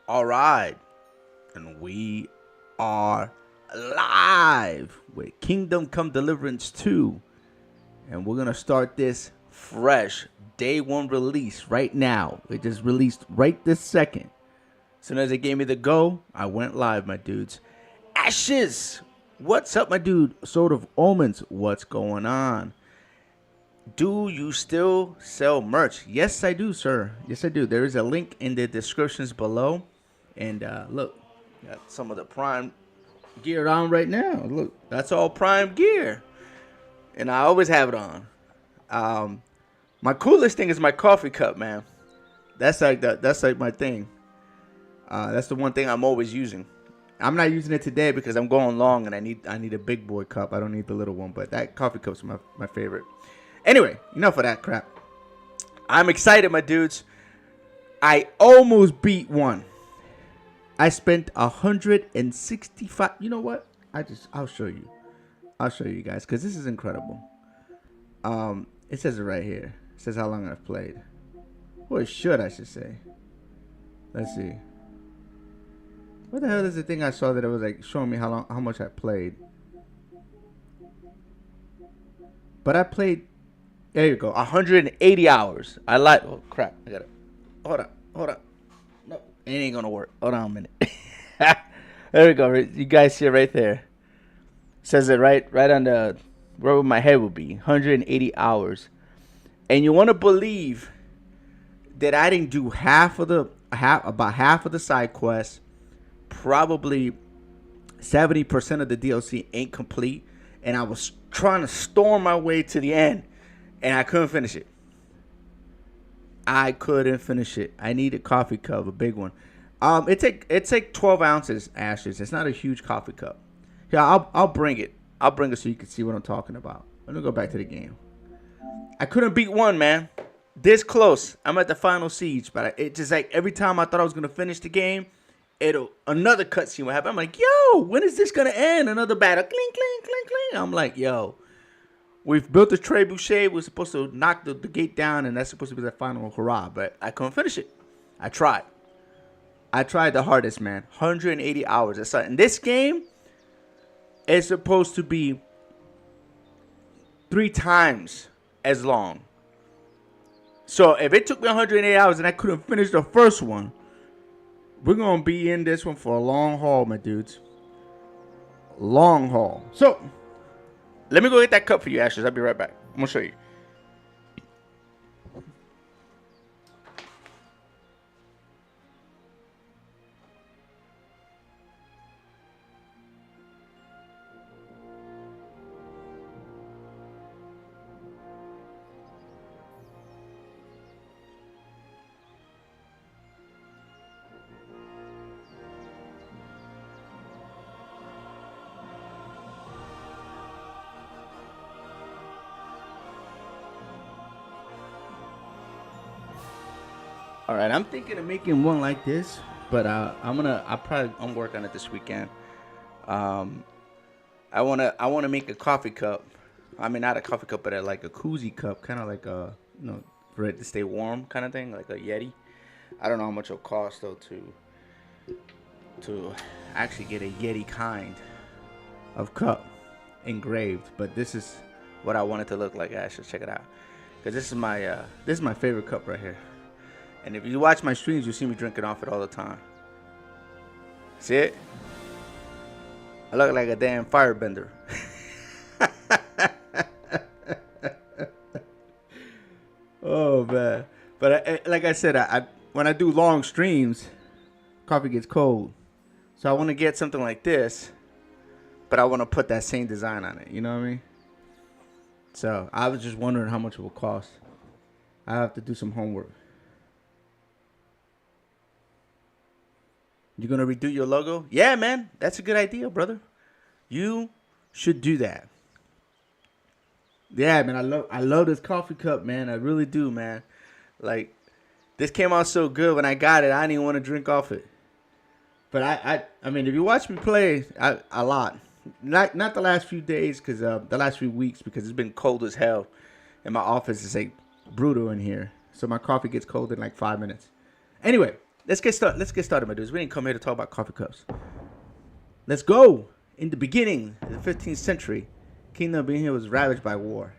All right, and we are live with Kingdom Come Deliverance 2. And we're going to start this fresh day one release right now. It just released right this second. As soon as they gave me the go, I went live, my dudes. Ashes! What's up, my dude? Sword of Omens, what's going on? Do you still sell merch? Yes, I do, sir. Yes, I do. There is a link in the descriptions below. And look, got some of the Prime gear on right now. Look, that's all Prime gear. And I always have it on. My coolest thing is my coffee cup, man. That's like my thing. That's the one thing I'm always using. I'm not using it today because I'm going long and I need a big boy cup. I don't need the little one, but that coffee cup's my favorite. Anyway, enough of that crap. I'm excited, my dudes. I almost beat one. I spent 165. You know what? I'll show you. I'll show you guys because this is incredible. It says it right here. It says how long I've played. Or it should, I should say. Let's see. What the hell is the thing I saw that it was like showing me how much I played? But I played. There you go. 180 hours. I like. Oh crap! I got it. Hold on. No, it ain't gonna work. Hold on a minute. There we go. You guys see it right there. Says it right on the where my head would be. 180 hours, and you want to believe that I didn't do about half of the side quests. Probably 70% of the DLC ain't complete, and I was trying to storm my way to the end, and I couldn't finish it. I need a coffee cup, a big one. It take 12 ounces, Ashes. It's not a huge coffee cup. Yeah, I'll bring it. I'll bring it so you can see what I'm talking about. Let me go back to the game. I couldn't beat one, man. This close. I'm at the final siege, but it just like every time I thought I was gonna finish the game, another cutscene would happen. I'm like, yo, when is this gonna end? Another battle. Clink, clink, clink, clink. I'm like, yo, we've built a trebuchet. We're supposed to knock the gate down, and that's supposed to be the final hurrah. But I couldn't finish it. I tried the hardest, man. 180 hours. That's in this game. It's supposed to be 3 times as long. So if it took me 180 hours and I couldn't finish the first one, we're going to be in this one for a long haul, my dudes. Long haul. So, let me go get that cup for you, Ashes. I'll be right back. I'm going to show you. All right, I'm thinking of making one like this, but I'm working on it this weekend. I wanna make a coffee cup. I mean, not a coffee cup, but like a koozie cup, kind of like a for it to stay warm, kind of thing, like a Yeti. I don't know how much it'll cost though to actually get a Yeti kind of cup engraved, but this is what I want it to look like. Ashes, check it out, because this is my favorite cup right here. And if you watch my streams, you see me drinking off it all the time. See it? I look like a damn firebender. Oh, man. But like I said, when I do long streams, coffee gets cold. So I want to get something like this, but I want to put that same design on it. You know what I mean? So I was just wondering how much it will cost. I have to do some homework. You gonna redo your logo? Yeah, man. That's a good idea, brother. You should do that. Yeah, man. I love this coffee cup, man. I really do, man. Like, this came out so good when I got it. I didn't even want to drink off it. But I mean, if you watch me play a lot, not the last few days, because the last few weeks, because it's been cold as hell, and my office is like brutal in here. So my coffee gets cold in like 5 minutes. Anyway, Let's get started, my dudes. We didn't come here to talk about coffee cups. Let's go. In the beginning, the 15th century, Kingdom of Bohemia was ravaged by war.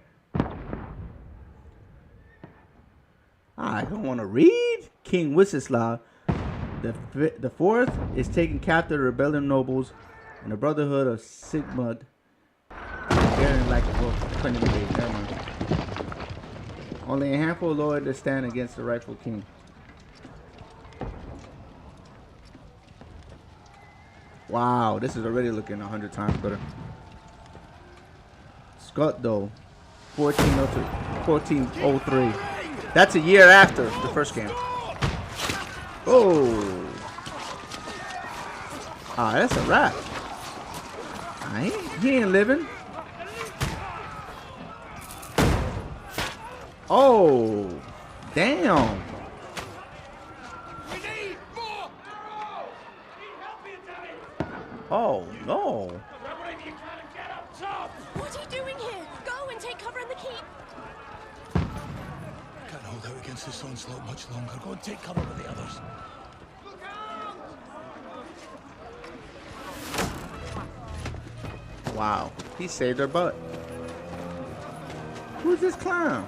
I don't want to read. King Wenceslaw the fourth is taking captive the rebellion nobles and the Brotherhood of Sigmund. Only a handful lowered to stand against the rightful king. Wow, this is already looking 100 times better. Scott though, 1403. That's a year after the first game. Oh. Ah, that's a wrap. He ain't living. Oh, damn. Oh, no. What are you doing here? Go and take cover in the keep. Can't hold out against this onslaught much longer. Go and take cover with the others. Wow, he saved her butt. Who's this clown?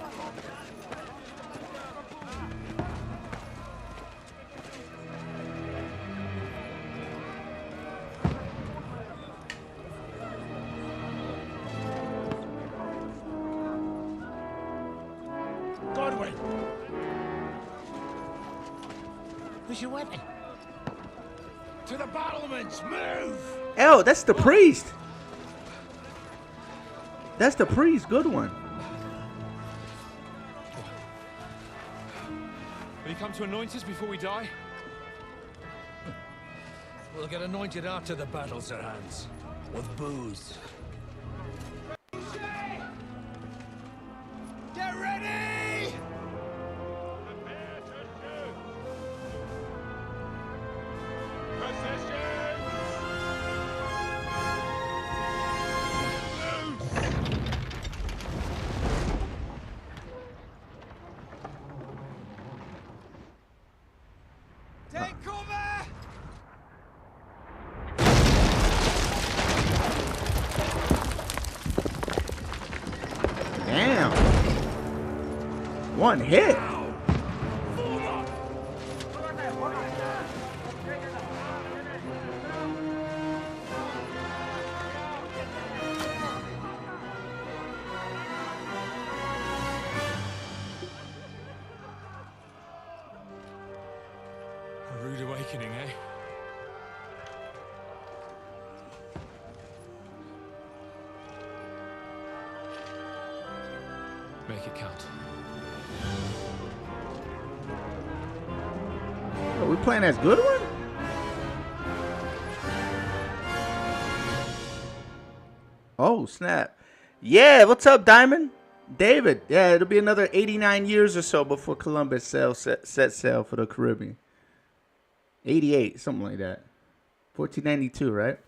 Godwin! Where's your weapon? To the battlements, move! Oh, that's the priest. That's the priest, good one. Will you come to anoint us before we die? We'll get anointed after the battles are hands. With booze. Get ready! Prepare to shoot! Position! Take cover! Damn. One hit. A rude awakening, eh? Make it count. Are we playing as good one? Oh, snap. Yeah, what's up, Diamond? David. Yeah, it'll be another 89 years or so before Columbus set sail for the Caribbean. 88, something like that. 1492, right?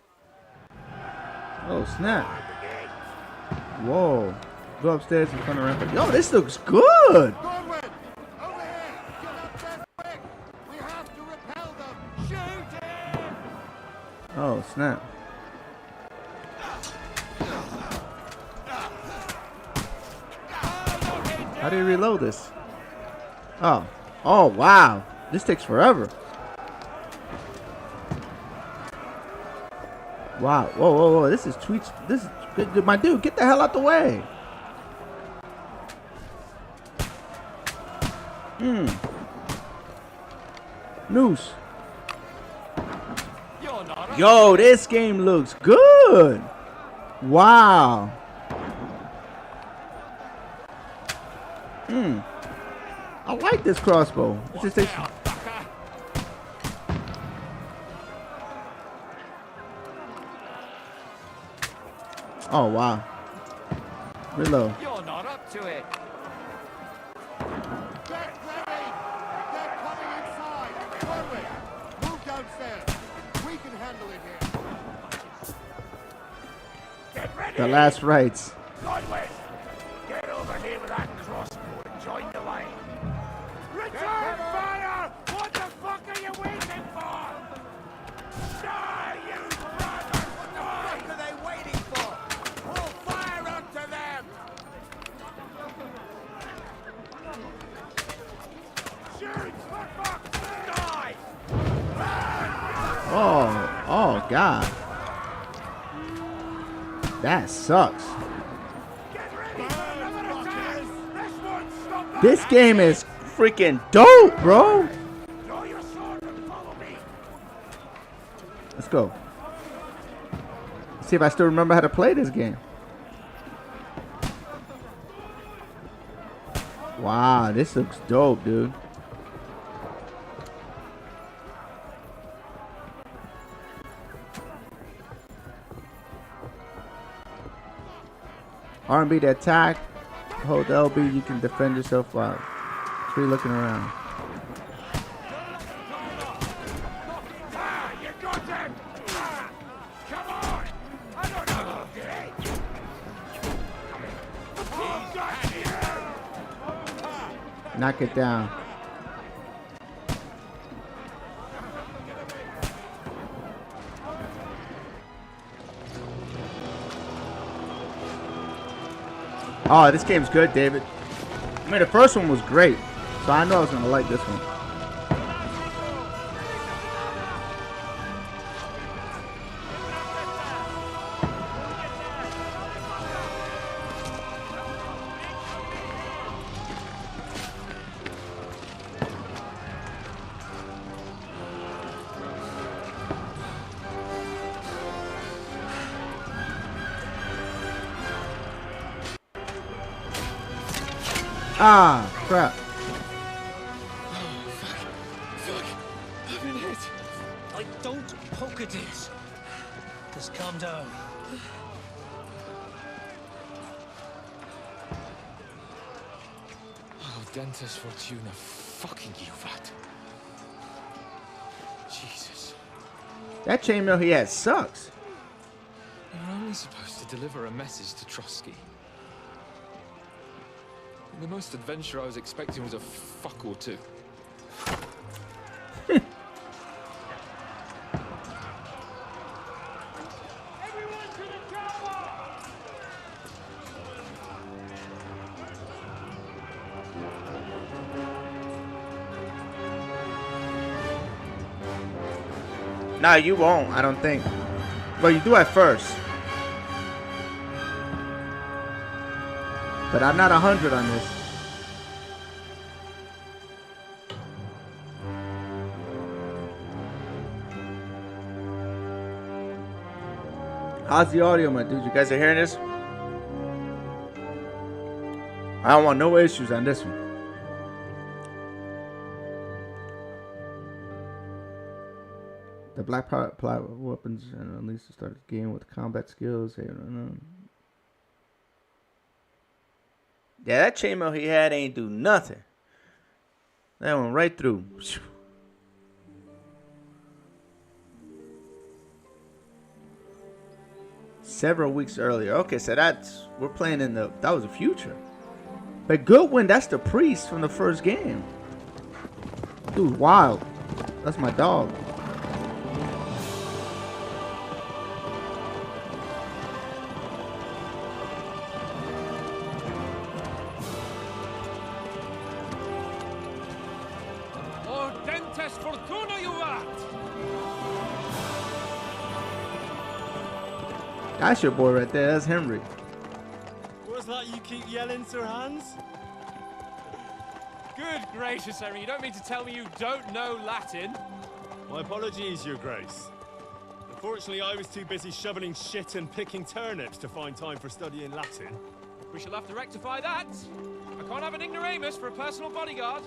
Oh, snap. Whoa. Go upstairs and turn around. Yo, this looks good. Godwin! Over here! Get up there quick! We have to repel them! Shoot him! Oh, snap. How do you reload this? Oh. Oh, wow. This takes forever. Wow. Whoa, whoa, whoa. This is tweets. This is good. My dude, get the hell out the way. Noose. Yo, this game looks good. Wow. I like this crossbow. It just takes. Oh, wow. Reload. You're not up to it. Get ready! They're coming inside! Godwin! Move downstairs! We can handle it here! Get ready. The last rites. Godwin, get over here with that crossbow and join the line. Return fire! What the fuck are you waiting god. That sucks. This game is freaking dope, bro. Draw your sword and follow me. Let's go. Let's see if I still remember how to play this game. Wow, this looks dope, dude. R&B to attack. Hold LB, you can defend yourself while free looking around. Ah, you got him. Ah, come on. I don't know. Okay. He got you. Knock it down. Oh, this game's good, David. I mean, the first one was great, so I know I was gonna like this one. Ah, crap. Fuck! I've been hit! Don't poke at it! Just calm down. Oh, Dentes Fortuna, fucking you, vat. Jesus. That chainmail he has sucks. You're only supposed to deliver a message to Trotsky. The most adventure I was expecting was a fuck or two. Nah, you won't, I don't think. Well, you do at first. But I'm not 100 on this. How's the audio, my dude? You guys are hearing this? I don't want no issues on this one. The black power weapons and at least start the game with combat skills. Hey, no. Yeah, that chainmail he had ain't do nothing. That went right through. Several weeks earlier. Okay, so we're playing in that was the future. But Goodwin, that's the priest from the first game. Dude, wild. That's my dog. That's your boy right there. That's Henry. What's that you keep yelling, Sir Hans? Good gracious, Henry, you don't mean to tell me you don't know Latin? My apologies, Your Grace. Unfortunately, I was too busy shoveling shit and picking turnips to find time for studying Latin. We shall have to rectify that. I can't have an ignoramus for a personal bodyguard.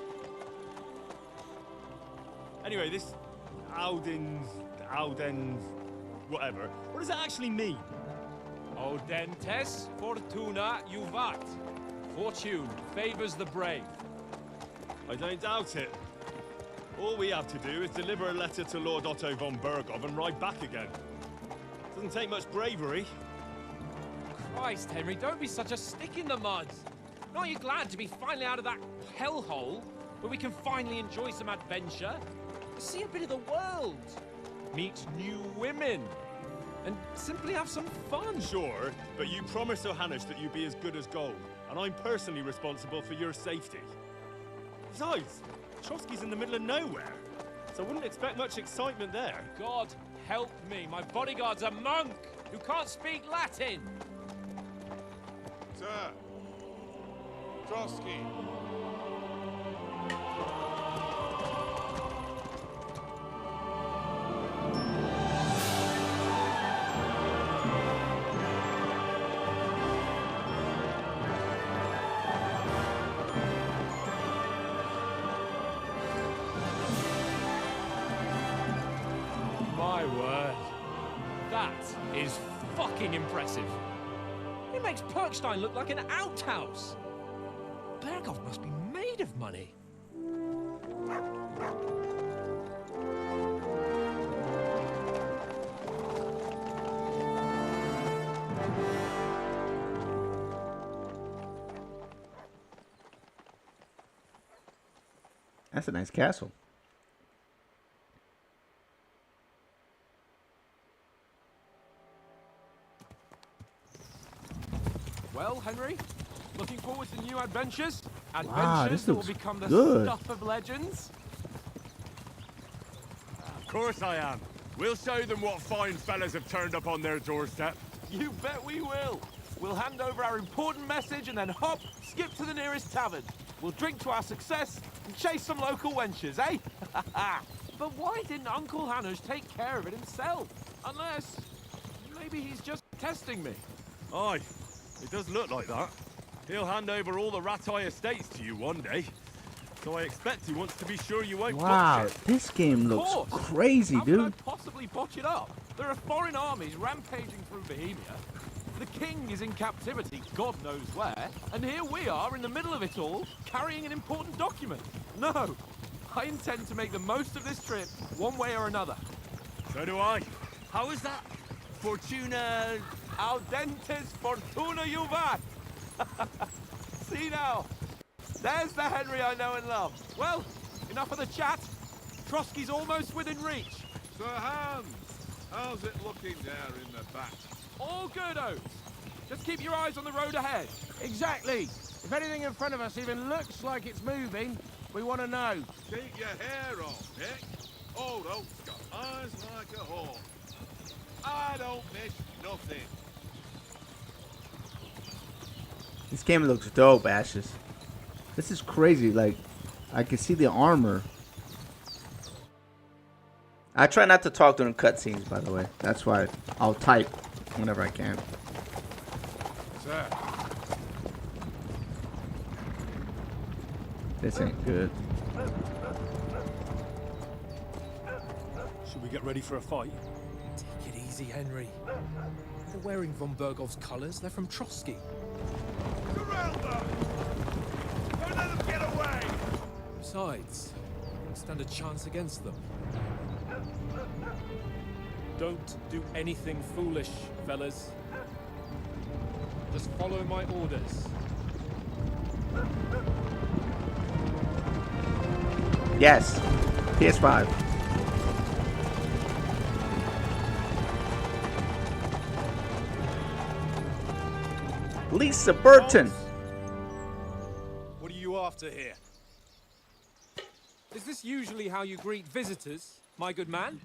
Anyway, this Audens, whatever. What does that actually mean? Audentes fortuna juvat. Fortune favors the brave. I don't doubt it. All we have to do is deliver a letter to Lord Otto von Bergov and ride back again. Doesn't take much bravery. Christ, Henry, don't be such a stick in the mud. Aren't you glad to be finally out of that hellhole where we can finally enjoy some adventure? See a bit of the world. Meet new women. And simply have some fun. Sure, but you promised Johannes that you'd be as good as gold, and I'm personally responsible for your safety. Besides, Trotsky's in the middle of nowhere, so I wouldn't expect much excitement there. God help me. My bodyguard's a monk who can't speak Latin. Sir. Trotsky. My word. That is fucking impressive. It makes Perkstein look like an outhouse. Berghoff must be made of money. That's a nice castle. Well, Henry, looking forward to new adventures? Wow, this Adventures that will looks become the good. stuff of legends? Of course I am. We'll show them what fine fellas have turned up on their doorstep. You bet we will. We'll hand over our important message and then hop, skip to the nearest tavern. We'll drink to our success and chase some local wenches, eh? But why didn't Uncle Hanush take care of it himself? Unless, maybe he's just testing me. Aye, it does look like that. He'll hand over all the Ratai estates to you one day. So I expect he wants to be sure you won't Wow, botch it. this game Of looks course. crazy, How could I dude. possibly botch it up? There are foreign armies rampaging through Bohemia. The king is in captivity, God knows where. And here we are in the middle of it all, carrying an important document. No, I intend to make the most of this trip, one way or another. So do I. How is that? Fortuna... Audentes fortuna juvat! See now, there's the Henry I know and love. Well, enough of the chat. Trotsky's almost within reach. Sir Hans, how's it looking there in the back? All good, Oates. Just keep your eyes on the road ahead. Exactly. If anything in front of us even looks like it's moving, we want to know. Keep your hair on, Nick. Old Oak's got eyes like a hawk. I don't miss nothing. This game looks dope, Ashes. This is crazy. Like, I can see the armor. I try not to talk during cutscenes, by the way. That's why I'll type whenever I can. Sir. This ain't good. Should we get ready for a fight? Take it easy, Henry. They're wearing von Bergoff's colours. They're from Trotsky. Surround them! Don't let them get away! Besides, we don't stand a chance against them. Don't do anything foolish, fellas. Just follow my orders. Yes. PS5. Lisa Burton. What are you after here? Is this usually how you greet visitors, my good man?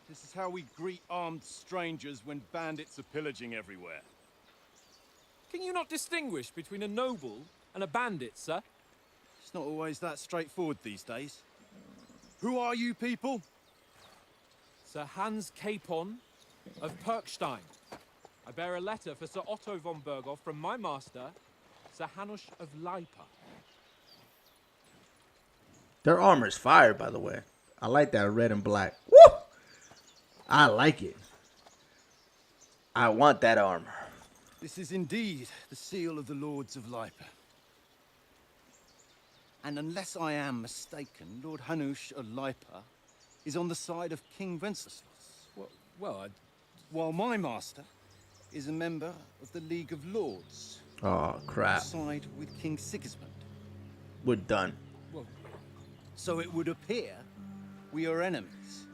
This is how we greet armed strangers when bandits are pillaging everywhere. Can you not distinguish between a noble and a bandit, sir? It's not always that straightforward these days. Who are you people? Sir Hans Capon of Perkstein. I bear a letter for Sir Otto von Bergoff from my master, Sir Hanush of Lipa. Their armor's fire, by the way. I like that red and black. Woo! I like it. I want that armor. This is indeed the seal of the Lords of Lipa. And unless I am mistaken, Lord Hanush of Lipa is on the side of King Wenceslas. Well, While my master is a member of the League of Lords. Oh, crap. Side with King Sigismund. We're done. So it would appear we are enemies.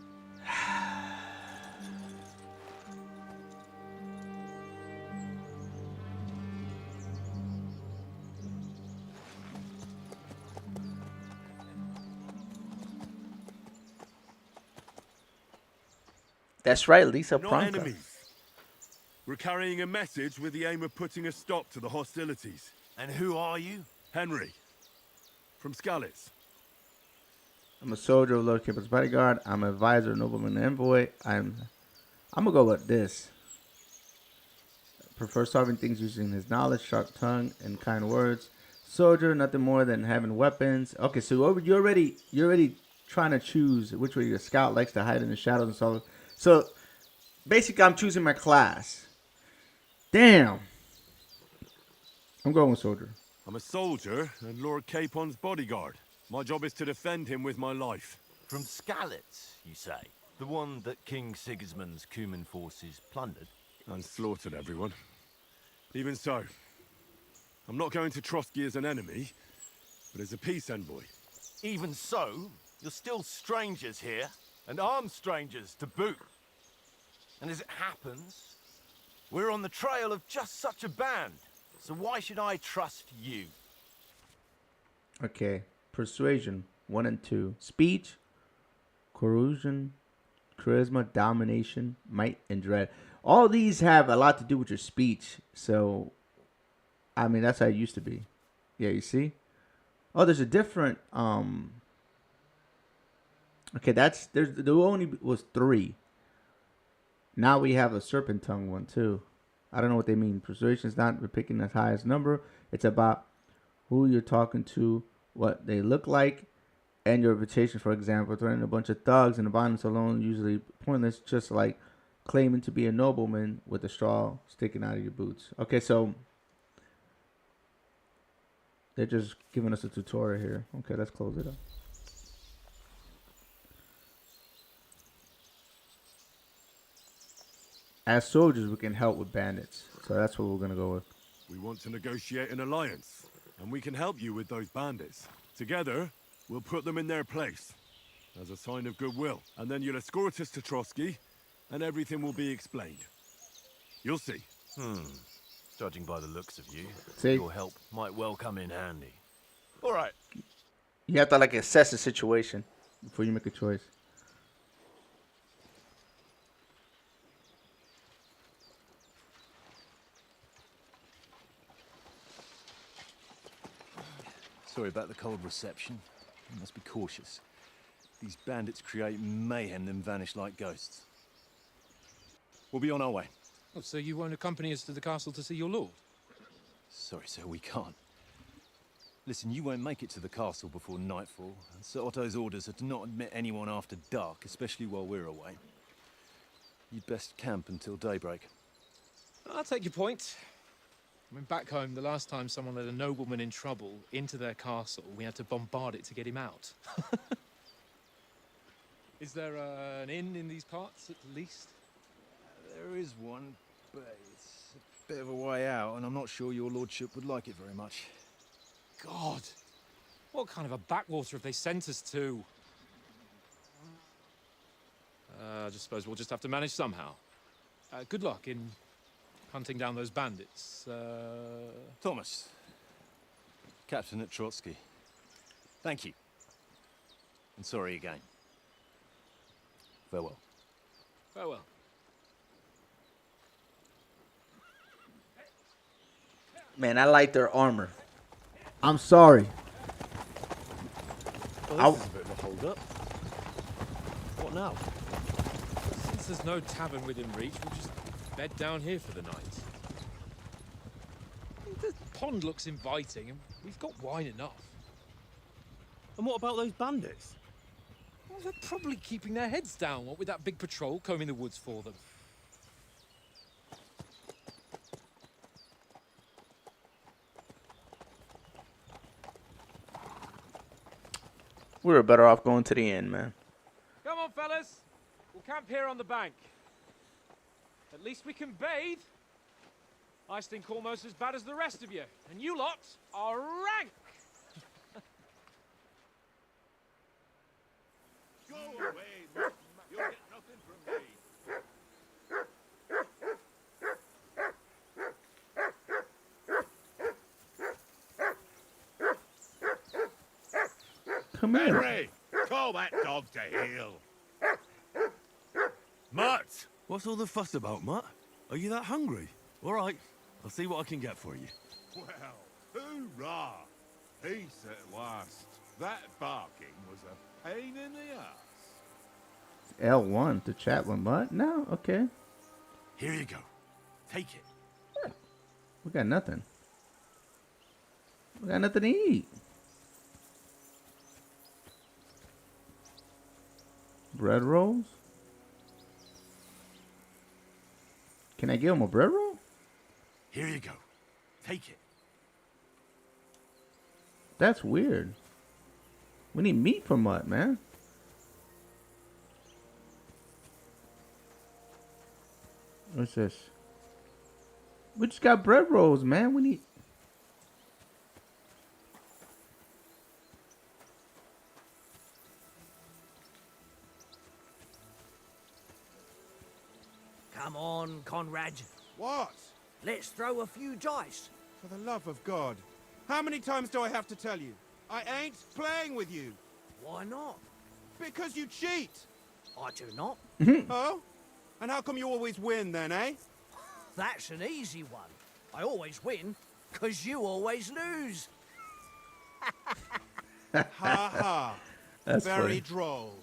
That's right, Lisa Not Pranka. enemies. We're carrying a message with the aim of putting a stop to the hostilities. And who are you? Henry, from Skalitz. I'm a soldier of Lord Kipper's bodyguard. I'm an advisor, nobleman, and envoy. I'm gonna go with this. Prefer solving things using his knowledge, sharp tongue, and kind words. Soldier, nothing more than having weapons. Okay, so you're already trying to choose which way your scout likes to hide in the shadows and solve. So basically, I'm choosing my class. Damn. I'm going with soldier. I'm a soldier and Lord Capon's bodyguard. My job is to defend him with my life. From Skalitz, you say? The one that King Sigismund's Cuman forces plundered? And slaughtered everyone. Even so, I'm not going to Trotsky as an enemy, but as a peace envoy. Even so, you're still strangers here, and armed strangers to boot. And as it happens, we're on the trail of just such a band. So why should I trust you? Okay. Persuasion 1 and 2. Speech, coercion, charisma, domination, might, and dread. All these have a lot to do with your speech. So, I mean, that's how it used to be. Yeah, you see? Oh, there's a different okay, there only was 3. Now we have a serpent tongue one too. I don't know what they mean. Persuasion is not picking the highest number. It's about who you're talking to, what they look like, and your reputation. For example, threatening a bunch of thugs and the violence alone usually pointless, just like claiming to be a nobleman with a straw sticking out of your boots. Okay, so they're just giving us a tutorial here. Okay, let's close it up. As soldiers, we can help with bandits. So that's what we're going to go with. We want to negotiate an alliance, and we can help you with those bandits. Together, we'll put them in their place, as a sign of goodwill. And then you'll escort us to Trotsky, and everything will be explained. You'll see. Judging by the looks of you, See? your help might well come in handy. All right. You have to like assess the situation before you make a choice. Sorry about the cold reception. You must be cautious. These bandits create mayhem, then vanish like ghosts. We'll be on our way. Oh, so you won't accompany us to the castle to see your lord? Sorry, sir, we can't. Listen, you won't make it to the castle before nightfall, and Sir Otto's orders are to not admit anyone after dark, especially while we're away. You'd best camp until daybreak. I'll take your point. I mean, back home, the last time someone let a nobleman in trouble into their castle, we had to bombard it to get him out. Is there an inn in these parts, at least? There is one, but it's a bit of a way out, and I'm not sure your lordship would like it very much. God! What kind of a backwater have they sent us to? I just suppose we'll just have to manage somehow. Good luck in hunting down those bandits. Thomas, captain at Trotsky. Thank you. And sorry again. Farewell. Farewell. Man, I like their armor. I'm sorry. Well, this is a bit of a hold-up. What now? Since there's no tavern within reach, we'll just bed down here for the night. The pond looks inviting, and we've got wine enough. And what about those bandits? Well, they're probably keeping their heads down, what with that big patrol combing the woods for them. We were better off going to the inn, man. Come on, fellas. We'll camp here on the bank. At least we can bathe. I stink almost as bad as the rest of you. And you lot are rank. Go away, you'll get nothing from me. Come here. Henry, call that dog to heel. Mutt! What's all the fuss about, Mutt? Are you that hungry? All right, I'll see what I can get for you. Well, hoorah! Peace at last. That barking was a pain in the ass. L1 to chat with Mutt? No? Okay. Here you go. Take it. We got nothing. We got nothing to eat. Bread rolls? Can I give him a bread roll? Here you go. Take it. That's weird. We need meat from Mutt, man. What's this? We just got bread rolls, man. We need... Come on, Conrad. What? Let's throw a few dice. For the love of God. How many times do I have to tell you? I ain't playing with you. Why not? Because you cheat. I do not. Oh? And how come you always win then, eh? That's an easy one. I always win, because you always lose. Ha ha. That's Very funny. droll.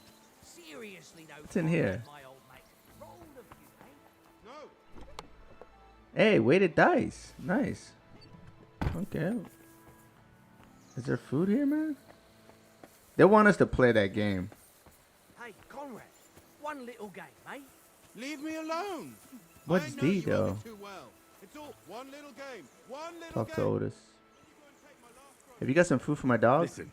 Seriously, though. What's in here? My old mate. Roll a few, eh? No. Hey, weighted dice. Nice. Okay. Is there food here, man? They want us to play that game. Hey, Conrad. One little game, eh? Leave me alone. What's I know D, you though? only too well. It's all one little game. One little Talk game. to Otis. Have you got some food for my dog? Listen,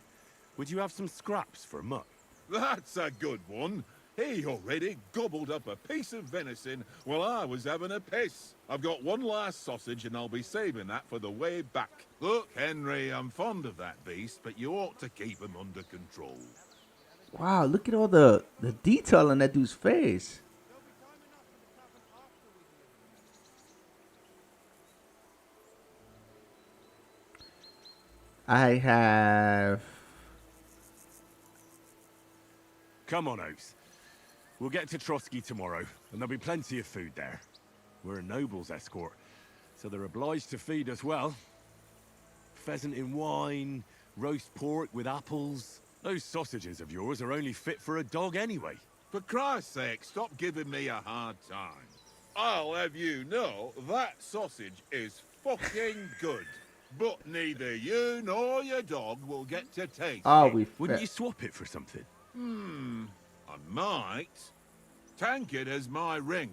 would you have some scraps for Mutt? That's a good one. He already gobbled up a piece of venison while I was having a piss. I've got one last sausage and I'll be saving that for the way back. Look, Henry, I'm fond of that beast, but you ought to keep him under control. Wow, look at all the detail on that dude's face. I have... Come on, Oates. We'll get to Trotsky tomorrow, and there'll be plenty of food there. We're a noble's escort, so they're obliged to feed us well. Pheasant in wine, roast pork with apples. Those sausages of yours are only fit for a dog anyway. For Christ's sake, stop giving me a hard time. I'll have you know that sausage is fucking good. But neither you nor your dog will get to taste Oh, it. we... Wouldn't you swap it for something? I might. Tankard has my ring.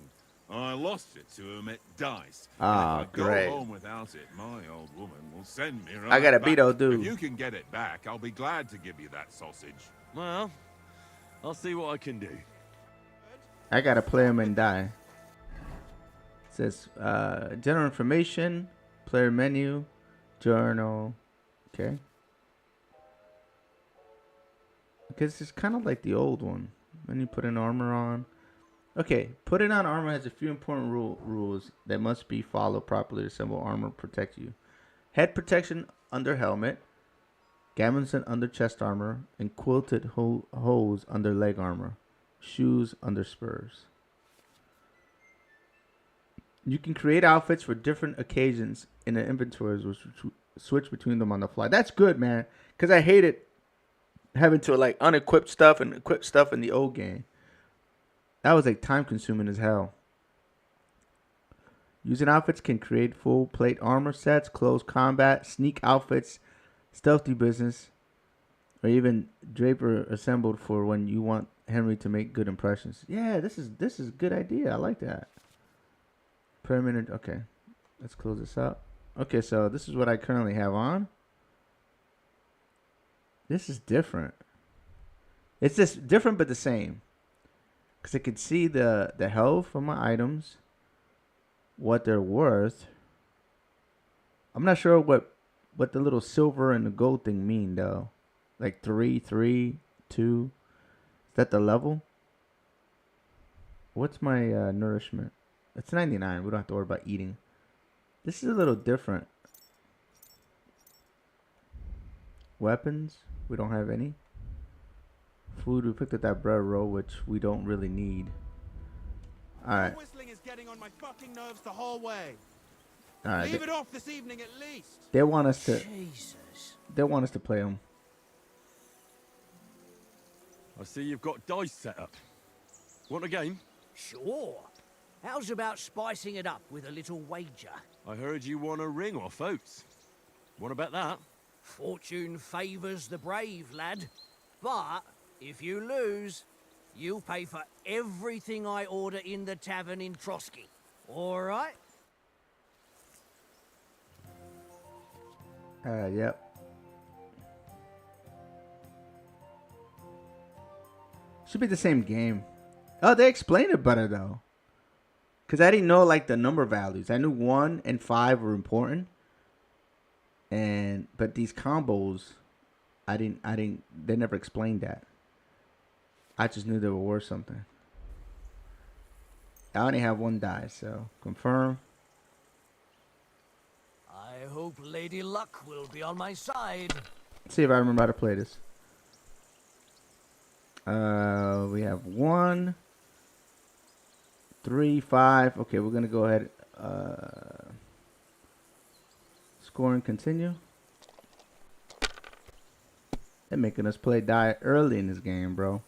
I lost it to him at dice. Ah, And if I great. go home without it, my old woman will send me right I got a back. beat, dude. If you can get it back, I'll be glad to give you that sausage. Well, I'll see what I can do. I gotta play him and die. It says general information, player menu, journal. Okay. I guess it's kind of like the old one. Then you put an armor on. Okay, putting on armor has a few important rules that must be followed properly to assemble armor protect you. Head protection under helmet, gambeson under chest armor, and quilted hose under leg armor. Shoes under spurs. You can create outfits for different occasions in the inventories, which switch between them on the fly. That's good, man, because I hated having to like unequip stuff and equip stuff in the old game. That was like time consuming as hell. Using outfits can create full plate armor sets, close combat, sneak outfits, stealthy business, or even Draper assembled for when you want Henry to make good impressions. Yeah, this is a good idea. I like that. Permanent. Okay, let's close this up. Okay, so this is what I currently have on. This is different. It's just different but the same. Because I could see the health of my items, what they're worth. I'm not sure what the little silver and the gold thing mean though. Like 3, 3, 2. Is that the level? What's my nourishment? It's 99. We don't have to worry about eating. This is a little different. Weapons. We don't have any. Food. We picked up that bread roll, which we don't really need. All right. Your whistling is getting on my fucking nerves the whole way. All right. Leave it off this evening at least. They want us to. Jesus. They want us to play them. I see you've got dice set up. Want a game? Sure. How's about spicing it up with a little wager? I heard you won a ring off Oates. Want to bet that? Fortune favours the brave, lad. But if you lose, you'll pay for everything I order in the tavern in Trotsky. All right? Yep. Should be the same game. Oh, they explained it better though. Cause I didn't know like the number values. I knew 1 and 5 were important. But these combos, they never explained that. I just knew they were worth something. I only have 1 die, so confirm. I hope Lady Luck will be on my side. Let's see if I remember how to play this. We have 1, 3, 5. Okay, we're gonna go ahead. Score and continue. They're making us play die early in this game, bro.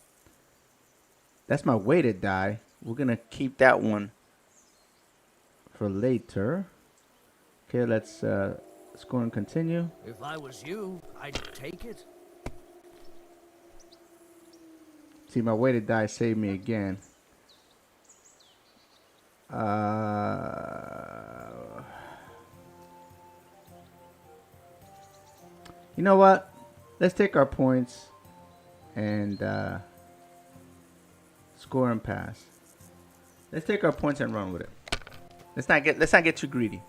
That's my weighted die. We're gonna keep that one for later. Okay, let's score and continue. If I was you, I'd take it. See, my weighted die saved me again. You know what? Let's take our points and score and pass. Let's take our points and run with it. Let's not get too greedy.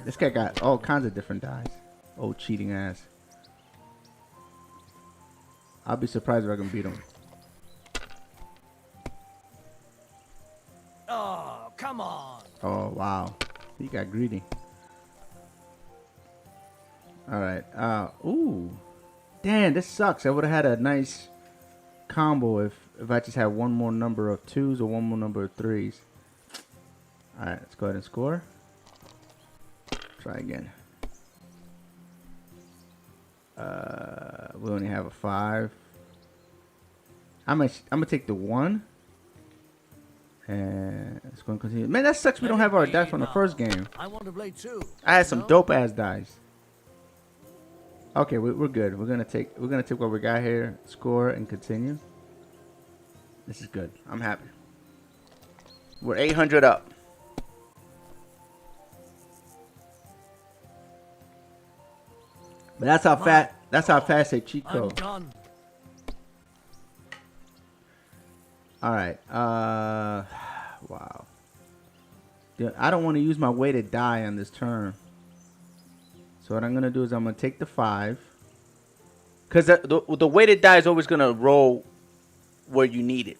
This guy got all kinds of different dies. Oh, cheating ass. I'll be surprised if I can beat him. Oh, come on. Oh, wow. He got greedy. Alright. Ooh. Damn, this sucks. I would have had a nice combo if I just had one more number of 2s or one more number of 3s. Alright, let's go ahead and score. Try again. We only have a 5. I'm gonna take the 1. And it's going to continue. Man, that sucks. We don't have our dice from the first game. I want to play too. I had some dope ass dice. Okay, we're good. We're gonna take what we got here, score and continue. This is good. I'm happy. We're 800 up. But that's how fast they cheat code. I'm done. All right. Wow. Dude, I don't want to use my weighted die on this turn. So what I'm gonna do is I'm gonna take the 5. Cause the weighted die is always gonna roll where you need it.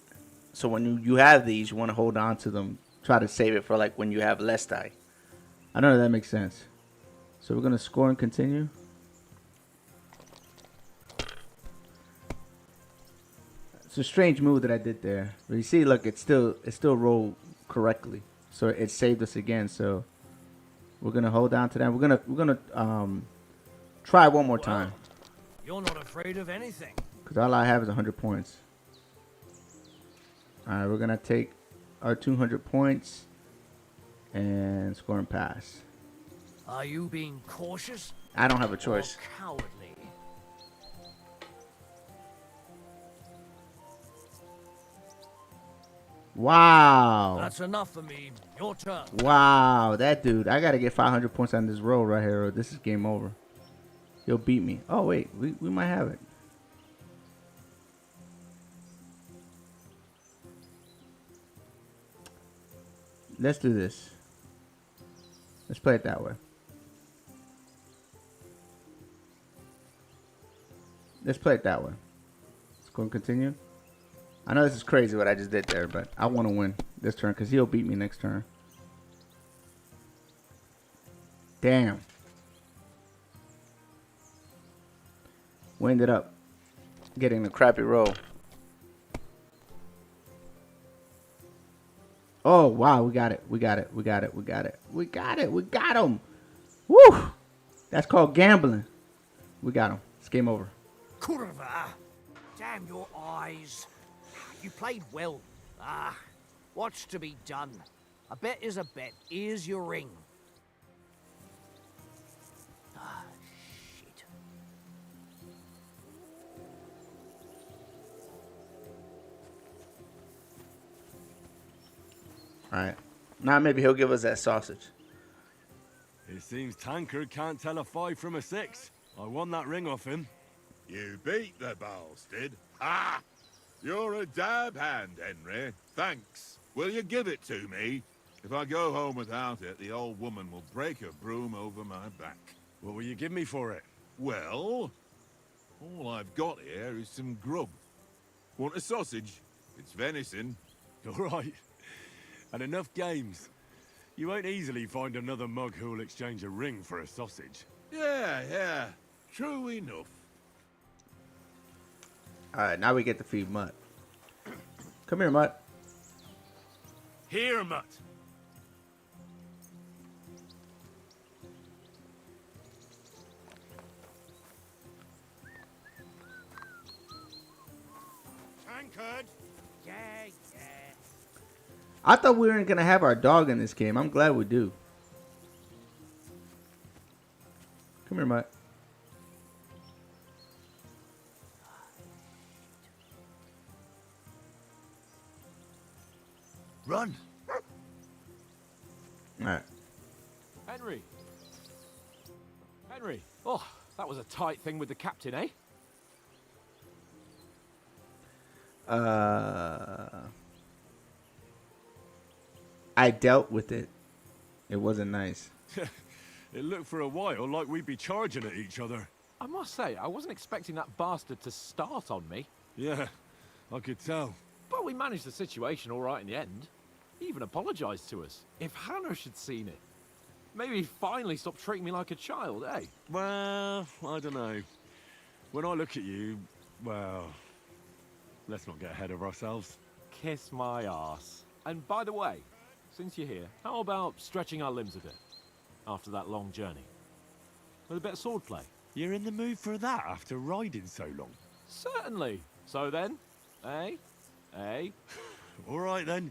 So when you have these, you want to hold on to them. Try to save it for like when you have less die. I don't know if that makes sense. So we're gonna score and continue. It's a strange move that I did there. But you see, look, it still rolled correctly. So it saved us again. So we're gonna hold on to that. We're gonna try one more time. You're not afraid of anything. Cause all I have is 100 points. All right, we're gonna take our 200 points and score and pass. Are you being cautious? I don't have a choice. Or cowardly? Wow. That's enough for me. Your turn. Wow, that dude. I gotta get 500 points on this roll right here, or this is game over. He'll beat me. Oh wait, we might have it. Let's do this. Let's play it that way. Let's play it that way. Let's go and continue. I know this is crazy what I just did there, but I want to win this turn because he'll beat me next turn. Damn. We ended up getting a crappy roll. Oh, wow. We got it. We got it. We got it. We got it. We got it. We got him. Woo. That's called gambling. We got him. It's game over. Curva! Damn your eyes. You played well. What's to be done? A bet is a bet. Here's your ring. Shit. All right. Now maybe he'll give us that sausage. It seems Tankard can't tell a 5 from a 6. I won that ring off him. You beat the bastard. Ha! You're a dab hand, Henry. Thanks. Will you give it to me? If I go home without it, the old woman will break a broom over my back. What will you give me for it? Well, all I've got here is some grub. Want a sausage? It's venison. All right. And enough games. You won't easily find another mug who'll exchange a ring for a sausage. Yeah. True enough. All right, now we get to feed Mutt. Come here, Mutt. Here, Mutt. Tankard! Yeah. I thought we weren't going to have our dog in this game. I'm glad we do. Come here, Mutt. Run. All right. Henry. Henry. Oh, that was a tight thing with the captain, eh? I dealt with it. It wasn't nice. It looked for a while like we'd be charging at each other. I must say, I wasn't expecting that bastard to start on me. Yeah, I could tell. But we managed the situation all right in the end. He even apologized to us. If Hanosh had seen it, maybe he'd finally stop treating me like a child, eh? Well, I don't know. When I look at you, well, let's not get ahead of ourselves. Kiss my arse. And by the way, since you're here, how about stretching our limbs a bit after that long journey? With a bit of swordplay. You're in the mood for that after riding so long? Certainly. So then, eh? Eh? All right then.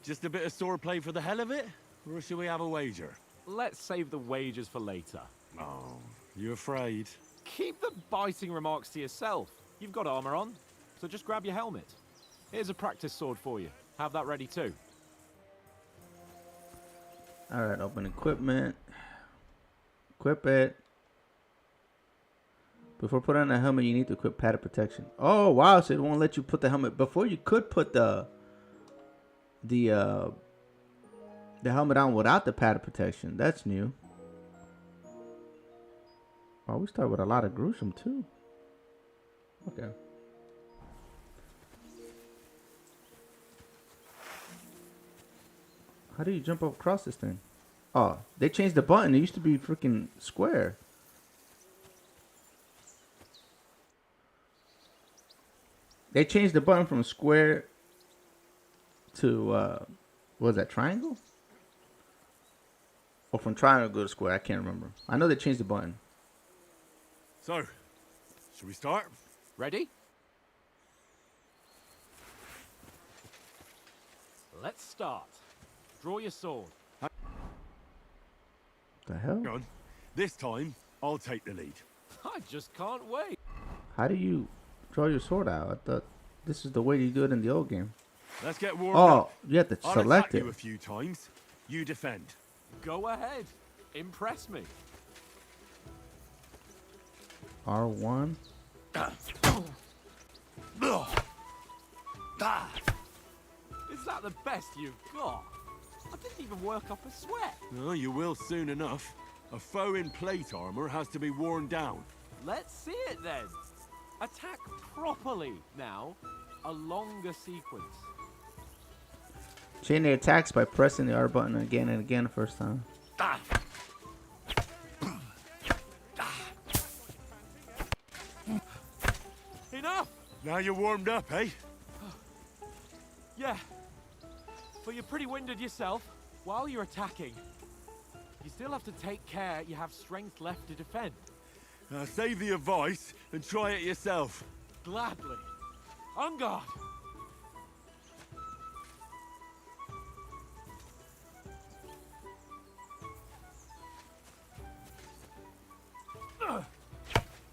Just a bit of swordplay for the hell of it? Or should we have a wager? Let's save the wagers for later. Oh, you afraid? Keep the biting remarks to yourself. You've got armor on, so just grab your helmet. Here's a practice sword for you. Have that ready too. All right, open equipment. Equip it. Before putting on the helmet, you need to equip padded protection. Oh, wow. So it won't let you put the helmet. Before you could put the helmet on without the padded protection. That's new. Oh, we start with a lot of gruesome too. Okay. How do you jump across this thing? Oh, they changed the button. It used to be freaking square. They changed the button from square to, what was that, triangle? Or from triangle to square, I can't remember. I know they changed the button. So, should we start? Ready? Let's start. Draw your sword. The hell? Go on. This time, I'll take the lead. I just can't wait. How do you draw your sword out? I thought this is the way you do it in the old game. Let's get warmed Oh, up. you have to I'll select attack it. you a few times. You defend. Go ahead. Impress me. R1. Is that the best you've got? I didn't even work up a sweat. Oh, you will soon enough. A foe in plate armor has to be worn down. Let's see it then. Attack properly now. A longer sequence. Chain the attacks by pressing the R button again and again the first time. Enough! Now you're warmed up, eh? Yeah. But you're pretty winded yourself. While you're attacking, you still have to take care you have strength left to defend. Save the advice and try it yourself. Gladly. On guard.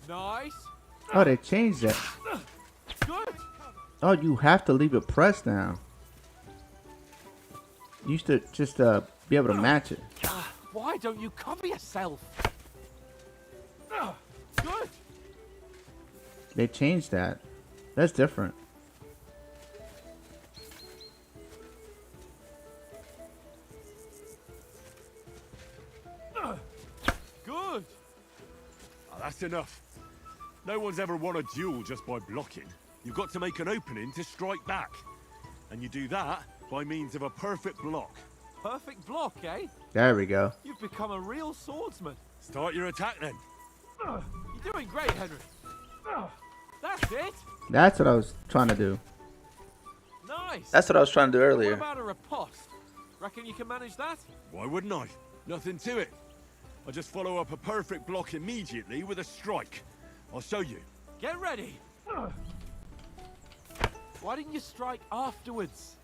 Nice. Oh, they changed that. Good. Oh, you have to leave it pressed now. You used to just be able to match it. Why don't you cover yourself? Good. They changed that. That's different. Good. Oh, that's enough. No one's ever won a duel just by blocking. You've got to make an opening to strike back. And you do that by means of a perfect block. Perfect block, eh? There we go. You've become a real swordsman. Start your attack then. You're doing great, Henry. That's it. That's what I was trying to do. Nice. That's what I was trying to do What earlier. about a riposte? Reckon you can manage that? Why wouldn't I? Nothing to it. I just follow up a perfect block immediately with a strike. I'll show you. Get ready. Why didn't you strike afterwards?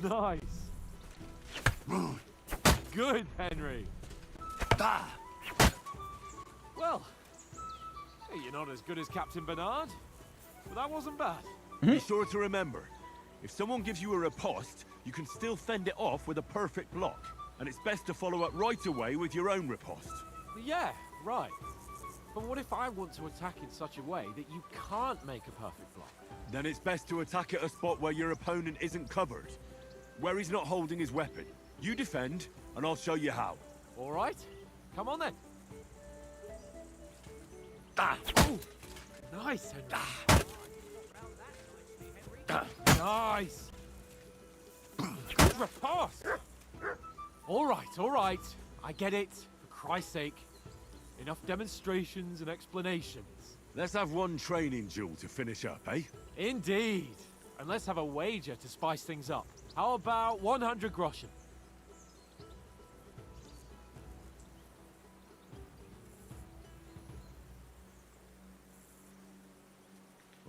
Nice. Good, Henry. Well, hey, you're not as good as Captain Bernard, but that wasn't bad. Be sure to remember, if someone gives you a riposte, you can still fend it off with a perfect block. And it's best to follow up right away with your own riposte. Yeah, right. But what if I want to attack in such a way that you can't make a perfect block? Then it's best to attack at a spot where your opponent isn't covered. Where he's not holding his weapon. You defend, and I'll show you how. All right. Come on then. Ooh, nice, Henry. Nice. Good riposte. All right. I get it. For Christ's sake. Enough demonstrations and explanations. Let's have one training duel to finish up, eh? Indeed. And let's have a wager to spice things up. How about 100 groschen?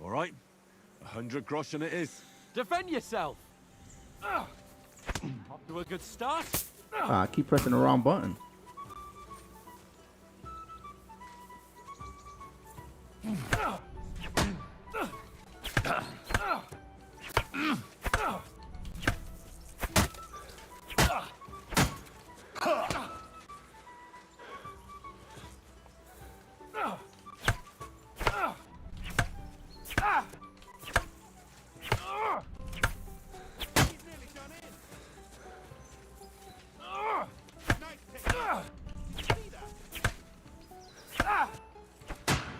All right. 100 groschen it is. Defend yourself. Off to a good start. I keep pressing the wrong button.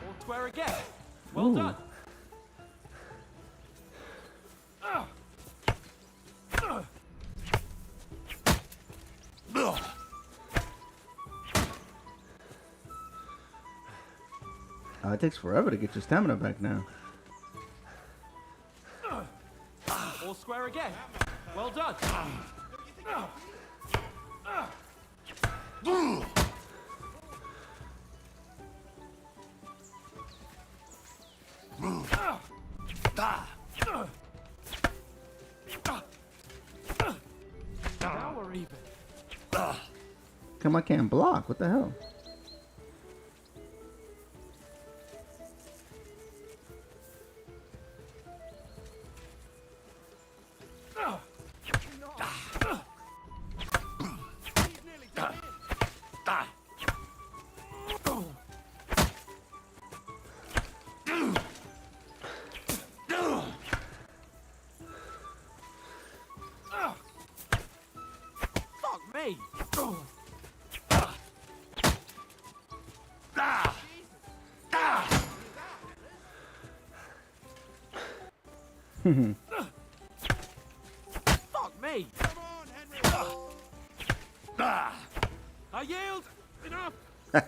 All square again. Well done. It takes forever to get your stamina back now. All square again. Well done. Now we're even. Come, I can't block. What the hell? Fuck me. Fuck me. Come on, Henry. I yield. Enough. Oh,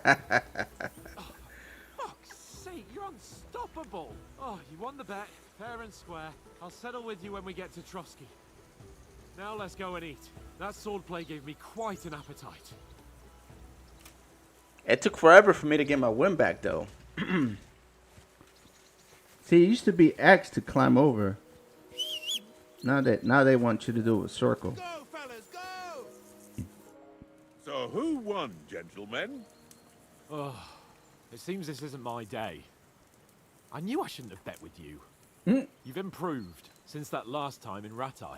fuck's sake, you're unstoppable. Oh, you won the bet. Fair and square. I'll settle with you when we get to Trotsky. Now let's go and eat. That swordplay gave me quite an appetite. It took forever for me to get my win back, though. See, it used to be X to climb over. Now they want you to do a circle. Go, fellas, go! So who won, gentlemen? Oh, it seems this isn't my day. I knew I shouldn't have bet with you. You've improved since that last time in Ratai.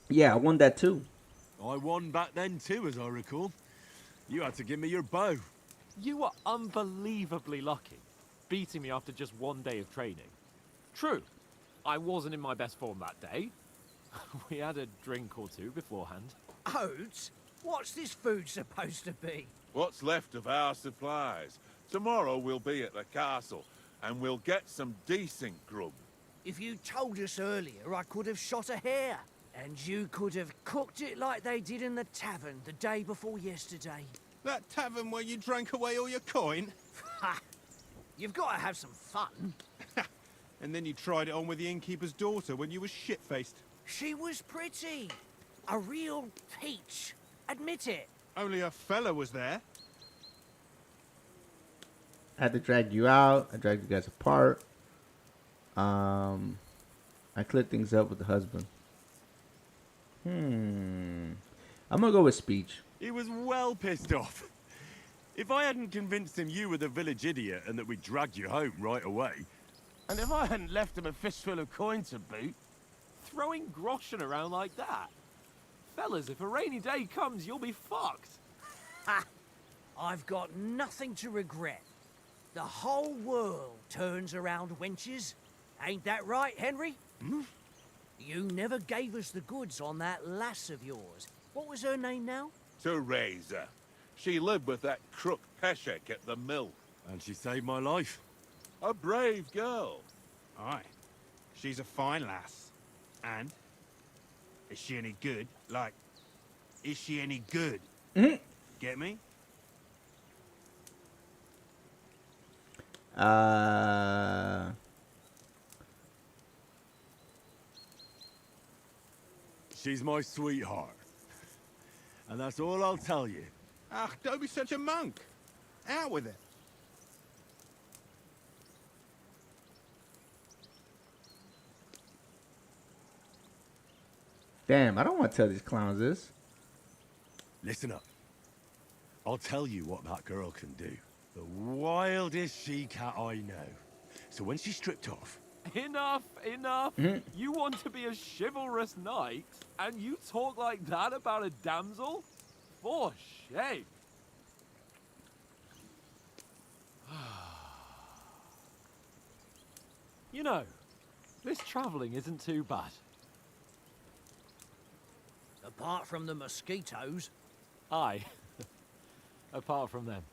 Yeah, I won that too. I won back then too, as I recall. You had to give me your bow. You were unbelievably lucky, beating me after just one day of training. True, I wasn't in my best form that day. We had a drink or two beforehand. Oats? What's this food supposed to be? What's left of our supplies. Tomorrow we'll be at the castle, and we'll get some decent grub. If you told us earlier, I could have shot a hare. And you could have cooked it like they did in the tavern the day before yesterday. That tavern where you drank away all your coin? Ha! You've got to have some fun. And then you tried it on with the innkeeper's daughter when you were shit-faced. She was pretty. A real peach. Admit it. Only a fella was there. I had to drag you out. I dragged you guys apart. I cleared things up with the husband. I'm gonna go with speech. He was well pissed off. If I hadn't convinced him you were the village idiot and that we dragged you home right away... And if I hadn't left him a fistful of coin to boot... Throwing groschen around like that? Fellas, if a rainy day comes, you'll be fucked. Ha! I've got nothing to regret. The whole world turns around wenches. Ain't that right, Henry? You never gave us the goods on that lass of yours. What was her name now? Teresa. She lived with that crook Peshek at the mill. And she saved my life. A brave girl. Aye. She's a fine lass. And? Is she any good? Like, is she any good? Get me? She's my sweetheart. And that's all I'll tell you. Ah, don't be such a monk. Out with it. Damn, I don't want to tell these clowns this. Listen up. I'll tell you what that girl can do. The wildest she-cat I know. So when she's stripped off... Enough, enough. You want to be a chivalrous knight, and you talk like that about a damsel? For shame. You know, this traveling isn't too bad. Apart from the mosquitoes. Aye. Apart from them.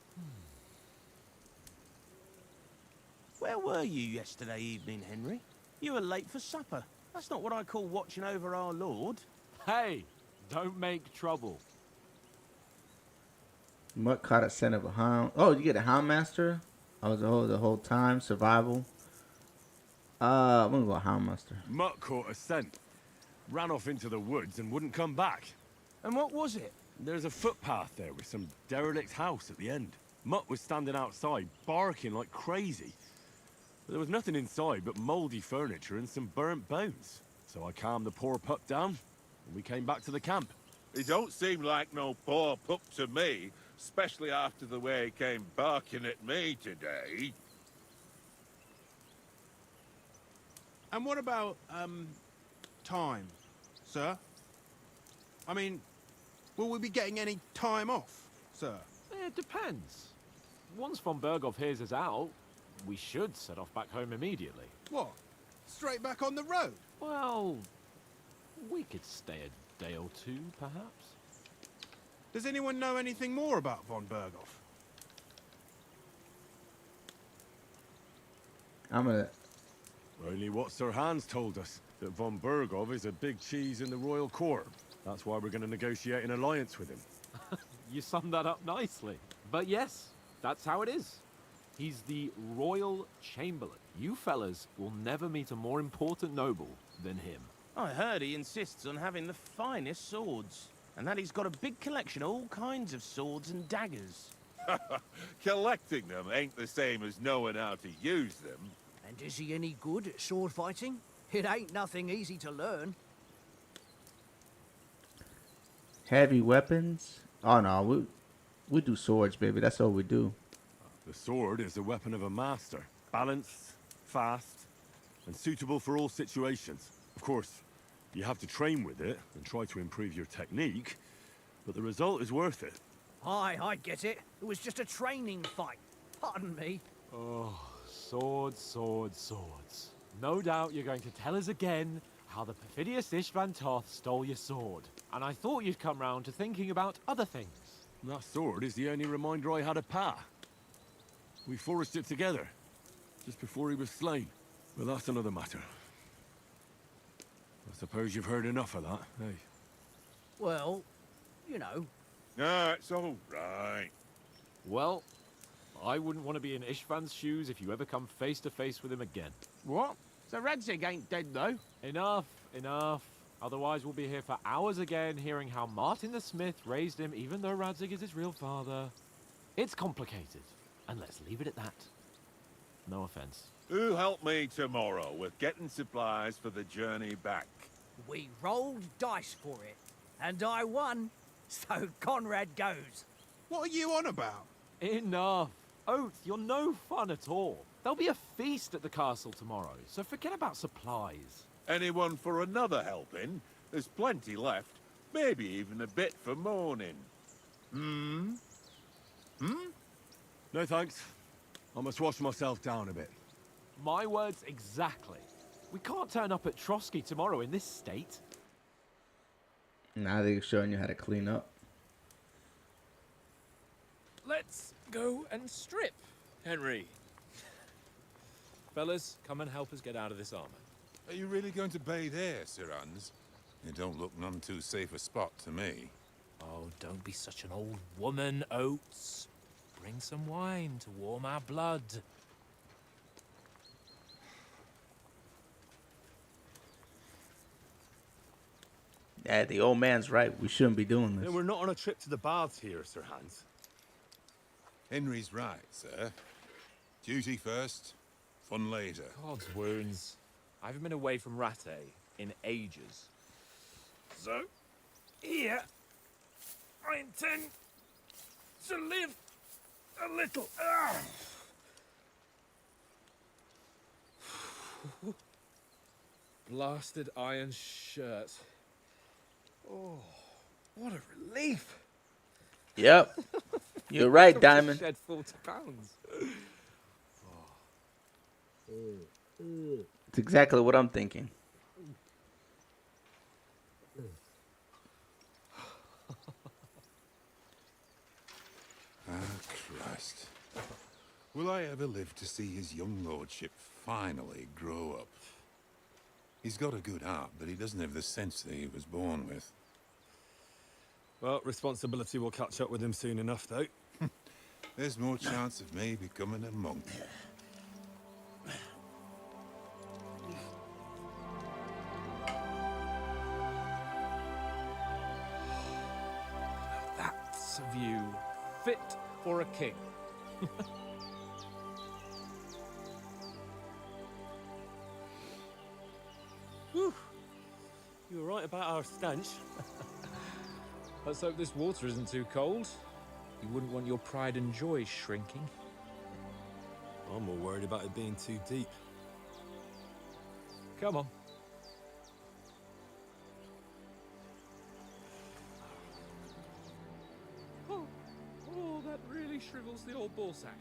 Where were you yesterday evening, Henry? You were late for supper. That's not what I call watching over our lord. Hey, don't make trouble. Mutt caught a scent of a hound. Oh, you get a hound master? I was the whole time survival. I'm gonna go hound master. Mutt caught a scent. Ran off into the woods and wouldn't come back. And what was it? There's a footpath there with some derelict house at the end. Mutt was standing outside, barking like crazy. But there was nothing inside but mouldy furniture and some burnt bones. So I calmed the poor pup down, and we came back to the camp. He don't seem like no poor pup to me, especially after the way he came barking at me today. And what about, time, sir? I mean, will we be getting any time off, sir? It depends. Once von Berghoff hears us out, we should set off back home immediately. What? Straight back on the road? Well, we could stay a day or two, perhaps. Does anyone know anything more about von Berghoff? I'm gonna... Only what Sir Hans told us, that von Berghoff is a big cheese in the royal court. That's why we're going to negotiate an alliance with him. You summed that up nicely. But yes, that's how it is. He's the Royal Chamberlain. You fellas will never meet a more important noble than him. I heard he insists on having the finest swords, and that he's got a big collection of all kinds of swords and daggers. Collecting them ain't the same as knowing how to use them. And is he any good at sword fighting? It ain't nothing easy to learn. Heavy weapons? Oh no, we do swords, baby. That's all we do. The sword is the weapon of a master. Balanced, fast, and suitable for all situations. Of course, you have to train with it and try to improve your technique, but the result is worth it. Aye, I get it. It was just a training fight. Pardon me. Oh, swords, swords, swords. No doubt you're going to tell us again how the perfidious Ishvan Toth stole your sword. And I thought you'd come round to thinking about other things. That sword is the only reminder I had of Pa. We forged it together, just before he was slain. But that's another matter. I suppose you've heard enough of that, eh? Well, you know. No, it's all right. Well, I wouldn't want to be in Ishvan's shoes if you ever come face to face with him again. What? So Radzig ain't dead, though? Enough, enough. Otherwise we'll be here for hours again hearing how Martin the Smith raised him even though Radzig is his real father. It's complicated, and let's leave it at that. No offense. Who help me tomorrow with getting supplies for the journey back? We rolled dice for it, and I won, so Conrad goes. What are you on about? Enough. Oath, you're no fun at all. There'll be a feast at the castle tomorrow, so forget about supplies. Anyone for another helping? There's plenty left. Maybe even a bit for morning. No thanks. I must wash myself down a bit. My words exactly. We can't turn up at Trotsky tomorrow in this state. Now they're showing you how to clean up. Let's go and strip, Henry. Fellas, come and help us get out of this armor. Are you really going to bathe here, Sir Hans? It don't look none too safe a spot to me. Oh, don't be such an old woman, Oates. Bring some wine to warm our blood. Yeah, the old man's right. We shouldn't be doing this. We're not on a trip to the baths here, Sir Hans. Henry's right, sir. Duty first, fun later. God's wounds. I haven't been away from Rattay in ages. So, here, I intend to live a little. Blasted iron shirt. Oh, what a relief. Yep. You're right, Diamond. Shed 40 pounds. It's exactly what I'm thinking. Ah, Christ. Will I ever live to see his young lordship finally grow up? He's got a good heart, but he doesn't have the sense that he was born with. Well, responsibility will catch up with him soon enough, though. There's more chance of me becoming a monk. That's a view fit for a king. Whew. You were right about our stench. Let's hope this water isn't too cold. You wouldn't want your pride and joy shrinking. I'm more worried about it being too deep. Come on. Oh, that really shrivels the old ball sack.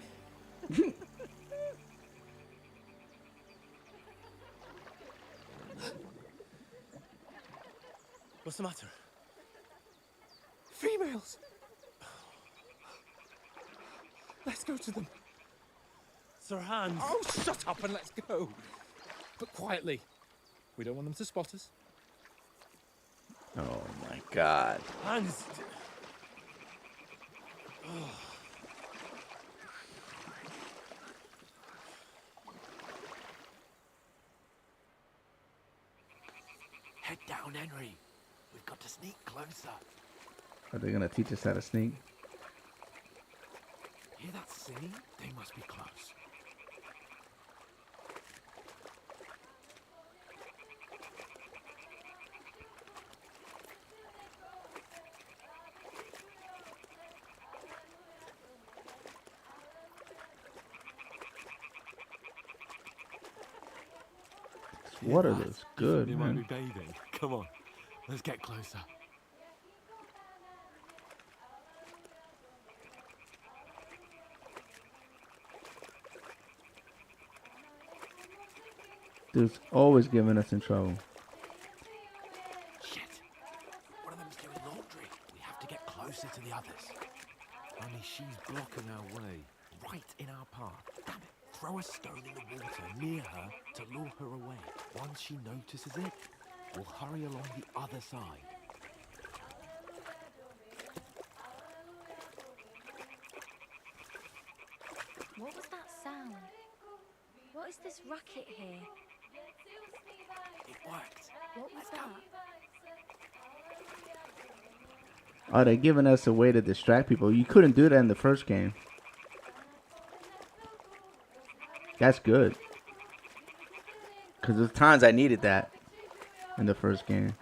What's the matter? Females! Let's go to them. Sir Hans. Oh, shut up and let's go. But quietly. We don't want them to spot us. Oh my God. Hans. Head down, Henry. We've got to sneak closer. Are they gonna teach us how to sneak? Hear that singing? They must be close. This water looks good, They might be man. bathing. Come on, let's get closer. Dude's always giving us in trouble. Shit! One of them's doing laundry. We have to get closer to the others. Only she's blocking our way, right in our path. Damn it! Throw a stone in the water near her to lure her away. Once she notices it, we'll hurry along the other side. What was that sound? What is this racket here? It worked. What was that? Oh, they're giving us a way to distract people. You couldn't do that in the first game. That's good. Because there's times I needed that in the first game.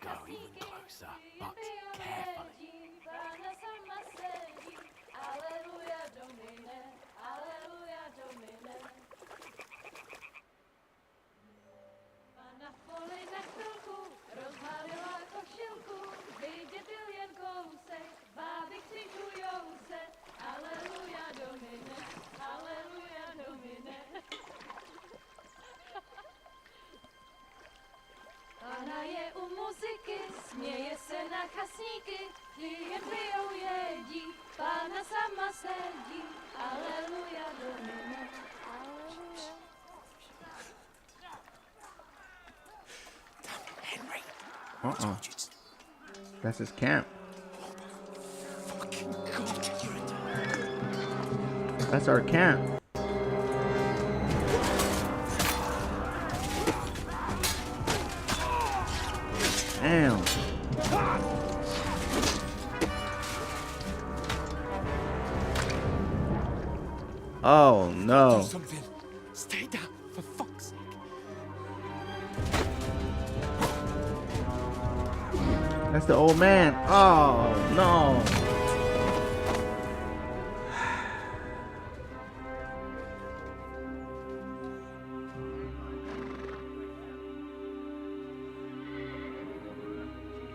Go even closer, but carefully. Pána je u muziky, směje se na chasníky, jen pijou jedí, Pána sama sedí, aleluja Domine, aleluja. Henry. That's his camp. That's our camp. Damn. Oh no. Do something. Stay down, for fuck's sake. That's the old man. Oh no.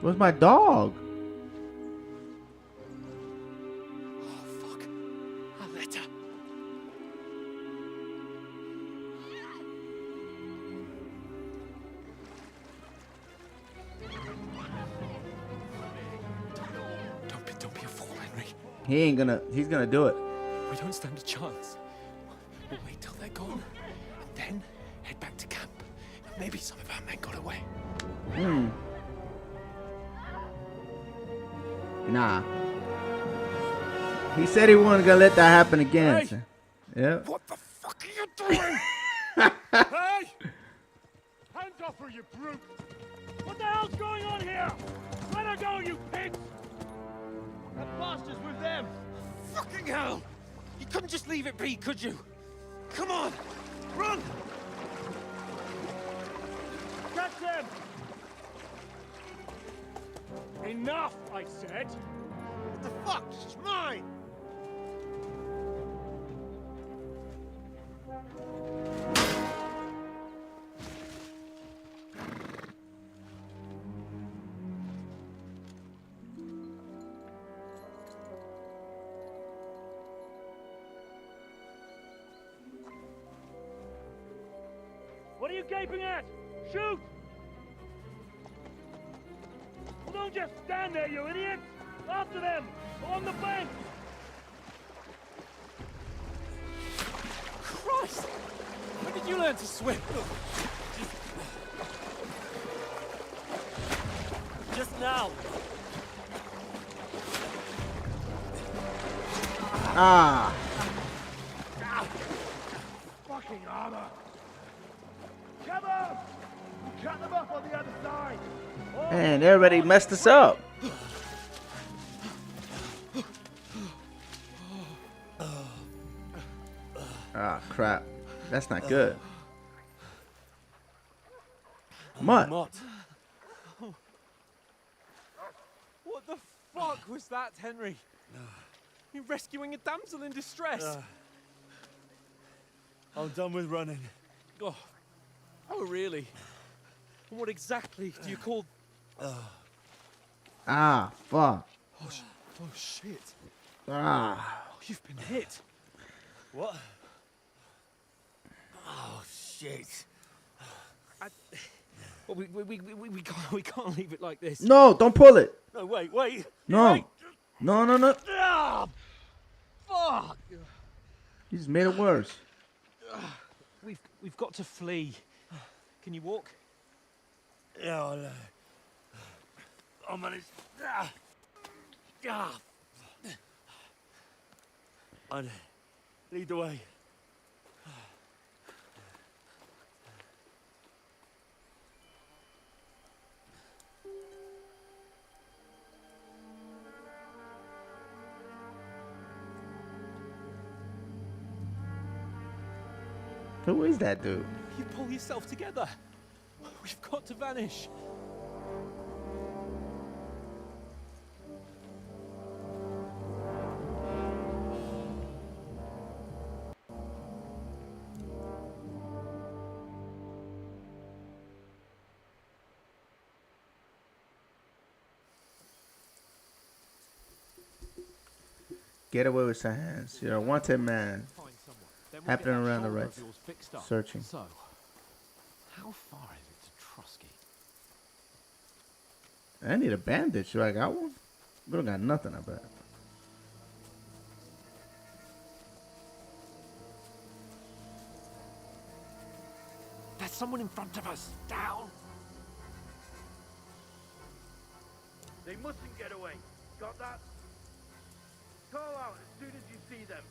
Where's my dog? Oh, fuck. Aletta. Don't be a fool, Henry. He's gonna do it. We don't stand a chance. We'll wait till they're gone, and then head back to camp. Maybe some of our men got away. Nah. He said he wasn't gonna let that happen again. Hey! Yep. What the fuck are you doing? Hey! Hands off her, you brute! What the hell's going on here? Let her go, you pigs! That bastard's with them! Fucking hell! You couldn't just leave it be, could you? Come on! Run! Catch them! Enough, I said! What the fuck? She's mine! What are you gaping at? Shoot! Well, don't just stand there, you idiots! After them! Along the bank! learn to swim. Just now. Ah. Fucking armor. Come on! Cut them off on the other side. Man, they already messed us up. Ah, crap. That's not good. Mutt. What the fuck was that, Henry? You rescuing a damsel in distress? I'm done with running. Oh, really? And what exactly do you call... Ah, fuck. Oh, shit. Ah. Oh, you've been hit. What? Oh, shit. Well, we can't leave it like this. No, don't pull it. No, wait. No. No. Ah, fuck. You just made it worse. We've got to flee. Can you walk? Yeah, I'll manage. I'd lead the way. Who is that dude? You pull yourself together. We've got to vanish. Get away with your hands. You're a wanted man. Happening around the right. Searching. So, how far is it to Trotsky? I need a bandage. Do I got one? We don't got nothing, I bet. There's someone in front of us. Down. They mustn't get away. Got that? Call out as soon as you see them.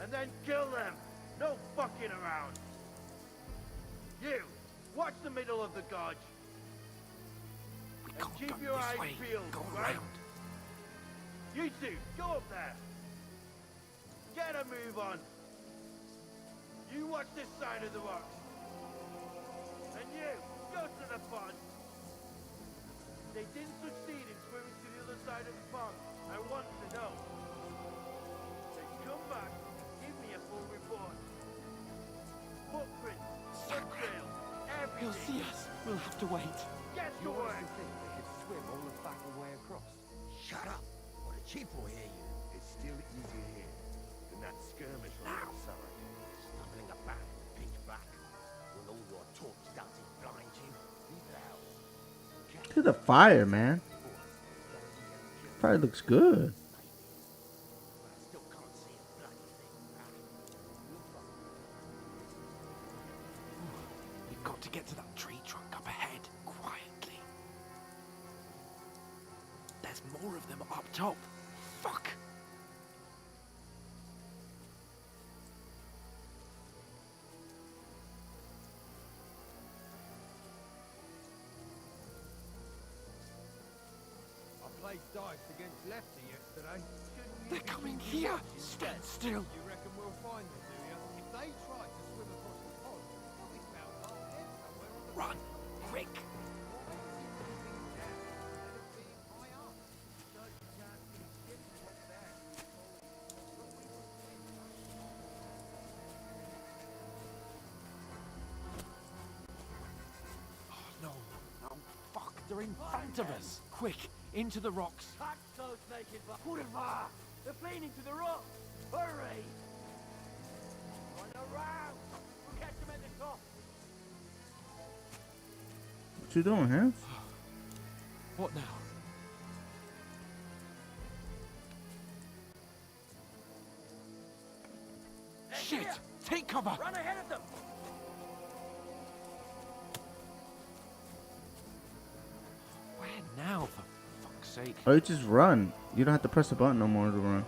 And then kill them. No fucking around. You, watch the middle of the gorge. And keep your eyes peeled, right? You two, go up there. Get a move on. You watch this side of the rocks. And you, go to the pond. They didn't succeed in swimming to the other side of the pond. I want to know. Then come back, give me a full report. Footprints, scent trails, everything. He'll see us. We'll have to wait. Get to work. Think they could swim all the fucking way across? Shut up, or the chief will hear you. It's still easier here than that skirmish on the outside. Stumbling about in the pitch black. Will all your torch dancing blind you? Leave it out. Look at the fire, man. Fire looks good. We've got to get to that tree trunk up ahead, quietly. There's more of them up top. Fuck. Played dice against Lefty yesterday. They're coming here. Stand still. You reckon we'll find them, do you? If they try to swim across the pond, they'll be found half dead somewhere on the Run, quick. Oh, no, fuck. They're in front of us. Quick, into the rocks. Hack those naked Kurva! They're fleeing into the rocks! Hurry! On around! We'll catch them at the top! What you doing, Hans? What now? They're Shit! Here. Take cover! Run ahead of them! Where now, for fuck's sake? Oh, you just run. You don't have to press the button no more to run.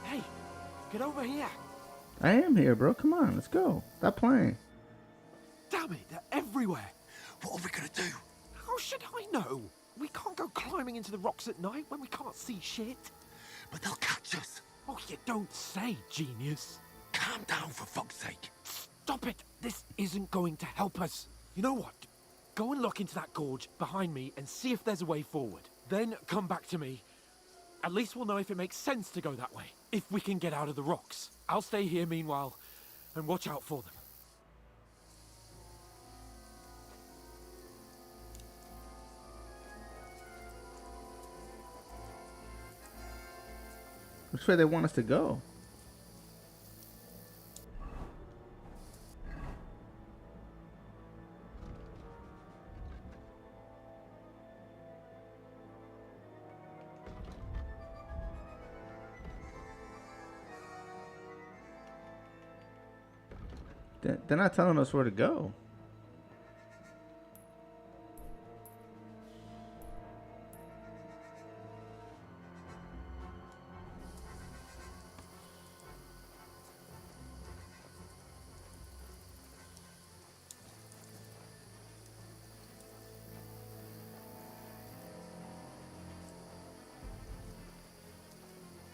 Hey, get over here! I am here, bro. Come on, let's go. Stop playing. Damn it, they're everywhere! What are we gonna do? How should I know? We can't go climbing into the rocks at night when we can't see shit. But they'll catch us. Oh, you don't say, genius. Calm down, for fuck's sake. Stop it! This isn't going to help us. You know what? Go and look into that gorge behind me and see if there's a way forward. Then come back to me. At least we'll know if it makes sense to go that way. If we can get out of the rocks. I'll stay here meanwhile and watch out for them. Which way they want us to go? They're not telling us where to go.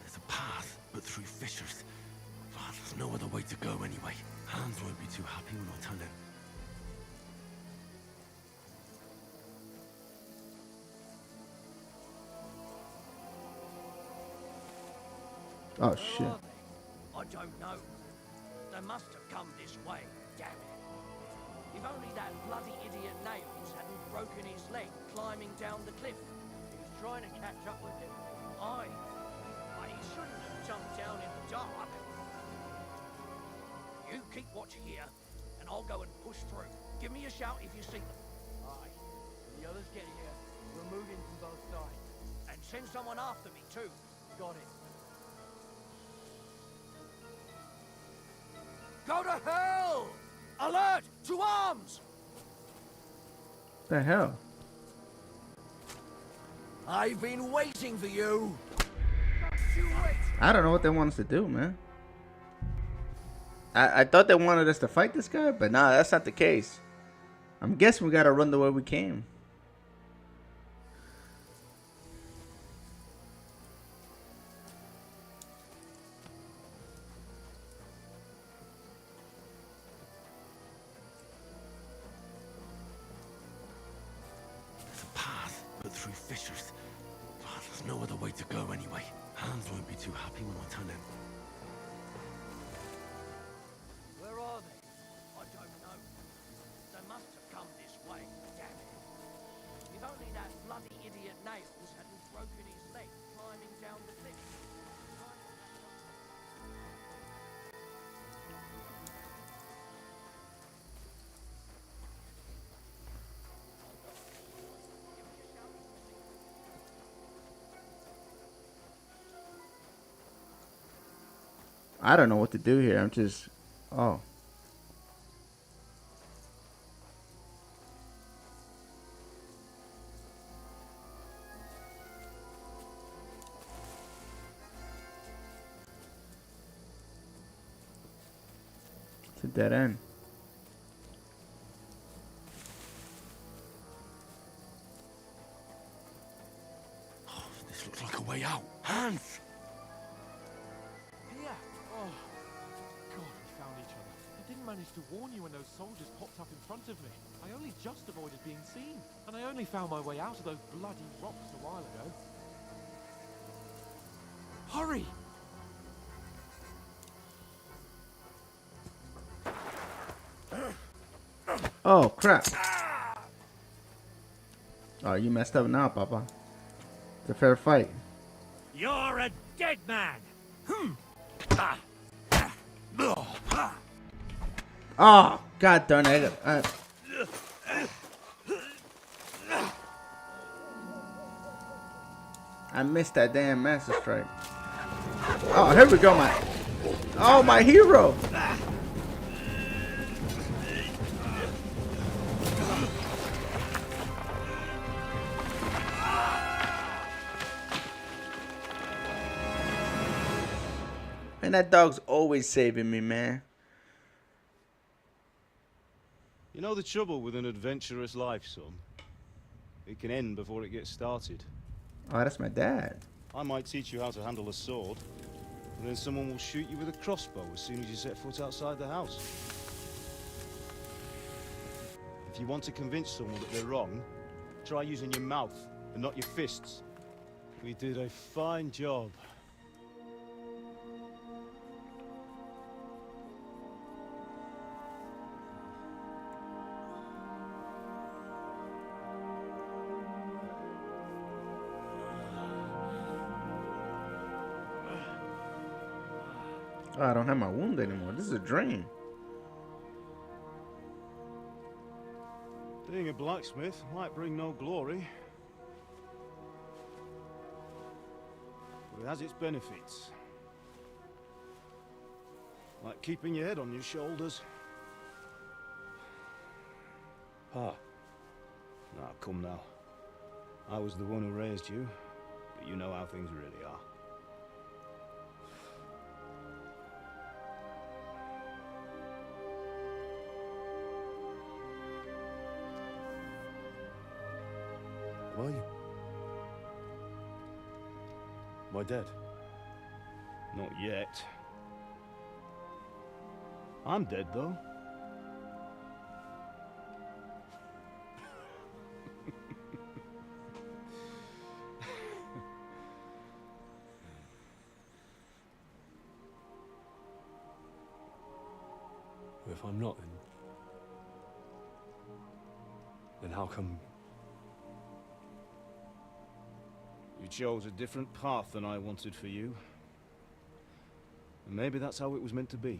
There's a path, but through fissures. Oh, there's no other way to go anyway. Hans won't be too happy when I tell him. Oh, shit. Where are they? I don't know. They must have come this way, damn it. If only that bloody idiot Nails hadn't broken his leg climbing down the cliff. He was trying to catch up with him. Aye. But he shouldn't have jumped down in the dark. You keep watch here, and I'll go and push through. Give me a shout if you see them. Aye. When the others get here, we're moving from both sides. And send someone after me, too. Got it. Go to hell! Alert! To arms! The hell? I've been waiting for you. I don't know what they want us to do, man. I thought they wanted us to fight this guy, but nah, that's not the case. I'm guessing we gotta run the way we came. There's a path, but through fissures. Oh, there's no other way to go anyway. Hans won't be too happy when I tell him. Where are they? I don't know. They must have come this way, damn it. If only that bloody idiot Nails hadn't broken his leg climbing down the cliff. I don't know what to do here. I'm just... Oh. It's a dead end. Oh, this looks like a way out. Hans! Here! Oh, God, we found each other. I didn't manage to warn you when those soldiers popped up in front of me. I only just avoided being seen. And I only found my way out of those bloody rocks a while ago. Hurry! Oh, crap. Oh, you messed up now, Papa. It's a fair fight. You're a dead man! Oh, God darn it. I missed that damn Master Strike. Oh, here we go, my hero. And that dog's always saving me, man. You know the trouble with an adventurous life, son? It can end before it gets started. Oh, that's my dad. I might teach you how to handle a sword, and then someone will shoot you with a crossbow as soon as you set foot outside the house. If you want to convince someone that they're wrong, try using your mouth and not your fists. We did a fine job. Oh, I don't have my wound anymore. This is a dream. Being a blacksmith might bring no glory, but it has its benefits. Like keeping your head on your shoulders. Pa. Now, come now. I was the one who raised you, but you know how things really are. Who are you? Am I dead? Not yet. I'm dead, though. If I'm not, then how come? You chose a different path than I wanted for you. And maybe that's how it was meant to be.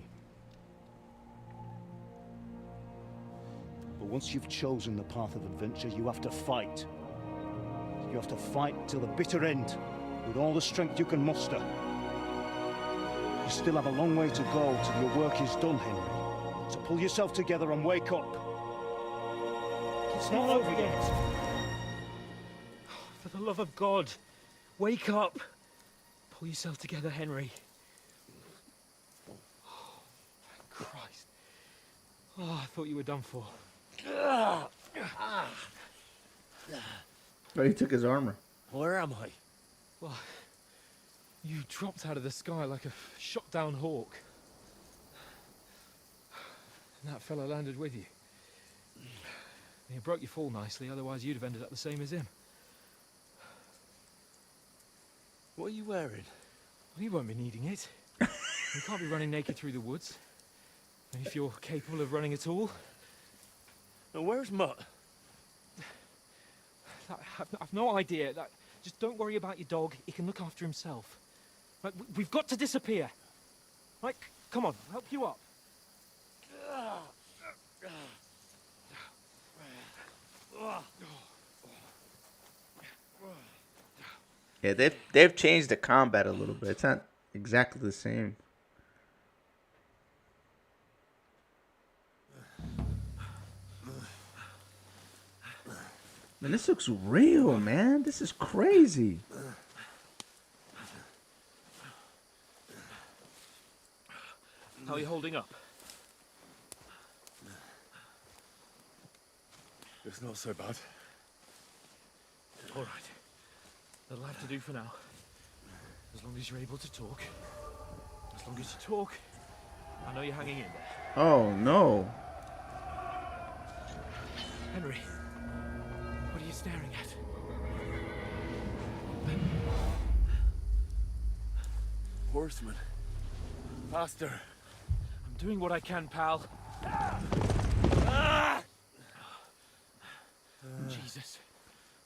But once you've chosen the path of adventure, you have to fight. You have to fight till the bitter end, with all the strength you can muster. You still have a long way to go till your work is done, Henry. So pull yourself together and wake up. It's not over yet. For the love of God, wake up. Pull yourself together, Henry. Oh, thank Christ. Oh, I thought you were done for. Oh, he took his armor. Where am I? Well, you dropped out of the sky like a shot-down hawk. And that fella landed with you. He broke your fall nicely, otherwise you'd have ended up the same as him. What are you wearing? Well, you won't be needing it. You can't be running naked through the woods. And if you're capable of running at all. Now, where's Mutt? I've no idea. Just don't worry about your dog. He can look after himself. Right, we've got to disappear. Right, come on, I'll help you up. Yeah, they've changed the combat a little bit. It's not exactly the same. Man, this looks real, man. This is crazy. How are you holding up? It's not so bad. All right. That'll have to do for now. As long as you're able to talk. As long as you talk, I know you're hanging in there. Oh, no. Henry, what are you staring at? Horseman. Faster. I'm doing what I can, pal. Jesus,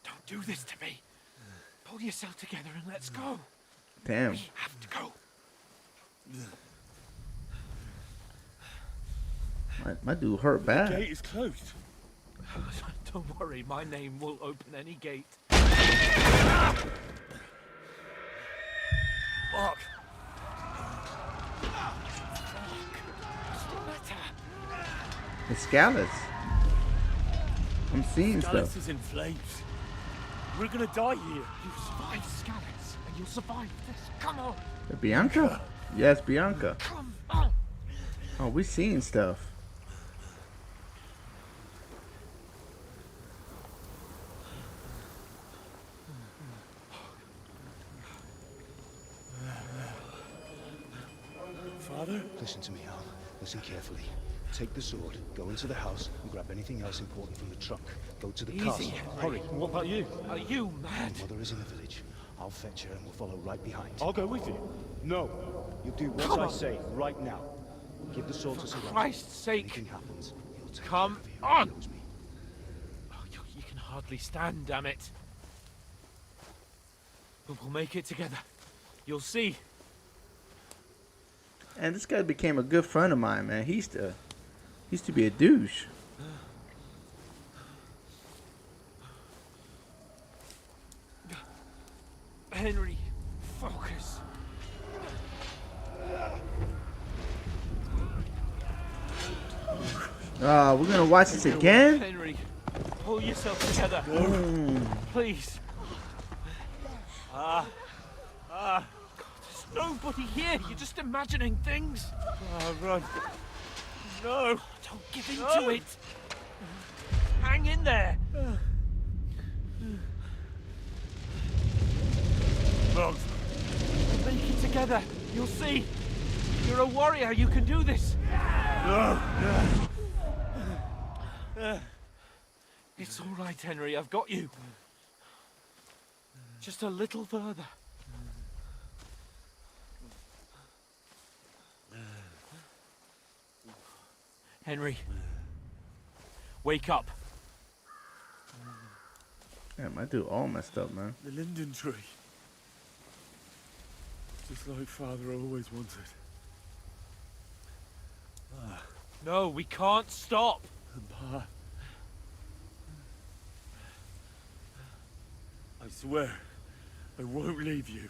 don't do this to me. Pull yourself together and let's go. Damn. We have to go. My dude hurt bad. The gate is closed. Don't worry, my name will open any gate. Fuck. It's Scalus. I'm seeing Scalus stuff. is in flames. We're gonna die here. You survived Scalus, and you'll survive this. Come on. Bianca? Yes, Bianca. Come on. Oh, we seeing stuff. Father? Listen to me, Al. Listen carefully. Take the sword, go into the house, and grab anything else important from the trunk. Go to the Easy, castle. Henry. Hurry. What about you? Are you mad? Your mother is in the village. I'll fetch her and we'll follow right behind. I'll go with you. No. You do what I say right now. Give the sword to For someone. Christ's sake. Anything happens, he'll take Come care of you. on. He knows me. Oh, you can hardly stand, damn it. But we'll make it together. You'll see. And this guy became a good friend of mine, man. He used to be a douche. Henry, focus. We're gonna watch this again? Henry, pull yourself together. Please. There's nobody here. You're just imagining things. Run. No, don't give in to it. Hang in there. Bugs. Make it together. You'll see. You're a warrior. You can do this. It's all right, Henry. I've got you. Just a little further. Henry, wake up. Damn, my dude all messed up, man. The linden tree. Just like Father always wanted. No, we can't stop. Pa. I swear, I won't leave you.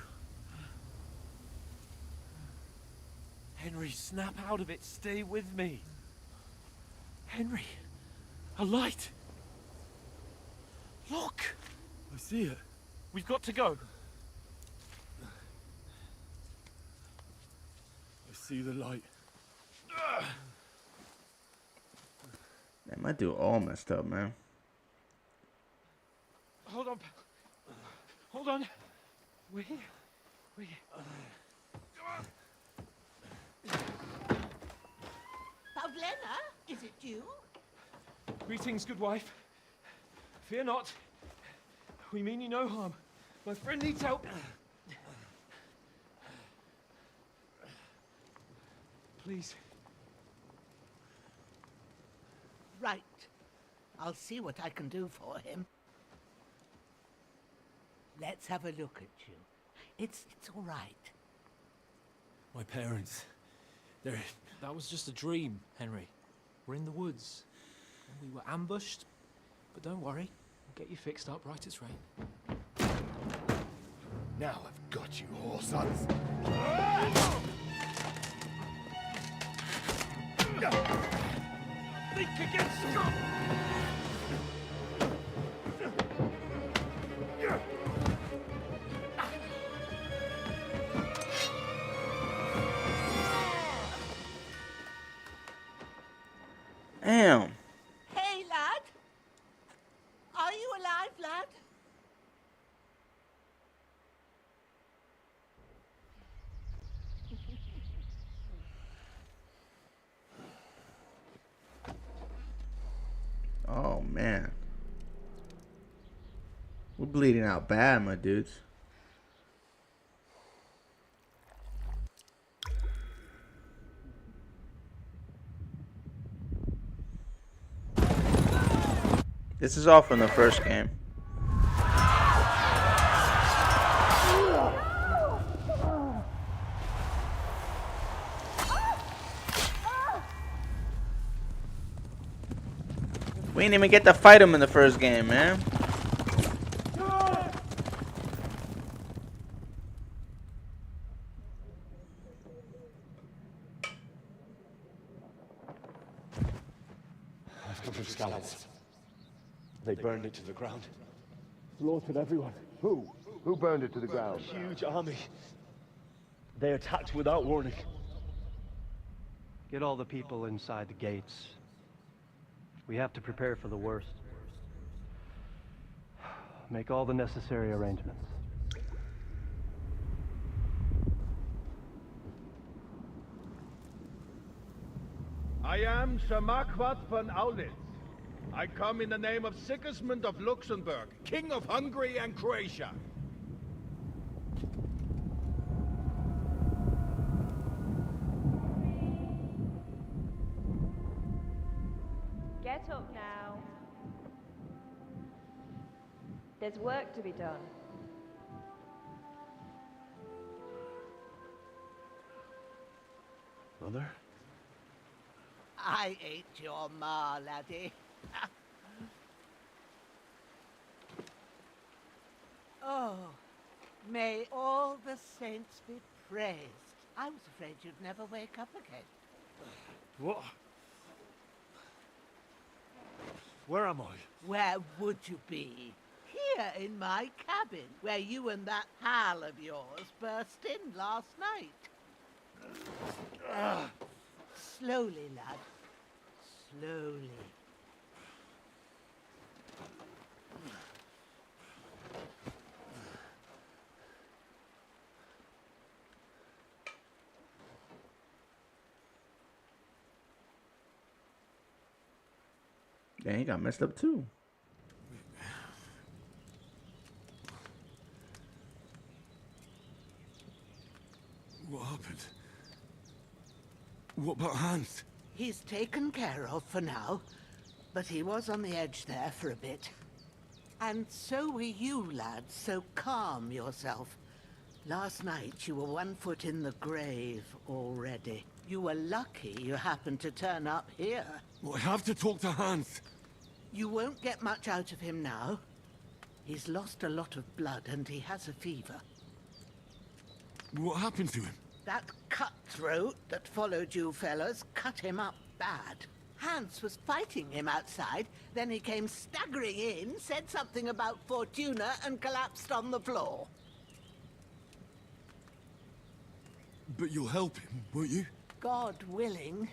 Henry, snap out of it. Stay with me. Henry, a light. Look. I see it. We've got to go. I see the light. Man, my dude all messed up, man. Hold on. Hold on. We're here. We're here. Pavlena, is it you? Greetings, good wife. Fear not. We mean you no harm. My friend needs help. Please. Right. I'll see what I can do for him. Let's have a look at you. It's all right. My parents, they're... That was just a dream, Henry. We're in the woods. We were ambushed, but don't worry. We'll get you fixed up right as rain. Now I've got you, whore sons. Think against scum! Damn. Hey, lad. Are you alive, lad? Oh, man. We're bleeding out bad, my dudes. This is all from the first game. We didn't even get to fight him in the first game, man. Covered scouts. They burned it to the ground. Slaughtered everyone. Who? Who burned it to the ground? A huge army. They attacked without warning. Get all the people inside the gates. We have to prepare for the worst. Make all the necessary arrangements. I am Sir Marquardt von Aulitz. I come in the name of Sigismund of Luxembourg, King of Hungary and Croatia. Get up now. There's work to be done. Mother? I ain't your ma, laddie. Oh, may all the saints be praised. I was afraid you'd never wake up again. What? Where am I? Where would you be? Here in my cabin, where you and that pal of yours burst in last night. Slowly, lad. Slowly. Dang, he got messed up too. What happened? What about Hans? He's taken care of for now, but he was on the edge there for a bit. And so were you, lad, so calm yourself. Last night you were 1 foot in the grave already. You were lucky you happened to turn up here. Well, I have to talk to Hans. You won't get much out of him now. He's lost a lot of blood and he has a fever. What happened to him? That cutthroat that followed you fellas cut him up bad. Hans was fighting him outside, then he came staggering in, said something about Fortuna and collapsed on the floor. But you'll help him, won't you? God willing.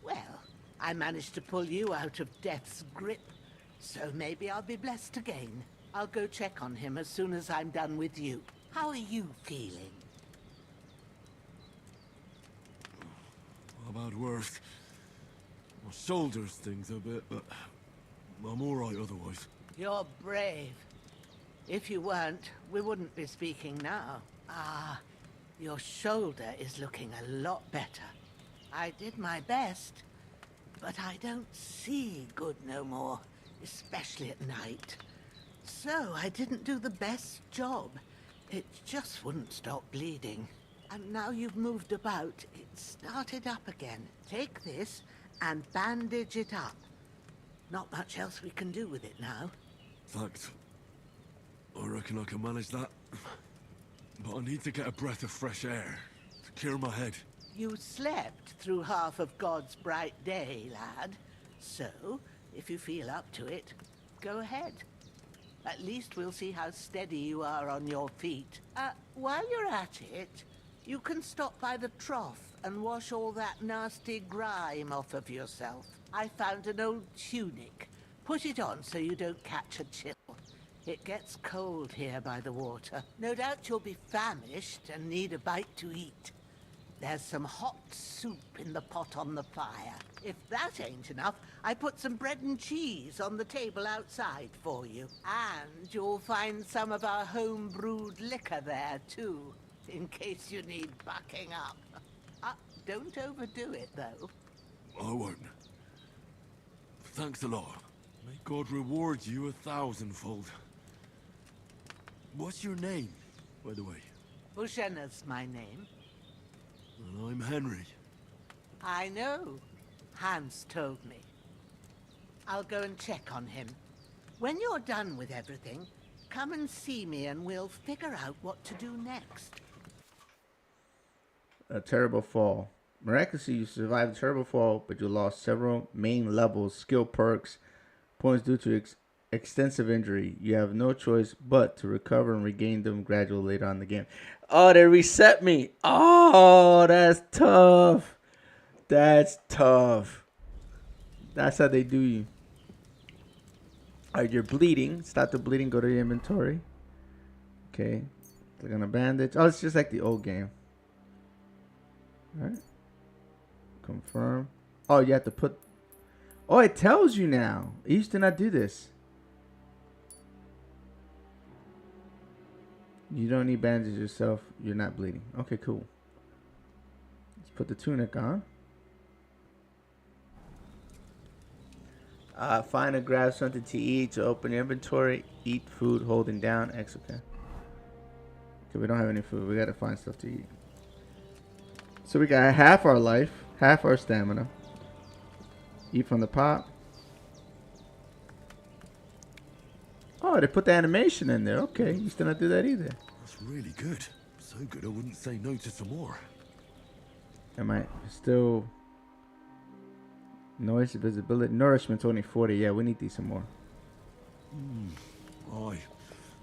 Well, I managed to pull you out of death's grip, so maybe I'll be blessed again. I'll go check on him as soon as I'm done with you. How are you feeling? I've had worse. My shoulders stings a bit, but I'm all right otherwise. You're brave. If you weren't, we wouldn't be speaking now. Ah, your shoulder is looking a lot better. I did my best, but I don't see good no more, especially at night. So I didn't do the best job. It just wouldn't stop bleeding. And now you've moved about, it started up again. Take this and bandage it up. Not much else we can do with it now. Thanks. I reckon I can manage that. But I need to get a breath of fresh air to clear my head. You slept through half of God's bright day, lad. So, if you feel up to it, go ahead. At least we'll see how steady you are on your feet. While you're at it, you can stop by the trough and wash all that nasty grime off of yourself. I found an old tunic. Put it on so you don't catch a chill. It gets cold here by the water. No doubt you'll be famished and need a bite to eat. There's some hot soup in the pot on the fire. If that ain't enough, I put some bread and cheese on the table outside for you. And you'll find some of our home-brewed liquor there, too, in case you need bucking up. Don't overdo it, though. I won't. Thanks a lot. May God reward you 1,000-fold. What's your name, by the way? Bushenna's my name. And I'm Henry. I know. Hans told me. I'll go and check on him. When you're done with everything, come and see me and we'll figure out what to do next. A terrible fall. Miraculously, you survived the terrible fall, but you lost several main levels, skill perks, points due to extensive injury. You have no choice but to recover and regain them gradually later on in the game. Oh, they reset me. Oh, that's tough. That's tough. That's how they do you. All right, you're bleeding. Stop the bleeding. Go to your inventory. Okay. Click on a bandage. Oh, it's just like the old game. All right. Confirm. Oh, you have to put... Oh, it tells you now. It used to not do this. You don't need bandages yourself. You're not bleeding. Okay, cool. Let's put the tunic on. Find and grab something to eat to open your inventory. Eat food holding down X. Okay. Okay, we don't have any food. We gotta find stuff to eat. So we got half our life, half our stamina. Eat from the pot. Oh, they put the animation in there. Okay, used to not do that either. That's really good. So good I wouldn't say no to some more. Am I still... Noise, visibility, nourishment's only 40. Yeah, we need these some more. Aye.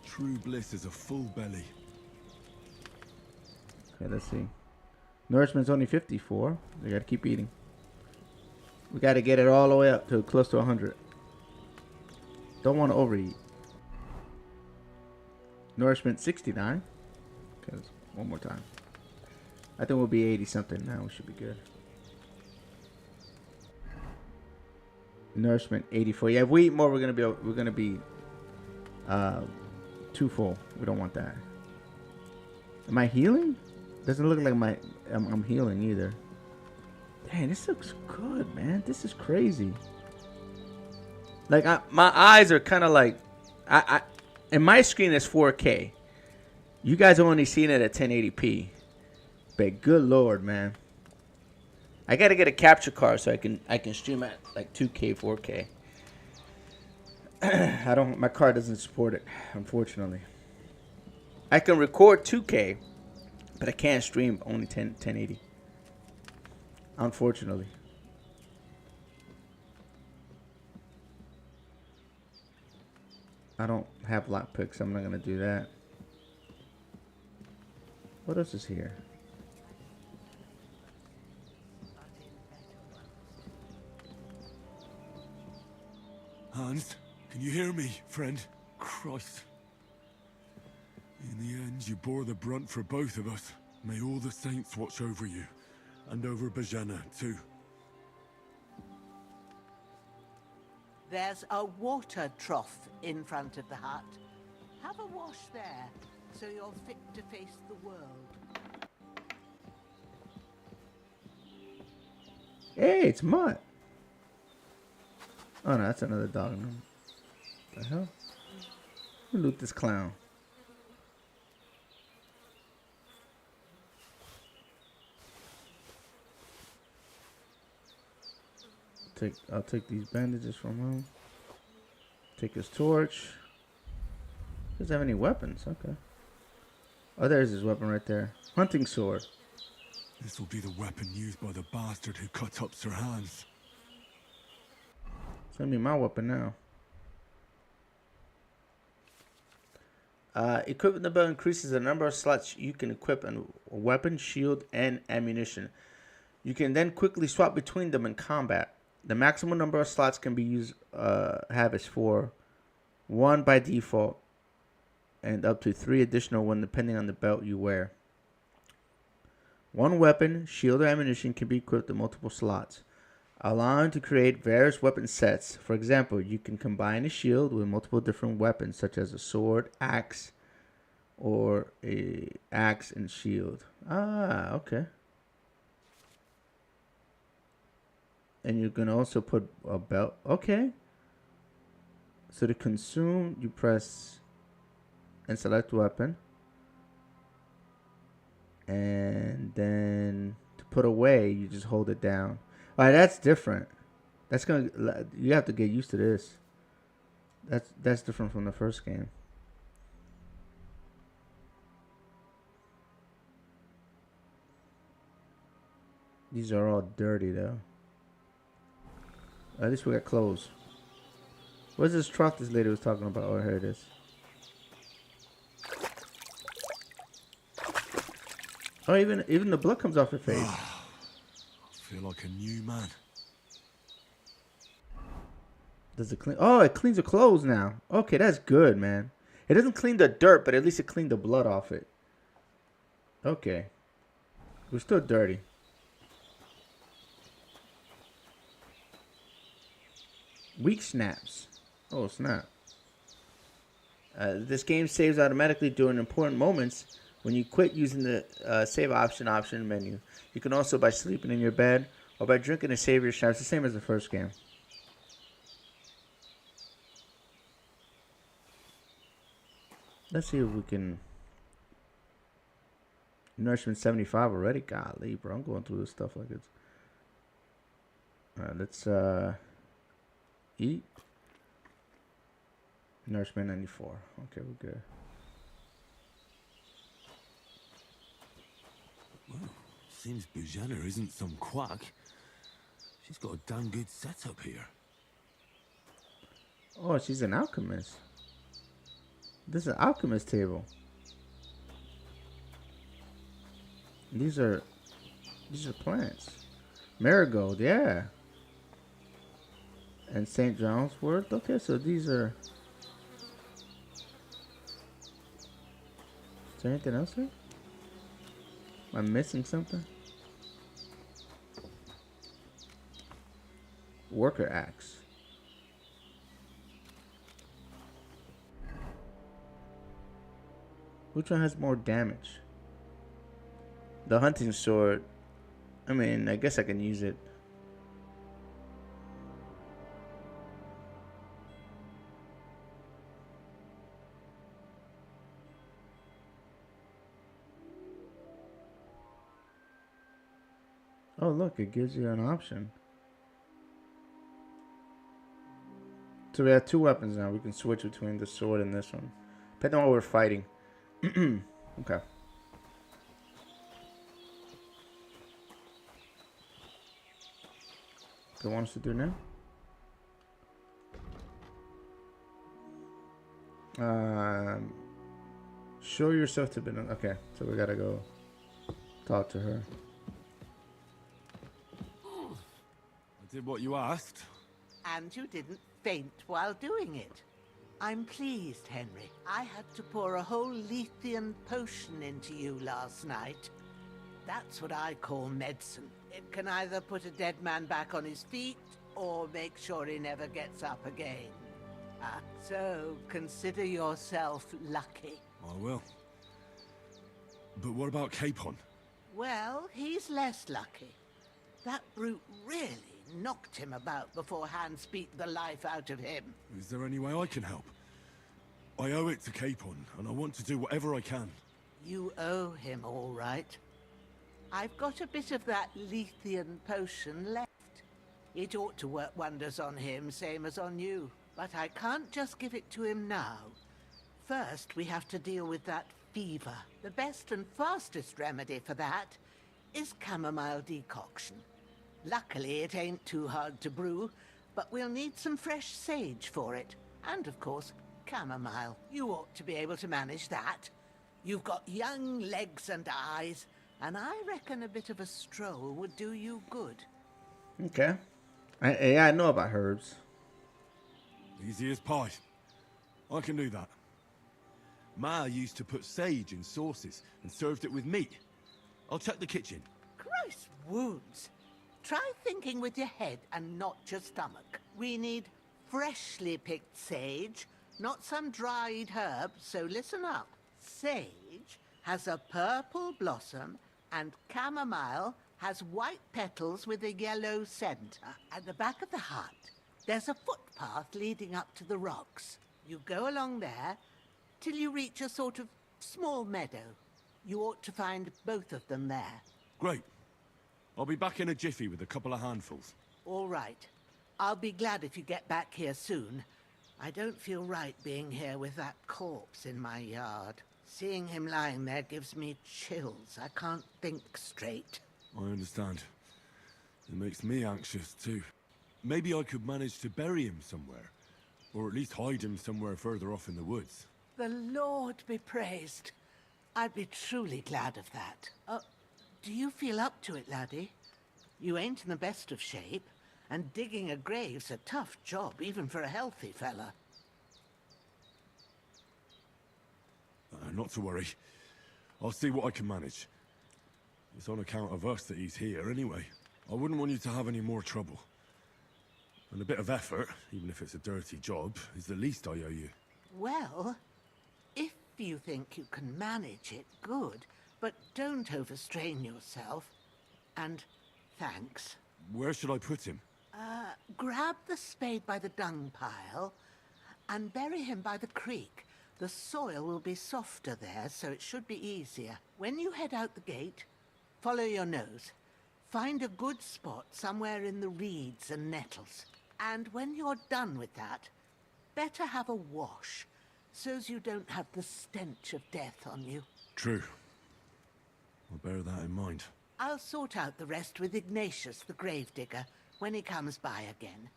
True bliss is a full belly. Okay, let's see. Nourishment's only 54. We gotta keep eating. We gotta get it all the way up to close to 100. Don't want to overeat. Nourishment 69. Okay, let's one more time. I think we'll be 80 something now. We should be good. Nourishment 84. Yeah, if we eat more, we're gonna be too full. We don't want that. Am I healing? Doesn't look like I'm healing either. Dang, this looks good, man. This is crazy. Like my eyes are kind of like and my screen is 4K. You guys are only seeing it at 1080p. But good lord, man. I gotta get a capture card so I can stream at like 2K, 4K. My card doesn't support it, unfortunately. I can record 2K, but I can't stream only 1080. Unfortunately. I don't have lockpicks. I'm not gonna do that. What else is here? Hans, can you hear me, friend? Christ. In the end, you bore the brunt for both of us. May all the saints watch over you. And over Bajana, too. There's a water trough in front of the hut. Have a wash there, so you're fit to face the world. Hey, it's Mutt. Oh no, that's another dog. What the hell? Who loot this clown? I'll take these bandages from him. Take his torch. Doesn't have any weapons. Okay. Oh, there's his weapon right there. Hunting sword. This will be the weapon used by the bastard who cut up Sir Hans. It's gonna be my weapon now. Equipping the bow increases the number of slots you can equip a weapon, shield, and ammunition. You can then quickly swap between them in combat. The maximum number of slots can be used is 4, 1 by default, and up to 3 additional when depending on the belt you wear. One weapon, shield, or ammunition can be equipped in multiple slots, allowing to create various weapon sets. For example, you can combine a shield with multiple different weapons, such as a sword, axe, or a axe and shield. Ah, okay. And you can also put a belt. Okay. So to consume, you press and select weapon. And then to put away, you just hold it down. All right, that's different. That's gonna. You have to get used to this. That's different from the first game. These are all dirty though. At least we got clothes. Where's this trough this lady was talking about? Oh, here it is. Oh, even the blood comes off her face. I feel like a new man. Does it clean? Oh, it cleans the clothes now. Okay, that's good, man. It doesn't clean the dirt, but at least it cleaned the blood off it. Okay. We're still dirty. Weak snaps. Oh, snap. This game saves automatically during important moments when you quit using the save option menu. You can also by sleeping in your bed or by drinking to save your snaps. The same as the first game. Let's see if we can... Nourishment 75 already? Golly, bro. I'm going through this stuff like it's... Alright, let's eat. Nourishment 94. Okay, we're good. Well, seems Bujana isn't some quack. She's got a damn good setup here. Oh, she's an alchemist. This is an alchemist table. These are plants. Marigold, yeah. And St. John's Wort. Okay, so these are... Is there anything else here? Am I missing something? Worker axe. Which one has more damage? The hunting sword. I mean, I guess I can use it. Oh, look, it gives you an option. So we have two weapons now. We can switch between the sword and this one, depending on what we're fighting. Okay. What do you want us to do now? Show yourself to be... Okay, so we gotta go talk to her. I did what you asked. And you didn't faint while doing it. I'm pleased, Henry. I had to pour a whole Lethean potion into you last night. That's what I call medicine. It can either put a dead man back on his feet, or make sure he never gets up again. So consider yourself lucky. I will. But what about Capon? Well, he's less lucky. That brute really knocked him about before hands beat the life out of him. Is there any way I can help? I owe it to Capon, and I want to do whatever I can. You owe him, all right. I've got a bit of that Lethean potion left. It ought to work wonders on him, same as on you. But I can't just give it to him now. First, we have to deal with that fever. The best and fastest remedy for that is chamomile decoction. Luckily, it ain't too hard to brew, but we'll need some fresh sage for it. And, of course, chamomile. You ought to be able to manage that. You've got young legs and eyes, and I reckon a bit of a stroll would do you good. Okay. I know about herbs. Easy as pie. I can do that. Ma used to put sage in sauces and served it with meat. I'll check the kitchen. Christ wounds. Try thinking with your head and not your stomach. We need freshly picked sage, not some dried herb, so listen up. Sage has a purple blossom and chamomile has white petals with a yellow center. At the back of the hut, there's a footpath leading up to the rocks. You go along there till you reach a sort of small meadow. You ought to find both of them there. Great. I'll be back in a jiffy with a couple of handfuls. All right. I'll be glad if you get back here soon. I don't feel right being here with that corpse in my yard. Seeing him lying there gives me chills. I can't think straight. I understand. It makes me anxious too. Maybe I could manage to bury him somewhere. Or at least hide him somewhere further off in the woods. The Lord be praised. I'd be truly glad of that. Do you feel up to it, laddie? You ain't in the best of shape, and digging a grave's a tough job, even for a healthy fella. Not to worry. I'll see what I can manage. It's on account of us that he's here anyway. I wouldn't want you to have any more trouble. And a bit of effort, even if it's a dirty job, is the least I owe you. Well, if you think you can manage it, good. But don't overstrain yourself. And thanks. Where should I put him? Grab the spade by the dung pile and bury him by the creek. The soil will be softer there, so it should be easier. When you head out the gate, follow your nose. Find a good spot somewhere in the reeds and nettles. And when you're done with that, better have a wash, so's you don't have the stench of death on you. True. I'll bear that in mind. I'll sort out the rest with Ignatius, the gravedigger, when he comes by again,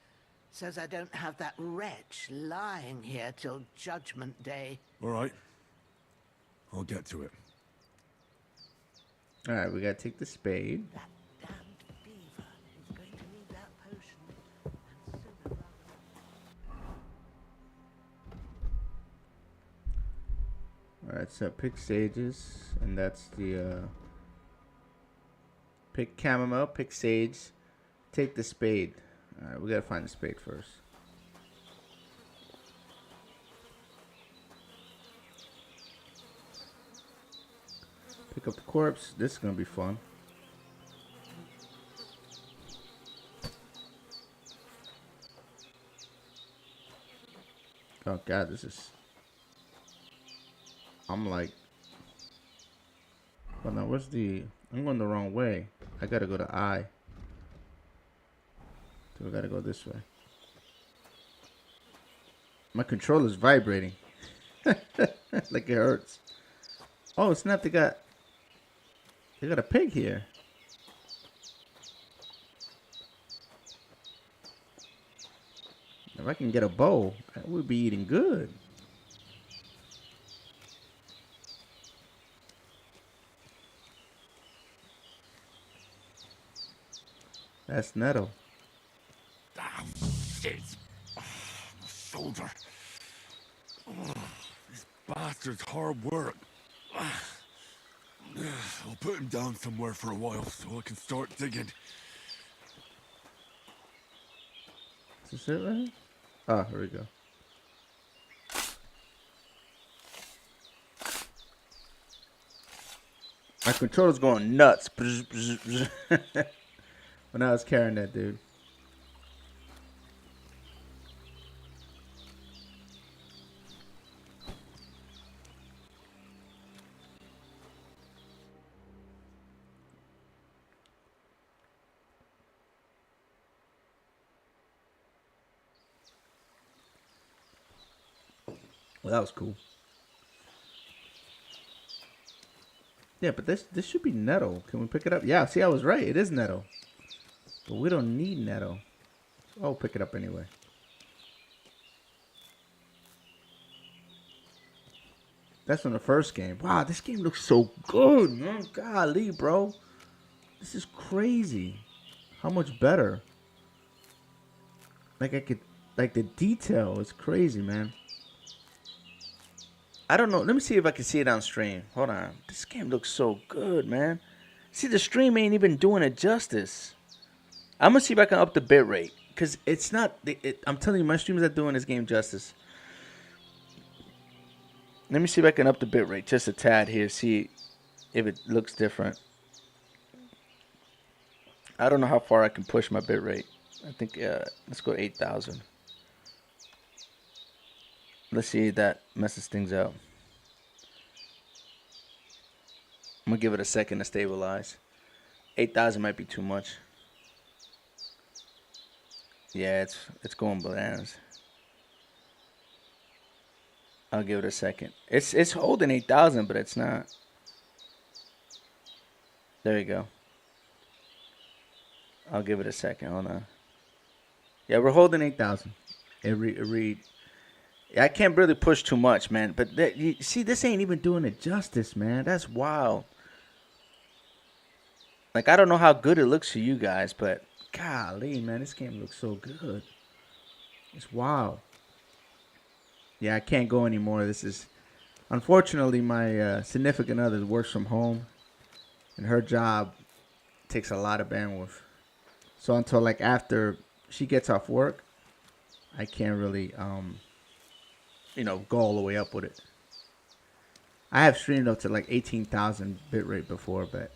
so's I don't have that wretch lying here till Judgment Day. All right. I'll get to it. All right, we gotta take the spade. That damned beaver is going to need that potion, and sooner rather. All right, so pick sages, and that's the pick chamomile, pick sage, take the spade. All right, we gotta find the spade first. Pick up the corpse. This is gonna be fun. Oh God, this is. I'm like. Well, now where's the? I'm going the wrong way. I gotta go to I. So I gotta go this way. My controller's vibrating. Like it hurts. Oh snap! They got a pig here. If I can get a bow, I would be eating good. That's nettle. Ah, shit. Oh, my shoulder. Oh, this bastard's hard work. I'll put him down somewhere for a while so I can start digging. Is this it right here? Oh, here we go. My controller's going nuts. When I was carrying that dude. Well, that was cool. Yeah, but this should be nettle. Can we pick it up? Yeah, see, I was right. It is nettle. But we don't need nettle. I'll pick it up anyway. That's from the first game. Wow, this game looks so good, man. Golly, bro. This is crazy. How much better. Like the detail is crazy, man. I don't know. Let me see if I can see it on stream. Hold on. This game looks so good, man. See, the stream ain't even doing it justice. I'm going to see if I can up the bitrate. Because it's not... I'm telling you, my stream's not doing this game justice. Let me see if I can up the bitrate just a tad here. See if it looks different. I don't know how far I can push my bitrate. I think... let's go to 8,000. Let's see if that messes things out. I'm going to give it a second to stabilize. 8,000 might be too much. Yeah, it's going bananas. I'll give it a second. It's holding 8,000, but it's not. There you go. I'll give it a second. Hold on. Yeah, we're holding 8,000. I can't really push too much, man. But you see, this ain't even doing it justice, man. That's wild. Like, I don't know how good it looks to you guys, but golly, man, this game looks so good. It's wild. Yeah, I can't go anymore. This is, unfortunately, my significant other works from home, and her job takes a lot of bandwidth. So until like after she gets off work, I can't really, go all the way up with it. I have streamed up to like 18,000 bitrate before, but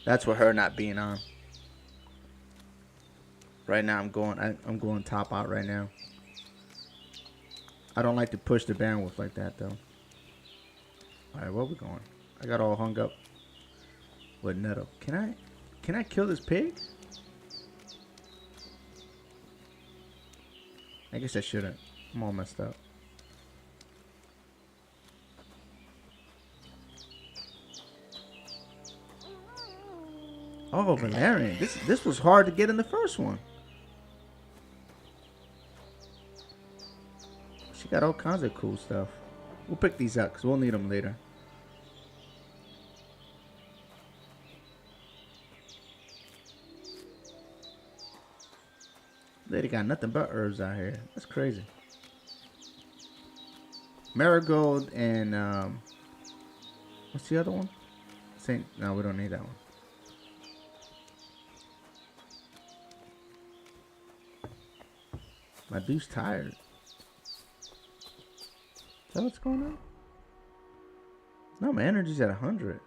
that's with her not being on. Right now, I'm going top out right now. I don't like to push the bandwidth like that though. All right, where we going? I got all hung up with Netto. Can I kill this pig? I guess I shouldn't. I'm all messed up. Oh, Valerian. This was hard to get in the first one. She got all kinds of cool stuff. We'll pick these up because we'll need them later. Lady got nothing but herbs out here. That's crazy. Marigold and what's the other one? No, we don't need that one. My dude's tired. Is that what's going on? No, my energy's at 100.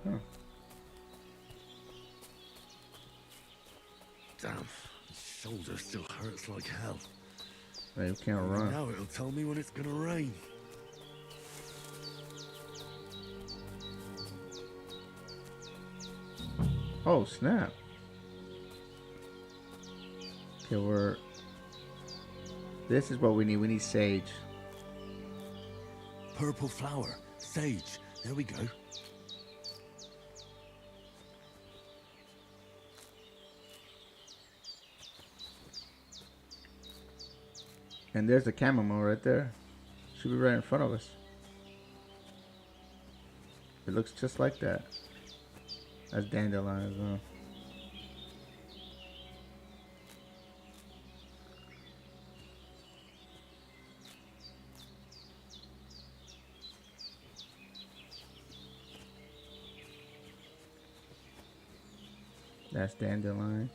Huh. Damn, the shoulder still hurts like hell. Hey, we can't run. Now it'll tell me when it's gonna rain. Oh, snap. Okay, this is what we need. We need sage. Purple flower, sage. There we go. And there's the chamomile right there. Should be right in front of us. It looks just like that. That's dandelion as well. That's dandelion.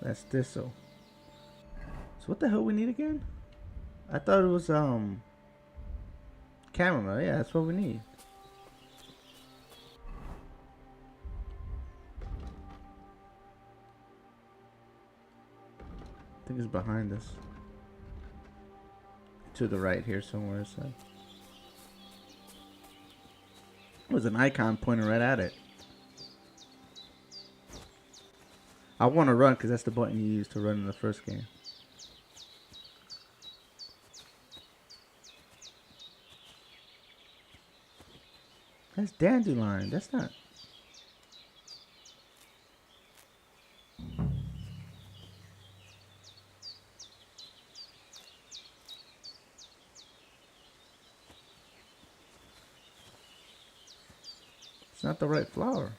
That's thistle. So what the hell we need again? I thought it was chamomile. Yeah, that's what we need. I think it's behind us. To the right here somewhere. So. There's an icon pointing right at it. I want to run because that's the button you used to run in the first game. That's dandelion. That's not. It's not the right flower.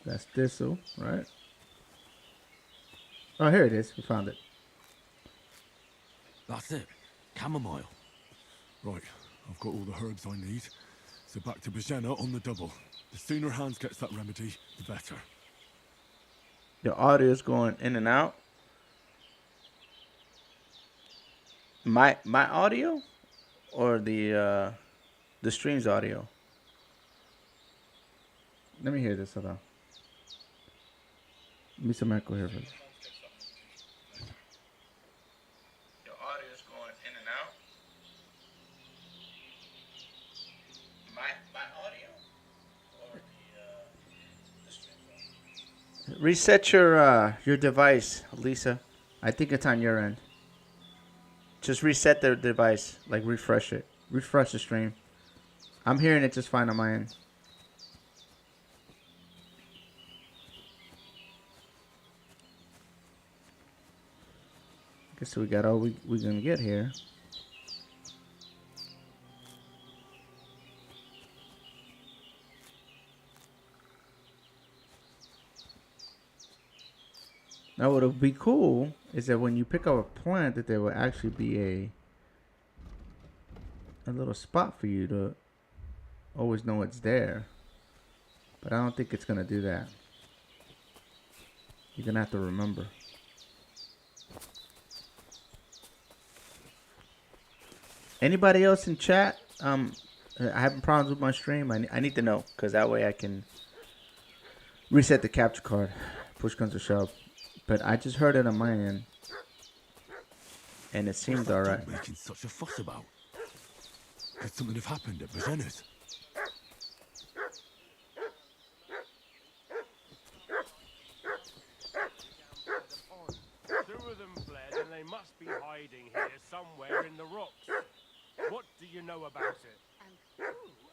That's thistle, right? Oh, here it is. We found it. That's it. Chamomile. Right, I've got all the herbs I need. So back to Bajena on the double. The sooner Hans gets that remedy, the better. Your audio is going in and out. My audio, or the stream's audio. Let me hear this. Hold on. Let me some echo here first. Your audio is going in and out. My audio, or the reset your device, Lisa. I think it's on your end. Just reset the device, like refresh it. Refresh the stream. I'm hearing it just fine on my end. Guess we got all we gonna get here. Now what would be cool is that when you pick up a plant that there will actually be a little spot for you to always know it's there. But I don't think it's gonna do that. You're gonna have to remember. Anybody else in chat? I having problems with my stream. I need to know, because that way I can reset the capture card. Push comes to shove. But I just heard it on my end, and it seemed alright. What are you making such a fuss about? Could something have happened at Bajena's? Two of them fled, and they must be hiding here somewhere in the rocks. What do you know about it? And who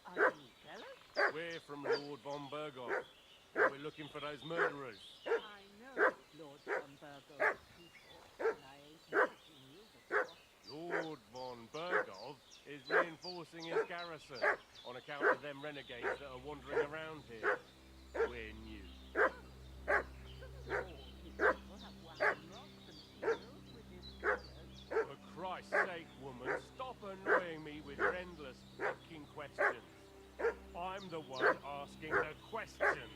are you, fellow? We're from Lord von Burgov. We're looking for those murderers. I know Lord von Burgov's people, and I ain't mentioned you before. Lord von Burgov is reinforcing his garrison on account of them renegades that are wandering around here. We're new. For Christ's sake, woman, stop annoying me with your endless fucking questions. I'm the one asking the questions.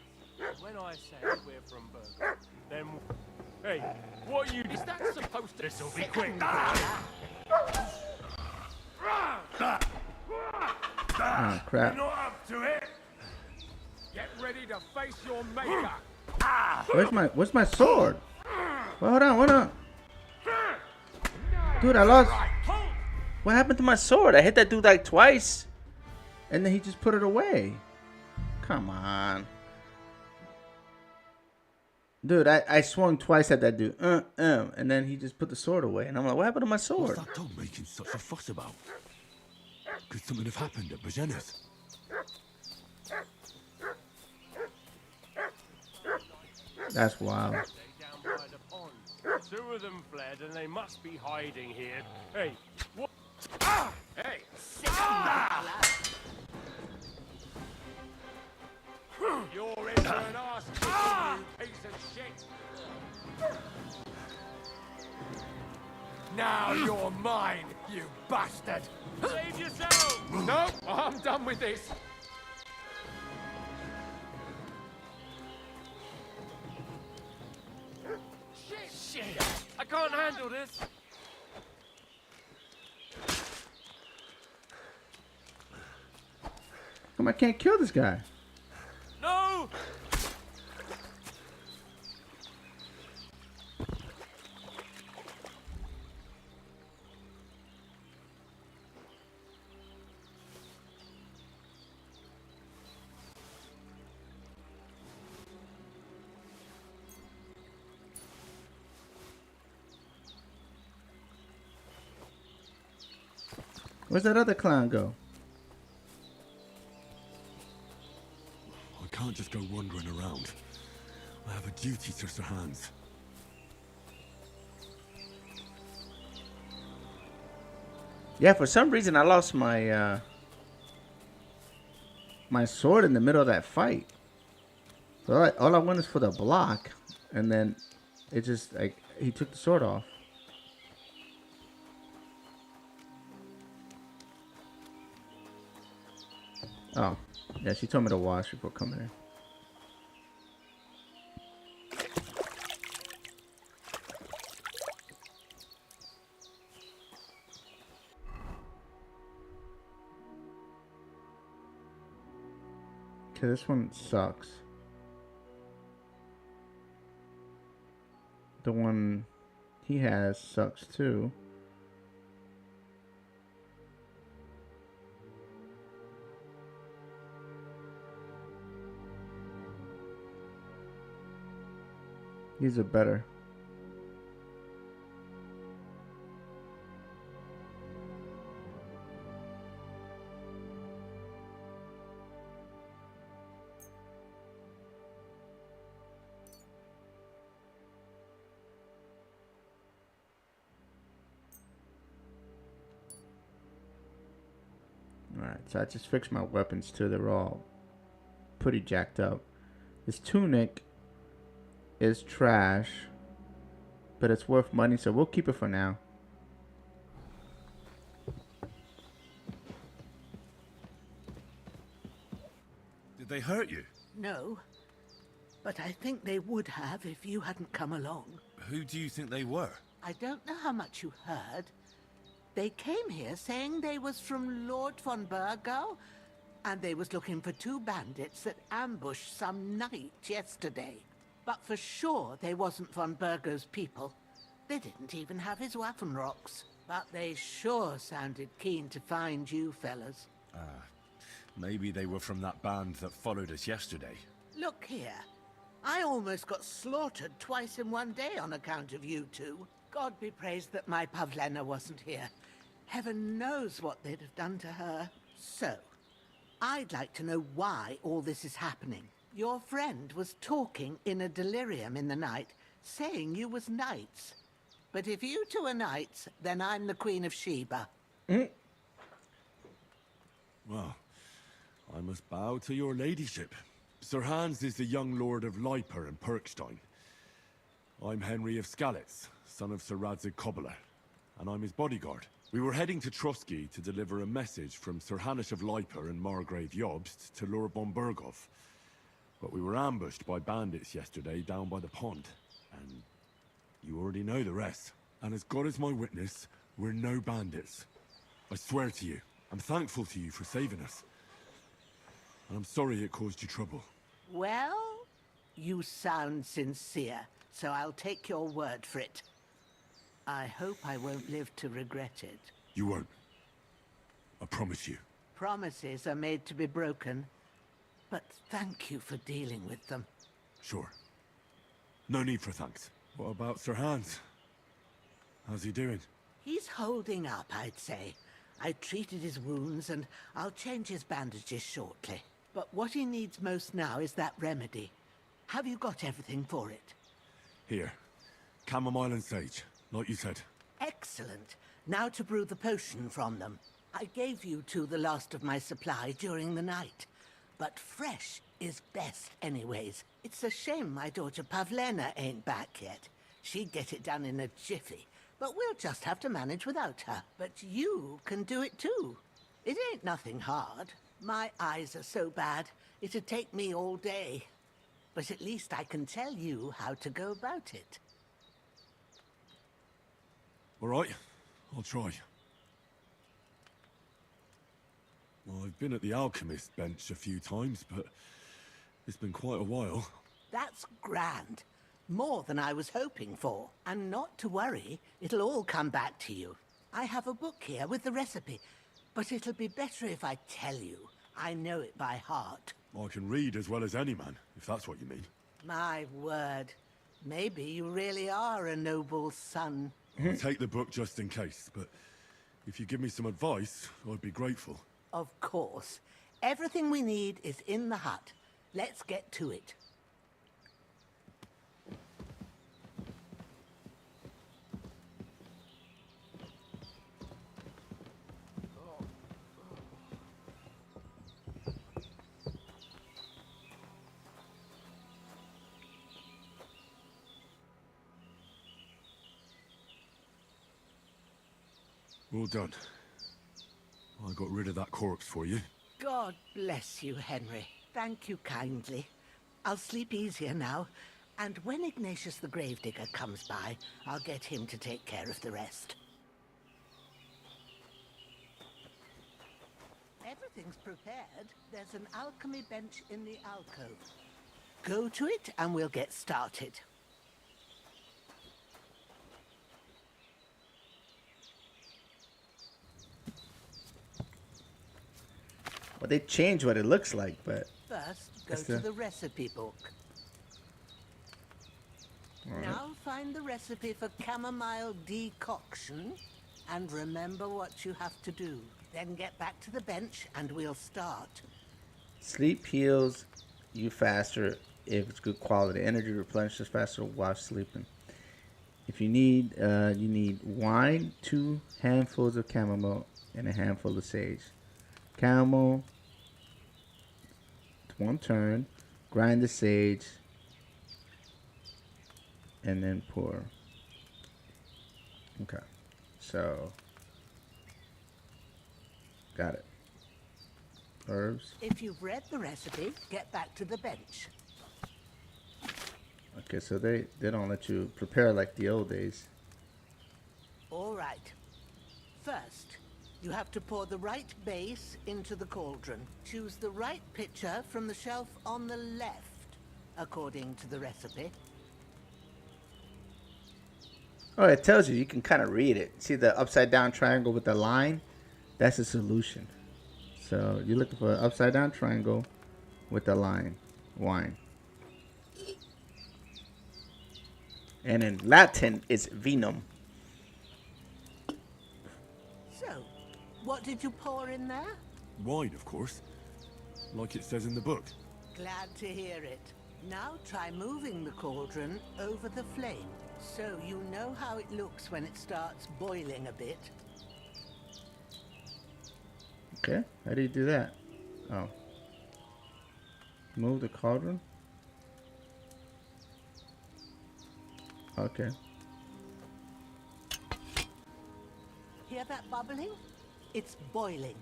When I say we're from Burgov, then... Hey, what are you... Is that supposed to... This'll be quick. Oh, crap. You're not up to it. Get ready to face your maker. Where's my sword? Well, hold on. Dude, I lost. What happened to my sword? I hit that dude like twice, and then he just put it away. Come on. Dude, I swung twice at that dude. And then he just put the sword away. And I'm like, what happened to my sword? What's that dog making such a fuss about? Could something have happened at Bajena's? That's wild. Down by the pond. Two of them fled, and they must be hiding here. Hey, what? Ah! Hey! You're into an arse kicking, you piece of shit. Now you're mine, you bastard! Save yourself! No, I'm done with this. Shit! I can't handle this. Come, I can't kill this guy. No! Where's that other clown go? I can't just go wandering around. I have a duty to Sir Hans. Yeah, for some reason I lost my my sword in the middle of that fight. So all I went is for the block, and then it just like he took the sword off. Oh, yeah, she told me to wash before coming in. Okay, this one sucks. The one he has sucks too. These are better. Alright, so I just fixed my weapons too. They're all pretty jacked up. This tunic is trash, but it's worth money, so we'll keep it for now. Did they hurt you? No, but I think they would have if you hadn't come along. Who do you think they were? I don't know how much you heard. They came here saying they was from Lord von Burgo, and they was looking for 2 bandits that ambushed some knight yesterday. But for sure they wasn't von Burgo's people. They didn't even have his Waffenrocks. But they sure sounded keen to find you fellas. Maybe they were from that band that followed us yesterday. Look here. I almost got slaughtered twice in one day on account of you two. God be praised that my Pavlena wasn't here. Heaven knows what they'd have done to her. So, I'd like to know why all this is happening. Your friend was talking in a delirium in the night, saying you was knights. But if you two are knights, then I'm the Queen of Sheba. Well, I must bow to your ladyship. Sir Hans is the young lord of Leiper and Perkstein. I'm Henry of Skalitz, son of Sir Radzig Kobyla, and I'm his bodyguard. We were heading to Trotsky to deliver a message from Sir Hanush of Leiper and Margrave Jobst to Lord von Burgov. But we were ambushed by bandits yesterday down by the pond, and you already know the rest. And as God is my witness, we're no bandits. I swear to you, I'm thankful to you for saving us. And I'm sorry it caused you trouble. Well, you sound sincere, so I'll take your word for it. I hope I won't live to regret it. You won't. I promise you. Promises are made to be broken, but thank you for dealing with them. Sure. No need for thanks. What about Sir Hans? How's he doing? He's holding up, I'd say. I treated his wounds, and I'll change his bandages shortly. But what he needs most now is that remedy. Have you got everything for it? Here. Chamomile and sage, like you said. Excellent. Now to brew the potion from them. I gave you two the last of my supply during the night. But fresh is best anyways. It's a shame my daughter Pavlena ain't back yet. She'd get it done in a jiffy. But we'll just have to manage without her. But you can do it too. It ain't nothing hard. My eyes are so bad, it'd take me all day. But at least I can tell you how to go about it. All right, I'll try. Well, I've been at the alchemist bench a few times, but it's been quite a while. That's grand. More than I was hoping for. And not to worry, it'll all come back to you. I have a book here with the recipe, but it'll be better if I tell you. I know it by heart. I can read as well as any man, if that's what you mean. My word. Maybe you really are a noble son. I'll take the book just in case, but if you give me some advice, I'd be grateful. Of course. Everything we need is in the hut. Let's get to it. Well done. I got rid of that corpse for you. God bless you, Henry. Thank you kindly. I'll sleep easier now, and when Ignatius the Gravedigger comes by, I'll get him to take care of the rest. Everything's prepared. There's an alchemy bench in the alcove. Go to it, and we'll get started. Well, they changed what it looks like, but... First, go to the recipe book. find the recipe for chamomile decoction and remember what you have to do. Then get back to the bench and we'll start. Sleep heals you faster if it's good quality. Energy replenishes faster while sleeping. If you need wine, 2 handfuls of chamomile, and a handful of sage. Chamomile, 1 turn. Grind the sage, and then pour. Okay, so got it. Herbs. If you've read the recipe, get back to the bench. Okay, so they don't let you prepare like the old days. All right. First, you have to pour the right base into the cauldron. Choose the right pitcher from the shelf on the left, according to the recipe. Oh, it tells you. You can kind of read it. See the upside down triangle with the line? That's a solution. So you're looking for an upside down triangle with the line. Wine. And in Latin, it's vinum. So, what did you pour in there? Wine, of course. Like it says in the book. Glad to hear it. Now try moving the cauldron over the flame, so you know how it looks when it starts boiling a bit. Okay, how do you do that? Oh. Move the cauldron? Okay. Hear that bubbling? It's boiling.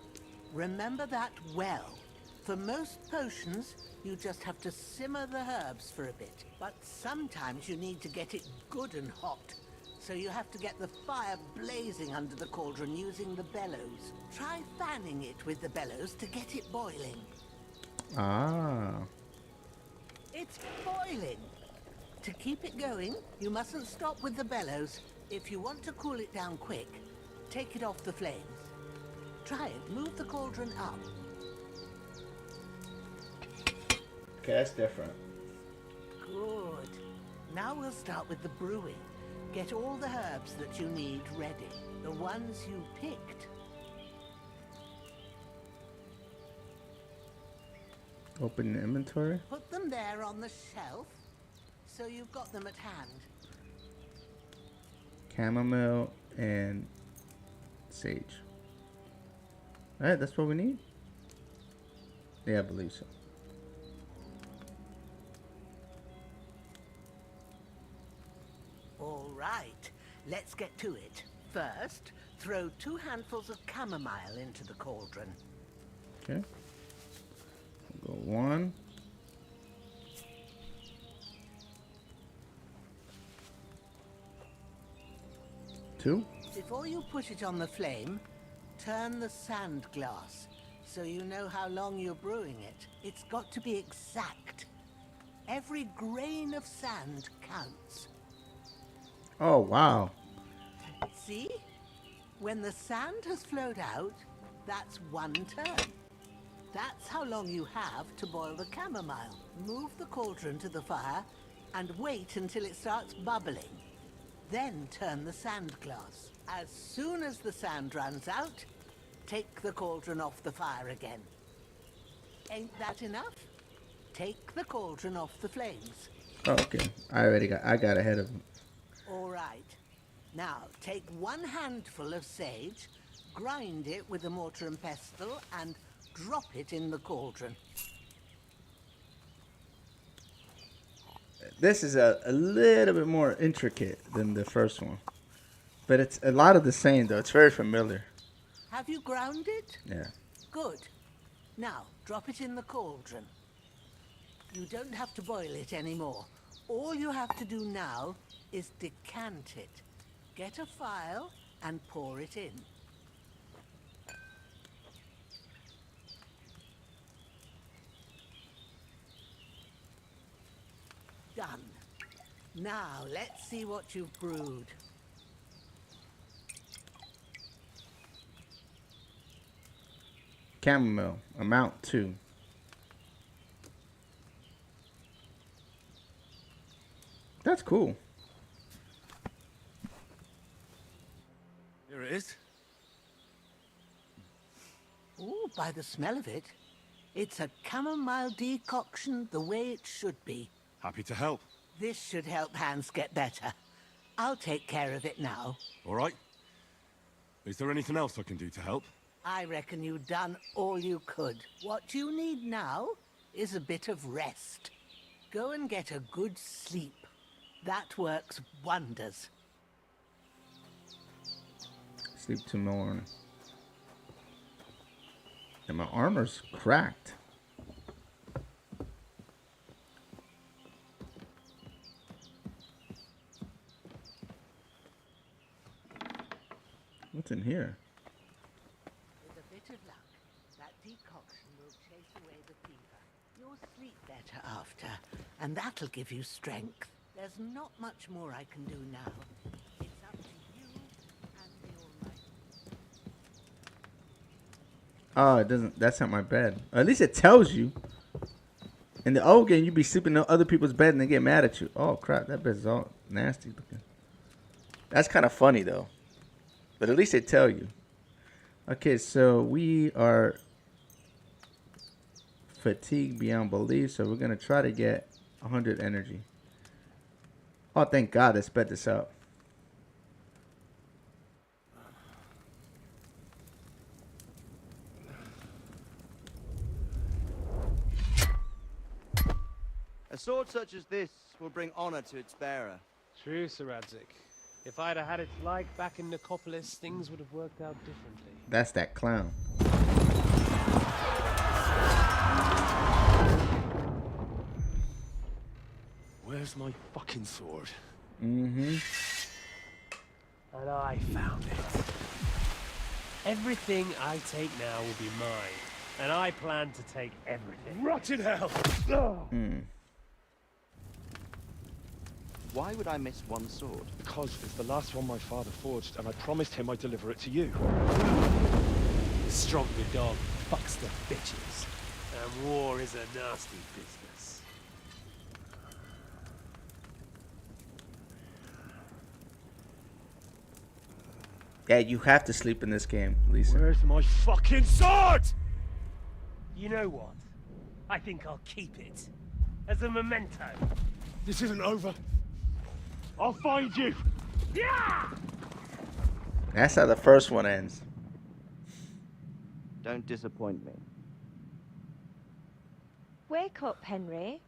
Remember that well. For most potions, you just have to simmer the herbs for a bit. But sometimes you need to get it good and hot. So you have to get the fire blazing under the cauldron using the bellows. Try fanning it with the bellows to get it boiling. Ah. It's boiling. To keep it going, you mustn't stop with the bellows. If you want to cool it down quick, take it off the flames. Try it. Move the cauldron up. Okay, that's different. Good. Now we'll start with the brewing. Get all the herbs that you need ready. The ones you picked. Open the inventory. Put them there on the shelf, so you've got them at hand. Chamomile and sage. Alright, that's what we need? Yeah, I believe so. All right, let's get to it. First, throw 2 handfuls of chamomile into the cauldron. Okay. We'll go 1. Two. Before you put it on the flame, turn the sand glass so you know how long you're brewing it. It's got to be exact. Every grain of sand counts. Oh, wow. See? When the sand has flowed out, that's 1 turn. That's how long you have to boil the chamomile. Move the cauldron to the fire and wait until it starts bubbling. Then turn the sand glass. As soon as the sand runs out, take the cauldron off the fire again. Ain't that enough? Take the cauldron off the flames. Oh, okay. I got ahead of him. All right. Now, take 1 handful of sage, grind it with a mortar and pestle, and drop it in the cauldron. This is a little bit more intricate than the first one. But it's a lot of the same, though. It's very familiar. Have you ground it? Yeah. Good. Now, drop it in the cauldron. You don't have to boil it anymore. All you have to do now is decant it. Get a phial and pour it in. Done. Now, let's see what you've brewed. Chamomile, amount 2. That's cool. it is. Ooh, by the smell of it, it's a chamomile decoction the way it should be. Happy to help. This should help Hans get better. I'll take care of it now. All right. Is there anything else I can do to help? I reckon you've done all you could. What you need now is a bit of rest. Go and get a good sleep. That works wonders. Sleep to mourn. And my armor's cracked. What's in here? With a bit of luck, that decoction will chase away the fever. You'll sleep better after, and that'll give you strength. There's not much more I can do now. It's up to you and the Almighty. Oh, it doesn't. That's not my bed. Or at least it tells you. In the old game, you'd be sleeping in other people's bed and they get mad at you. Oh crap, that bed's all nasty looking. That's kind of funny though. But at least they tell you. Okay, so we are fatigued beyond belief, so we're gonna try to get 100 energy. Oh, thank God they sped this up. A sword such as this will bring honor to its bearer. True, Sir Radzik. If I'd have had it like back in Nicopolis, things would have worked out differently. That's that clown. Where's my fucking sword? Mm-hmm. And I found it. Everything I take now will be mine. And I plan to take everything. Rotten hell! Why would I miss one sword? Because it's the last one my father forged, and I promised him I'd deliver it to you. Strong the dog fucks the bitches. And war is a nasty business. Yeah, you have to sleep in this game, Lisa. Where's my fucking sword? You know what? I think I'll keep it. As a memento. This isn't over. I'll find you! Yeah! That's how the first one ends. Don't disappoint me. Wake up, Henry.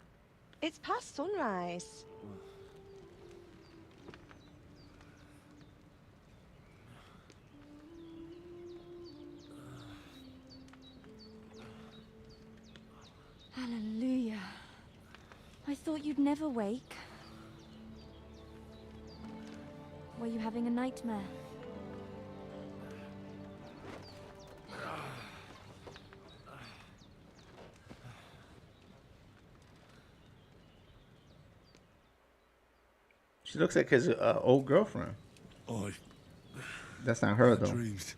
It's past sunrise. Hallelujah. I thought you'd never wake. Were you having a nightmare? She looks like his old girlfriend. That's not her though. Dreams.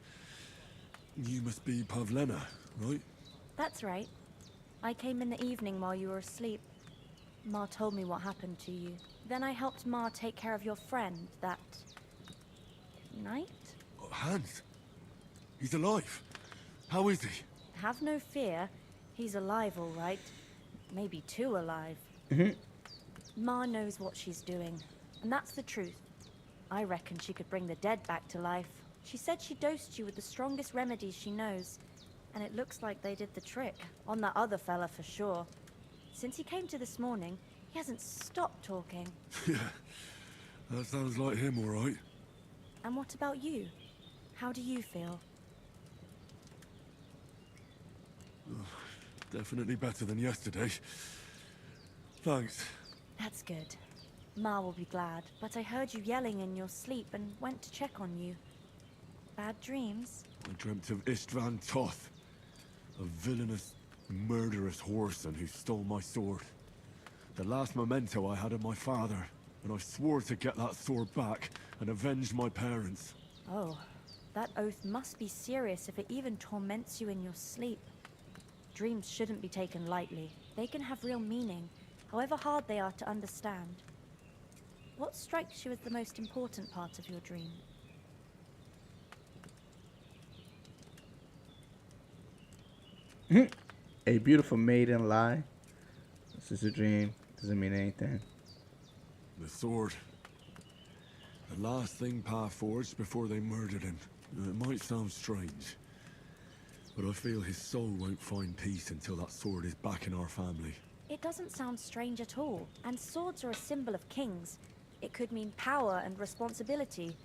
You must be Pavlena, right? That's right. I came in the evening while you were asleep. Ma told me what happened to you. Then I helped Ma take care of your friend that night. Hans. He's alive. How is he? Have no fear. He's alive, all right. Maybe too alive. Ma knows what she's doing, and that's the truth. I reckon she could bring the dead back to life. She said she dosed you with the strongest remedies she knows, and it looks like they did the trick. On that other fella for sure. Since he came to this morning, he hasn't stopped talking. Yeah, that sounds like him, all right. And what about you? How do you feel? Definitely better than yesterday. Thanks. That's good. Ma will be glad, but I heard you yelling in your sleep and went to check on you. Bad dreams? I dreamt of Istvan Toth, a villainous, murderous whoreson who stole my sword. The last memento I had of my father, and I swore to get that sword back and avenge my parents. Oh, that oath must be serious if it even torments you in your sleep. Dreams shouldn't be taken lightly. They can have real meaning, however hard they are to understand. What strikes you as the most important part of your dream? A beautiful maiden lie. This is a dream. Doesn't mean anything. The sword. The last thing Pa forged before they murdered him. It might sound strange, but I feel his soul won't find peace until that sword is back in our family. It doesn't sound strange at all. And swords are a symbol of kings. It could mean power and responsibility.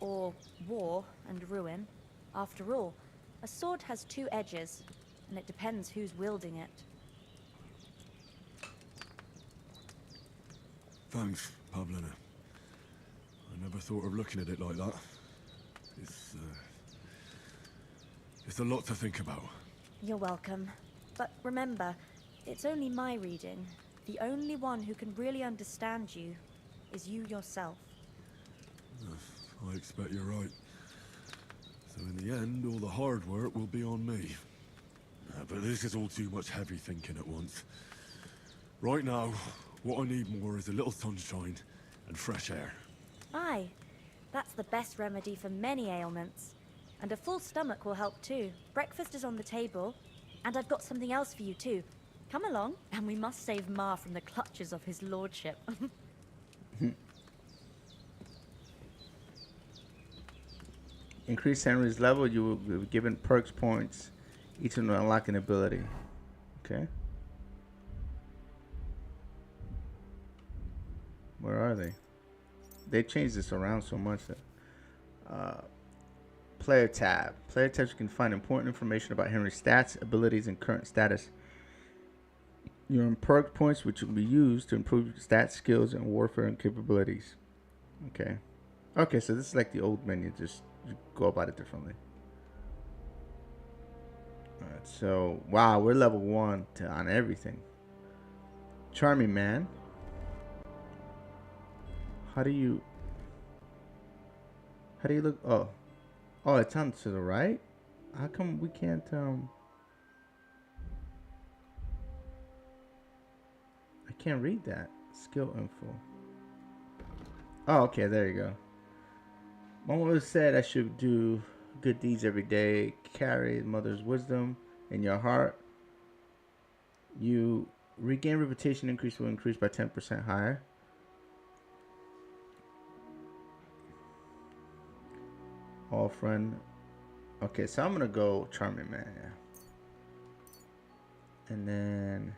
Or war and ruin. After all, a sword has two edges, and it depends who's wielding it. Thanks, Pavlina. I never thought of looking at it like that. It's a lot to think about. You're welcome. But remember, it's only my reading. The only one who can really understand you is you yourself. I expect you're right. So in the end, all the hard work will be on me. But this is all too much heavy thinking at once. Right now, what I need more is a little sunshine and fresh air. Aye, that's the best remedy for many ailments. And a full stomach will help too. Breakfast is on the table. And I've got something else for you too. Come along, and we must save Ma from the clutches of his lordship. Increase Henry's level, you will be given perks points, each to unlock an ability. Okay. Where are they? They changed this around so much that player tab. Player tabs, you can find important information about Henry's stats, abilities, and current status. You earn perk points which will be used to improve your stats, skills, and warfare and capabilities. Okay. Okay, so this is like the old menu, just you go about it differently. Alright, so wow, we're level 1 on everything. Charming man. How do you look? Oh, it's on to the right? How come we can't I can't read that. Skill info. Oh, okay, there you go. Mama said I should do good deeds every day. Carry mother's wisdom in your heart. You regain reputation increase will increase by 10% higher. All friend. Okay, so I'm gonna go charming man. Yeah. And then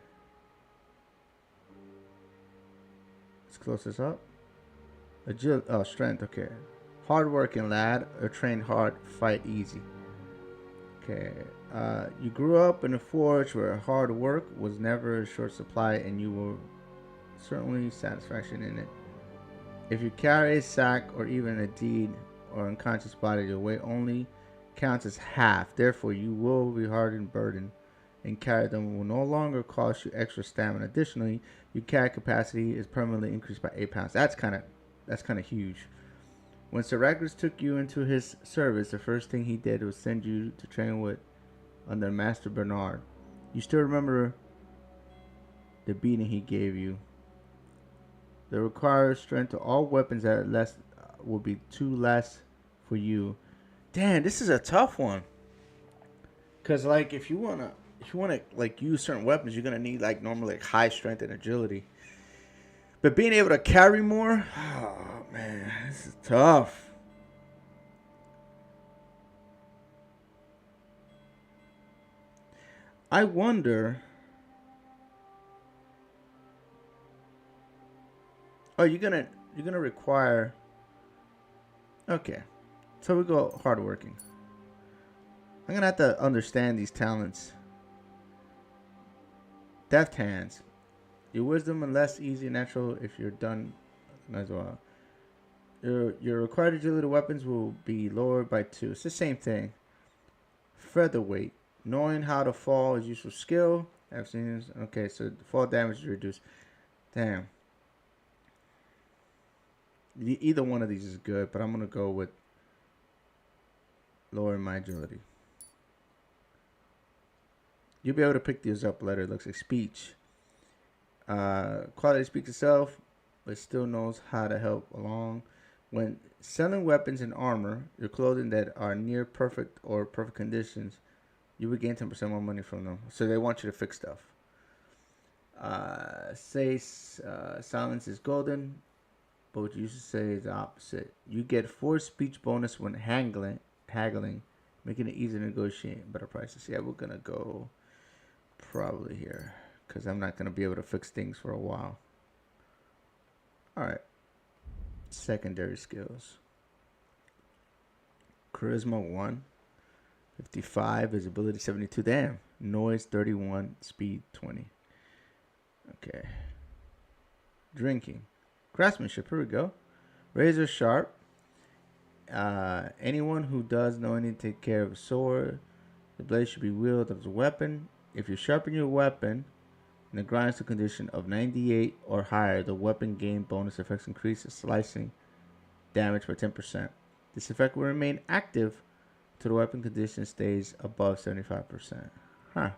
let's close this up. Agility. Oh, strength. Okay. Hardworking lad, or trained hard, fight easy. Okay. You grew up in a forge where hard work was never a short supply, and you will certainly satisfaction in it. If you carry a sack or even a deed or unconscious body, your weight only counts as half. Therefore, you will be hardened, burdened, and carry them will no longer cost you extra stamina. Additionally, your carry capacity is permanently increased by 8 pounds. That's kind of huge. When Sir Ragnar took you into his service, the first thing he did was send you to train with under Master Bernard. You still remember the beating he gave you. The required strength to all weapons that less will be 2 less for you. Damn, this is a tough one. Cause like if you wanna like use certain weapons, you're gonna need like normally like high strength and agility. But being able to carry more, oh man, this is tough. I wonder. Oh, you're gonna require. Okay, so we go hardworking. I'm gonna have to understand these talents. Deft hands. Your wisdom and less easy and natural if you're done as well. Your required agility weapons will be lowered by 2. It's the same thing. Featherweight. Knowing how to fall is useful skill. I've seen this. Okay, so fall damage is reduced. Damn. Either one of these is good, but I'm gonna go with lowering my agility. You'll be able to pick these up later. It looks like speech. Quality speaks itself, but still knows how to help along. When selling weapons and armor, your clothing that are near perfect or perfect conditions You would gain 10% more money from them. So they want you to fix stuff. Silence is golden, but what you used to say is the opposite. You get forced speech bonus when haggling, making it easier to negotiate better prices. Yeah, we're going to go probably here because I'm not going to be able to fix things for a while. All right. Secondary skills. Charisma 1. 55. Visibility 72. Damn. Noise 31. Speed 20. Okay. Drinking. Craftsmanship. Here we go. Razor sharp. Anyone who does know anything take care of a sword. The blade should be wielded as a weapon. If you sharpen your weapon in the grindstone condition of 98 or higher, the weapon gain bonus effects increases slicing damage by 10%. This effect will remain active till the weapon condition stays above 75%. Huh.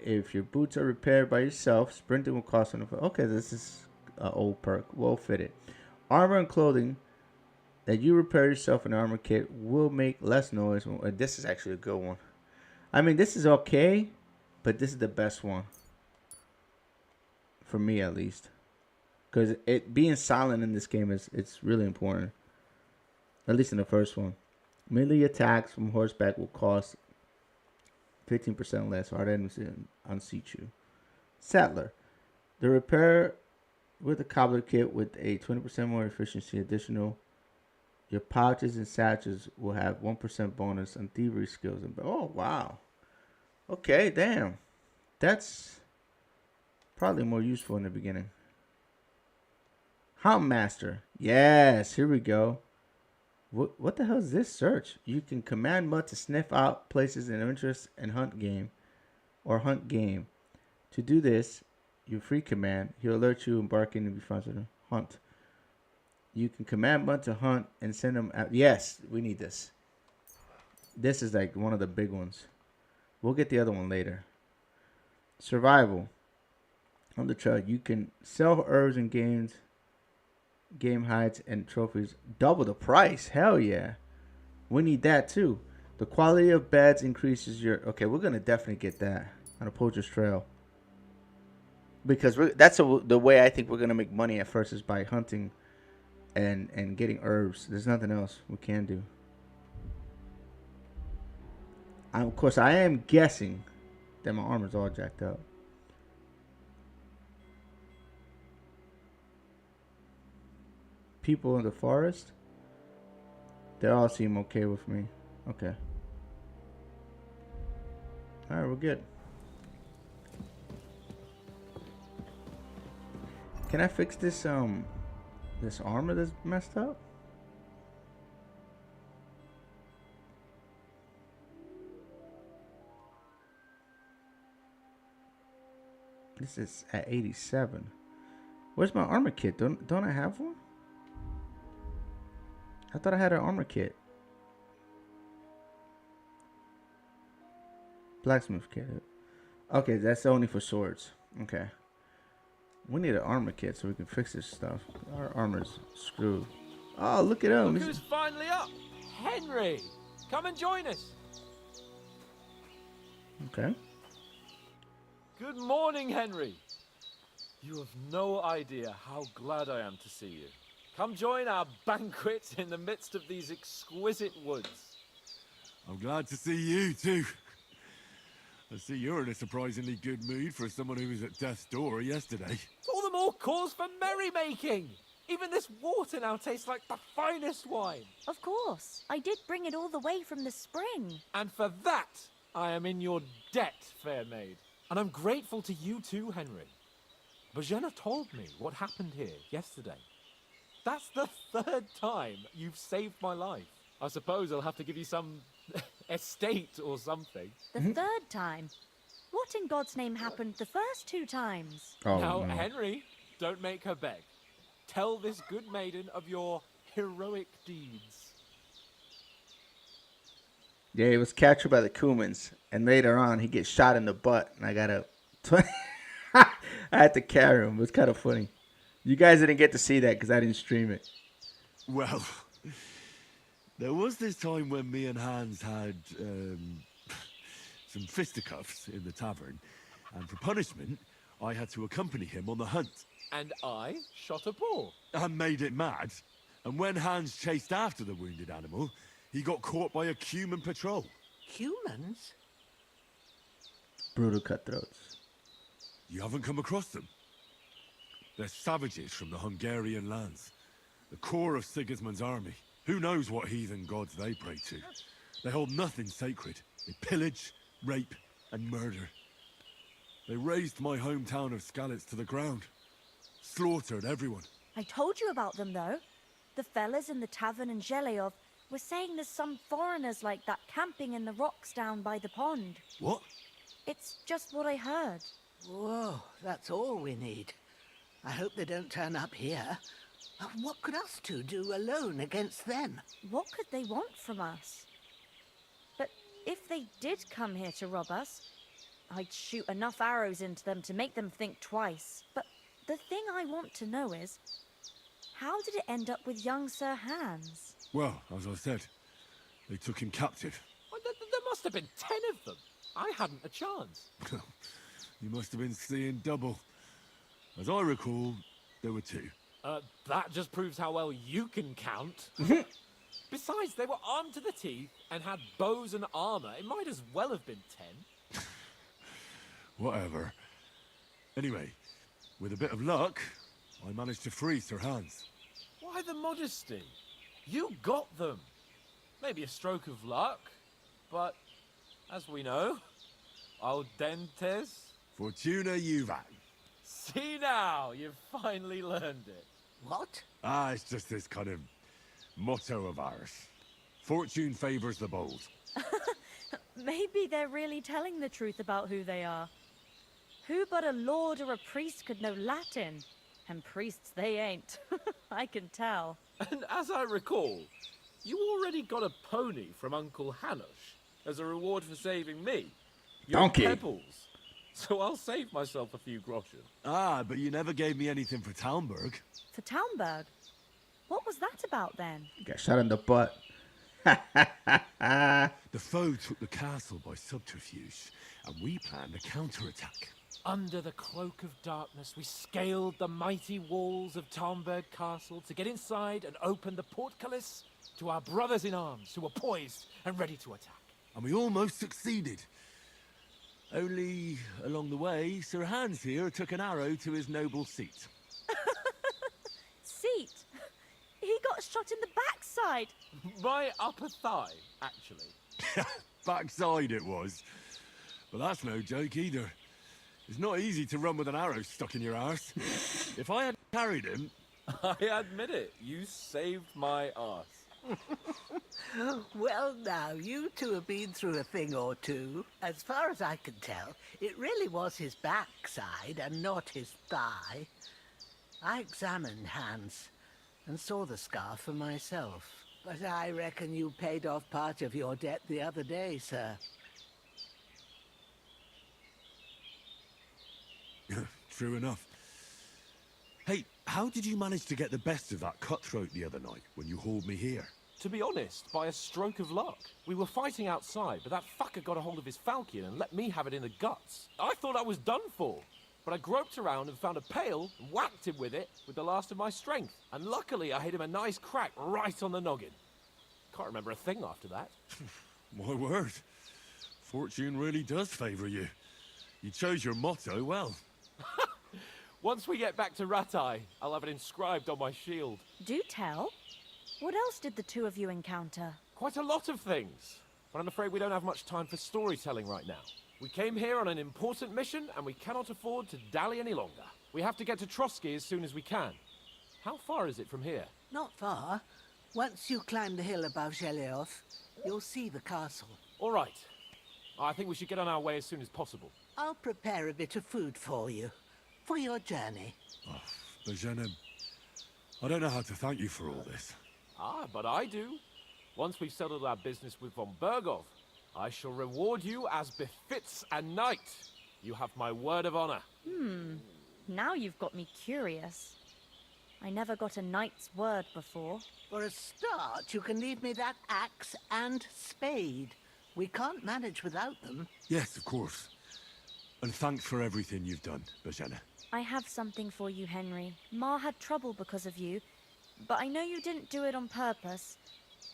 If your boots are repaired by yourself, sprinting will cost enough. Okay, this is an old perk. Well fitted. Armor and clothing that you repair yourself in an armor kit will make less noise. This is actually a good one. I mean, this is okay, but this is the best one. For me, at least. Because it being silent in this game it's really important. At least in the first one. Melee attacks from horseback will cost 15% less. Hard enemies unseat you. Saddler. The repair with the cobbler kit with a 20% more efficiency additional. Your pouches and satchels will have 1% bonus on thievery skills. Oh, wow. Okay, damn. That's probably more useful in the beginning. Hunt Master. Yes, here we go. What the hell is this search? You can command Mud to sniff out places of interest and hunt game. To do this, you free command. He'll alert you embarking and be found to hunt. You can command Mud to hunt and send him out. Yes, we need this. This is like one of the big ones. We'll get the other one later. Survival. On the trail, you can sell herbs and game hides and trophies. Double the price. Hell yeah. We need that too. The quality of beds increases your... Okay, we're going to definitely get that on a poacher's trail. Because that's the way I think we're going to make money at first is by hunting and getting herbs. There's nothing else we can do. Of course, I am guessing that my armor's all jacked up. People in the forest, they all seem okay with me. Okay. All right, we're good. Can I fix this this armor that's messed up? This is at 87. Where's my armor kit? Don't I have one? I thought I had an armor kit. Blacksmith kit. Okay, that's only for swords. Okay. We need an armor kit so we can fix this stuff. Our armor's screwed. Oh, look at him. Look who's finally up. Henry, come and join us. Okay. Good morning, Henry. You have no idea how glad I am to see you. Come join our banquet in the midst of these exquisite woods. I'm glad to see you too. I see you're in a surprisingly good mood for someone who was at death's door yesterday. All the more cause for merrymaking. Even this water now tastes like the finest wine. Of course. I did bring it all the way from the spring. And for that, I am in your debt, fair maid. And I'm grateful to you too, Henry. Bojena told me what happened here yesterday. That's the third time you've saved my life. I suppose I'll have to give you some estate or something. The third time? What in God's name happened the first 2 times? Oh, now, no. Henry, don't make her beg. Tell this good maiden of your heroic deeds. Yeah, he was captured by the Cumans, and later on he gets shot in the butt, and I gotta... I had to carry him. It was kind of funny. You guys didn't get to see that because I didn't stream it. Well, There was this time when me and Hans had, some fisticuffs in the tavern, and for punishment, I had to accompany him on the hunt. And I shot a boar. And made it mad. And when Hans chased after the wounded animal, he got caught by a human patrol. Humans? Brutal cutthroats. You haven't come across them? They're savages from the Hungarian lands. The core of Sigismund's army. Who knows what heathen gods they pray to? They hold nothing sacred. They pillage, rape, and murder. They razed my hometown of Skalitz to the ground. Slaughtered everyone. I told you about them, though. The fellas in the tavern in Zheleov were saying there's some foreigners like that camping in the rocks down by the pond. What? It's just what I heard. Whoa, that's all we need. I hope they don't turn up here. What could us two do alone against them? What could they want from us? But if they did come here to rob us, I'd shoot enough arrows into them to make them think twice. But the thing I want to know is, how did it end up with young Sir Hans? Well, as I said, they took him captive. Well, there must have been 10 of them. I hadn't a chance. You must have been seeing double. As I recall, there were 2. That just proves how well you can count. Besides, they were armed to the teeth and had bows and armor. It might as well have been 10. Whatever. Anyway, with a bit of luck, I managed to free Sir Hans. Why the modesty? You got them. Maybe a stroke of luck, but as we know, al dentes. Fortuna juvat. See now, you've finally learned it. What? It's just this kind of motto of ours. Fortune favors the bold. Maybe they're really telling the truth about who they are. Who but a lord or a priest could know Latin? And priests they ain't. I can tell. And as I recall, you already got a pony from Uncle Hanush as a reward for saving me. Your Donkey. Pebbles. So I'll save myself a few groschen. But you never gave me anything for Talmberg. For Talmberg? What was that about then? Got shot in the butt. The foe took the castle by subterfuge, and we planned a counterattack. Under the cloak of darkness, we scaled the mighty walls of Talmberg Castle to get inside and open the portcullis to our brothers in arms who were poised and ready to attack. And we almost succeeded. Only, along the way, Sir Hans here took an arrow to his noble seat. Seat? He got shot in the backside. My upper thigh, actually. Backside it was. But that's no joke either. It's not easy to run with an arrow stuck in your arse. If I had carried him... I admit it, you saved my arse. Well, now, you two have been through a thing or two. As far as I can tell, it really was his backside and not his thigh. I examined Hans and saw the scar for myself. But I reckon you paid off part of your debt the other day, sir. True enough. Hey, how did you manage to get the best of that cutthroat the other night when you hauled me here? To be honest, by a stroke of luck. We were fighting outside, but that fucker got a hold of his falchion and let me have it in the guts. I thought I was done for. But I groped around and found a pail and whacked him with it with the last of my strength. And luckily I hit him a nice crack right on the noggin. Can't remember a thing after that. My word. Fortune really does favour you. You chose your motto well. Once we get back to Ratai, I'll have it inscribed on my shield. Do tell. What else did the two of you encounter? Quite a lot of things. But I'm afraid we don't have much time for storytelling right now. We came here on an important mission, and we cannot afford to dally any longer. We have to get to Trotsky as soon as we can. How far is it from here? Not far. Once you climb the hill above Zheleov, you'll see the castle. All right. I think we should get on our way as soon as possible. I'll prepare a bit of food for you, for your journey. Oh, Bajenem, I don't know how to thank you for all this. But I do. Once we've settled our business with von Bergov, I shall reward you as befits a knight. You have my word of honor. Now you've got me curious. I never got a knight's word before. For a start, you can leave me that axe and spade. We can't manage without them. Yes, of course. And thanks for everything you've done, Bajana. I have something for you, Henry. Ma had trouble because of you, but I know you didn't do it on purpose,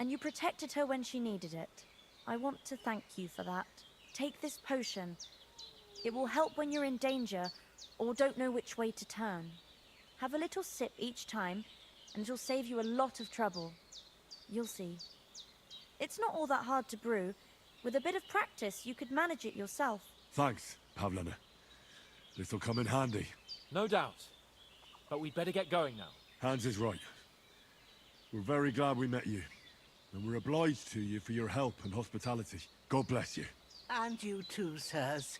and you protected her when she needed it. I want to thank you for that. Take this potion. It will help when you're in danger or don't know which way to turn. Have a little sip each time, and it'll save you a lot of trouble. You'll see. It's not all that hard to brew. With a bit of practice, you could manage it yourself. Thanks, Pavlana. This'll come in handy. No doubt. But we'd better get going now. Hans is right. We're very glad we met you. And we're obliged to you for your help and hospitality. God bless you. And you too, sirs.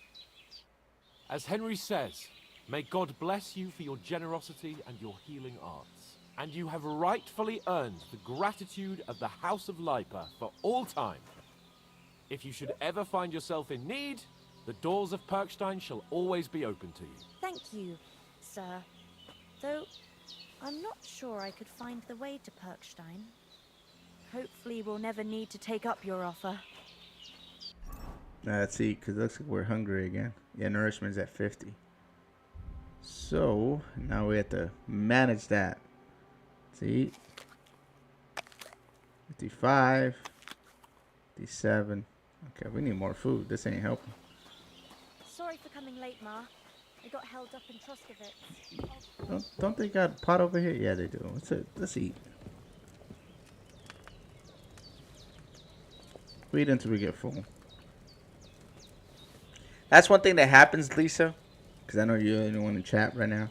As Henry says, may God bless you for your generosity and your healing arts. And you have rightfully earned the gratitude of the House of Lipa for all time. If you should ever find yourself in need, the doors of Perkstein shall always be open to you. Thank you, sir. Though, I'm not sure I could find the way to Perkstein. Hopefully we'll never need to take up your offer. Let's eat, because it looks like we're hungry again. Yeah, nourishment's at 50. So, now we have to manage that. Let's eat. 55. 57. Okay, we need more food. This ain't helping. Sorry for coming late, Ma. I got held up in Troskovitz. Don't they got a pot over here? Yeah, they do. Let's eat. We eat until we get full. That's one thing that happens, Lisa, because I know you're the only one in chat right now.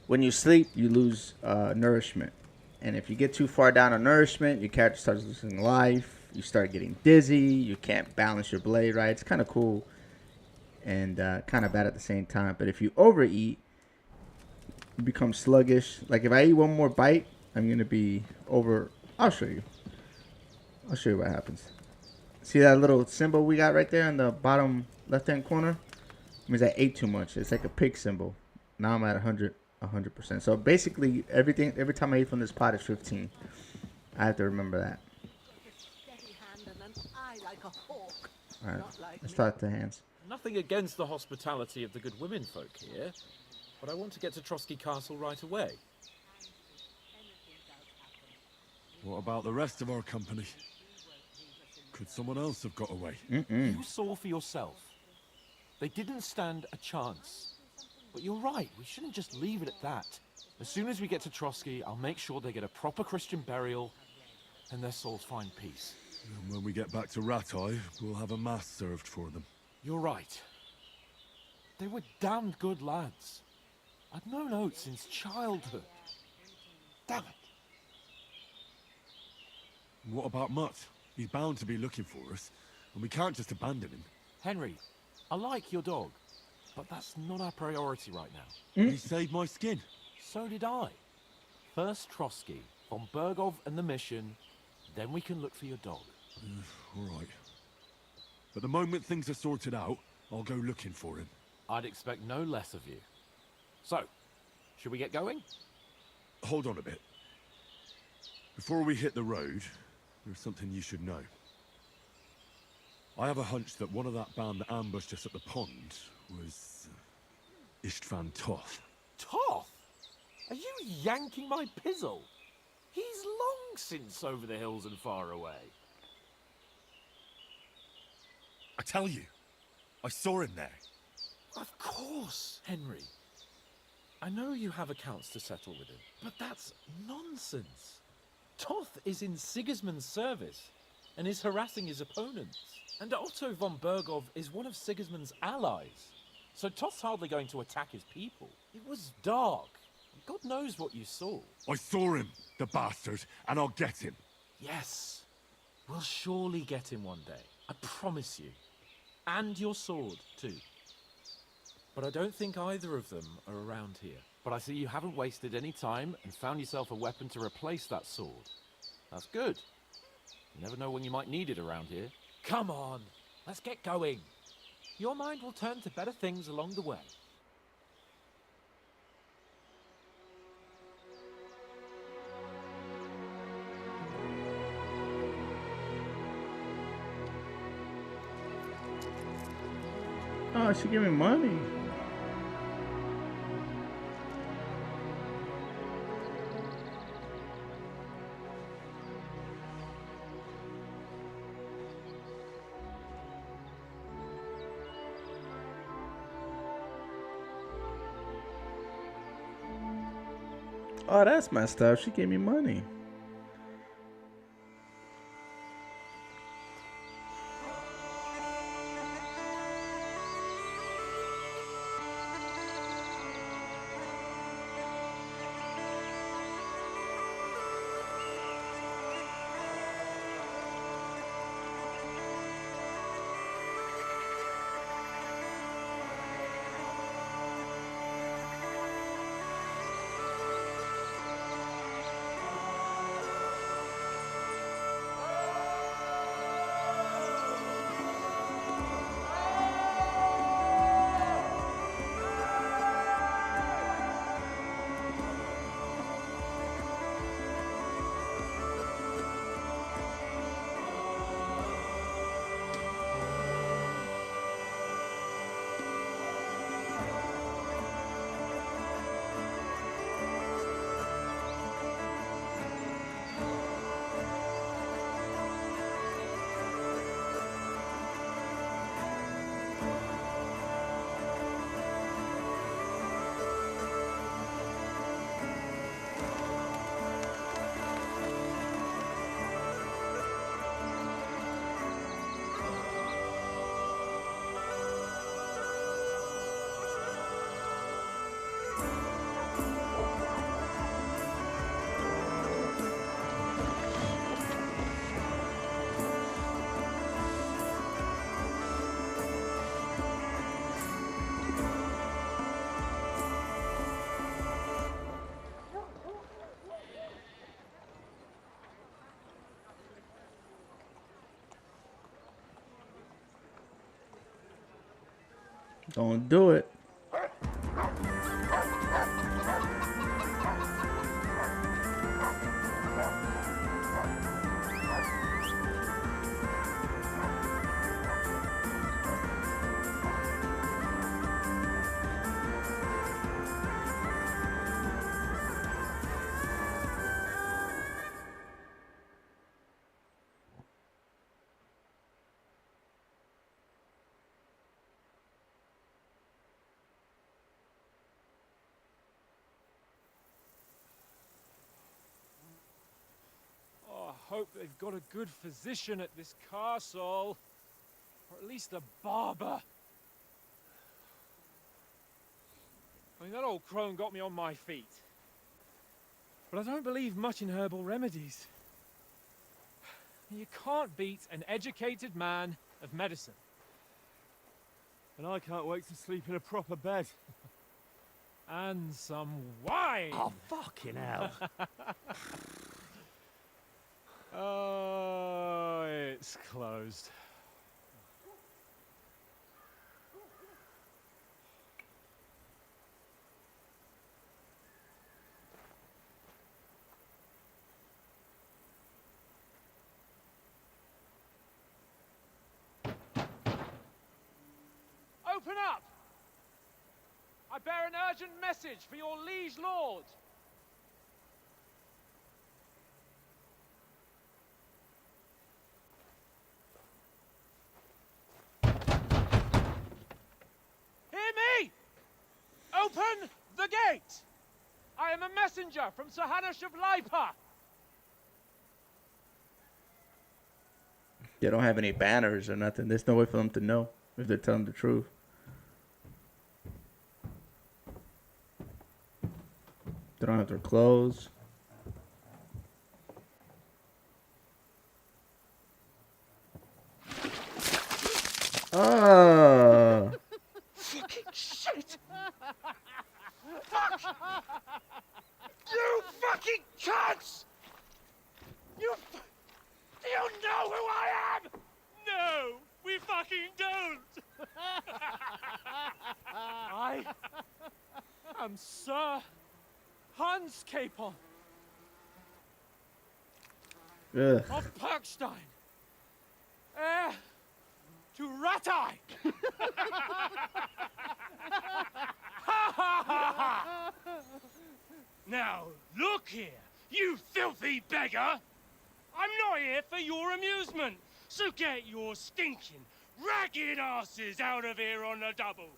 When you sleep, you lose nourishment. And if you get too far down on nourishment, your character starts losing life. You start getting dizzy. You can't balance your blade right. It's kind of cool and kind of bad at the same time. But if you overeat, you become sluggish. Like if I eat one more bite, I'm going to be over. I'll show you. I'll show you what happens. See that little symbol we got right there in the bottom left-hand corner? It means I ate too much. It's like a pig symbol. Now I'm at 100%. So basically, every time I eat from this pot is 15. I have to remember that. All right, let's start the hands. Nothing against the hospitality of the good women folk here, but I want to get to Trotsky Castle right away. What about the rest of our company? Could someone else have got away? You saw for yourself. They didn't stand a chance. But you're right, we shouldn't just leave it at that. As soon as we get to Trotsky, I'll make sure they get a proper Christian burial and their souls find peace. And when we get back to Ratai, we'll have a mass served for them. You're right. They were damned good lads. I've known Oat since childhood. Damn it. What about Mutt? He's bound to be looking for us, and we can't just abandon him. Henry, I like your dog, but that's not our priority right now. He saved my skin. So did I. First Trotsky, von Bergov and the mission, then we can look for your dog. All right. But the moment things are sorted out, I'll go looking for him. I'd expect no less of you. So, should we get going? Hold on a bit. Before we hit the road, there's something you should know. I have a hunch that one of that band that ambushed us at the pond was Istvan Toth. Toth? Are you yanking my pizzle? He's long since over the hills and far away. I tell you, I saw him there. Of course, Henry. I know you have accounts to settle with him, but that's nonsense. Toth is in Sigismund's service and is harassing his opponents. And Otto von Bergov is one of Sigismund's allies. So Toth's hardly going to attack his people. It was dark. God knows what you saw. I saw him, the bastard, and I'll get him. Yes. We'll surely get him one day. I promise you. And your sword, too. But I don't think either of them are around here. But I see you haven't wasted any time and found yourself a weapon to replace that sword. That's good. You never know when you might need it around here. Come on, let's get going. Your mind will turn to better things along the way. Oh, she gave me money. Oh, that's messed up. She gave me money. Don't do it. Oh, I hope they've got a good physician at this castle. Or at least a barber. I mean, that old crone got me on my feet. But I don't believe much in herbal remedies. You can't beat an educated man of medicine. And I can't wait to sleep in a proper bed. And some wine! Oh, fucking hell. Oh, it's closed. Open up! I bear an urgent message for your liege lord. Hear me! Open the gate! I am a messenger from Sir Hanush of Lipa. They don't have any banners or nothing. There's no way for them to know if they're telling the truth. They don't have their clothes. Oh. Fucking shit! Fuck! You fucking cunts! Do you know who I am? No, we fucking don't. I am Sir Hans Capon Ugh. of Perkstein, heir to Ratai! Now, look here, you filthy beggar! I'm not here for your amusement, so get your stinking, ragged asses out of here on the double.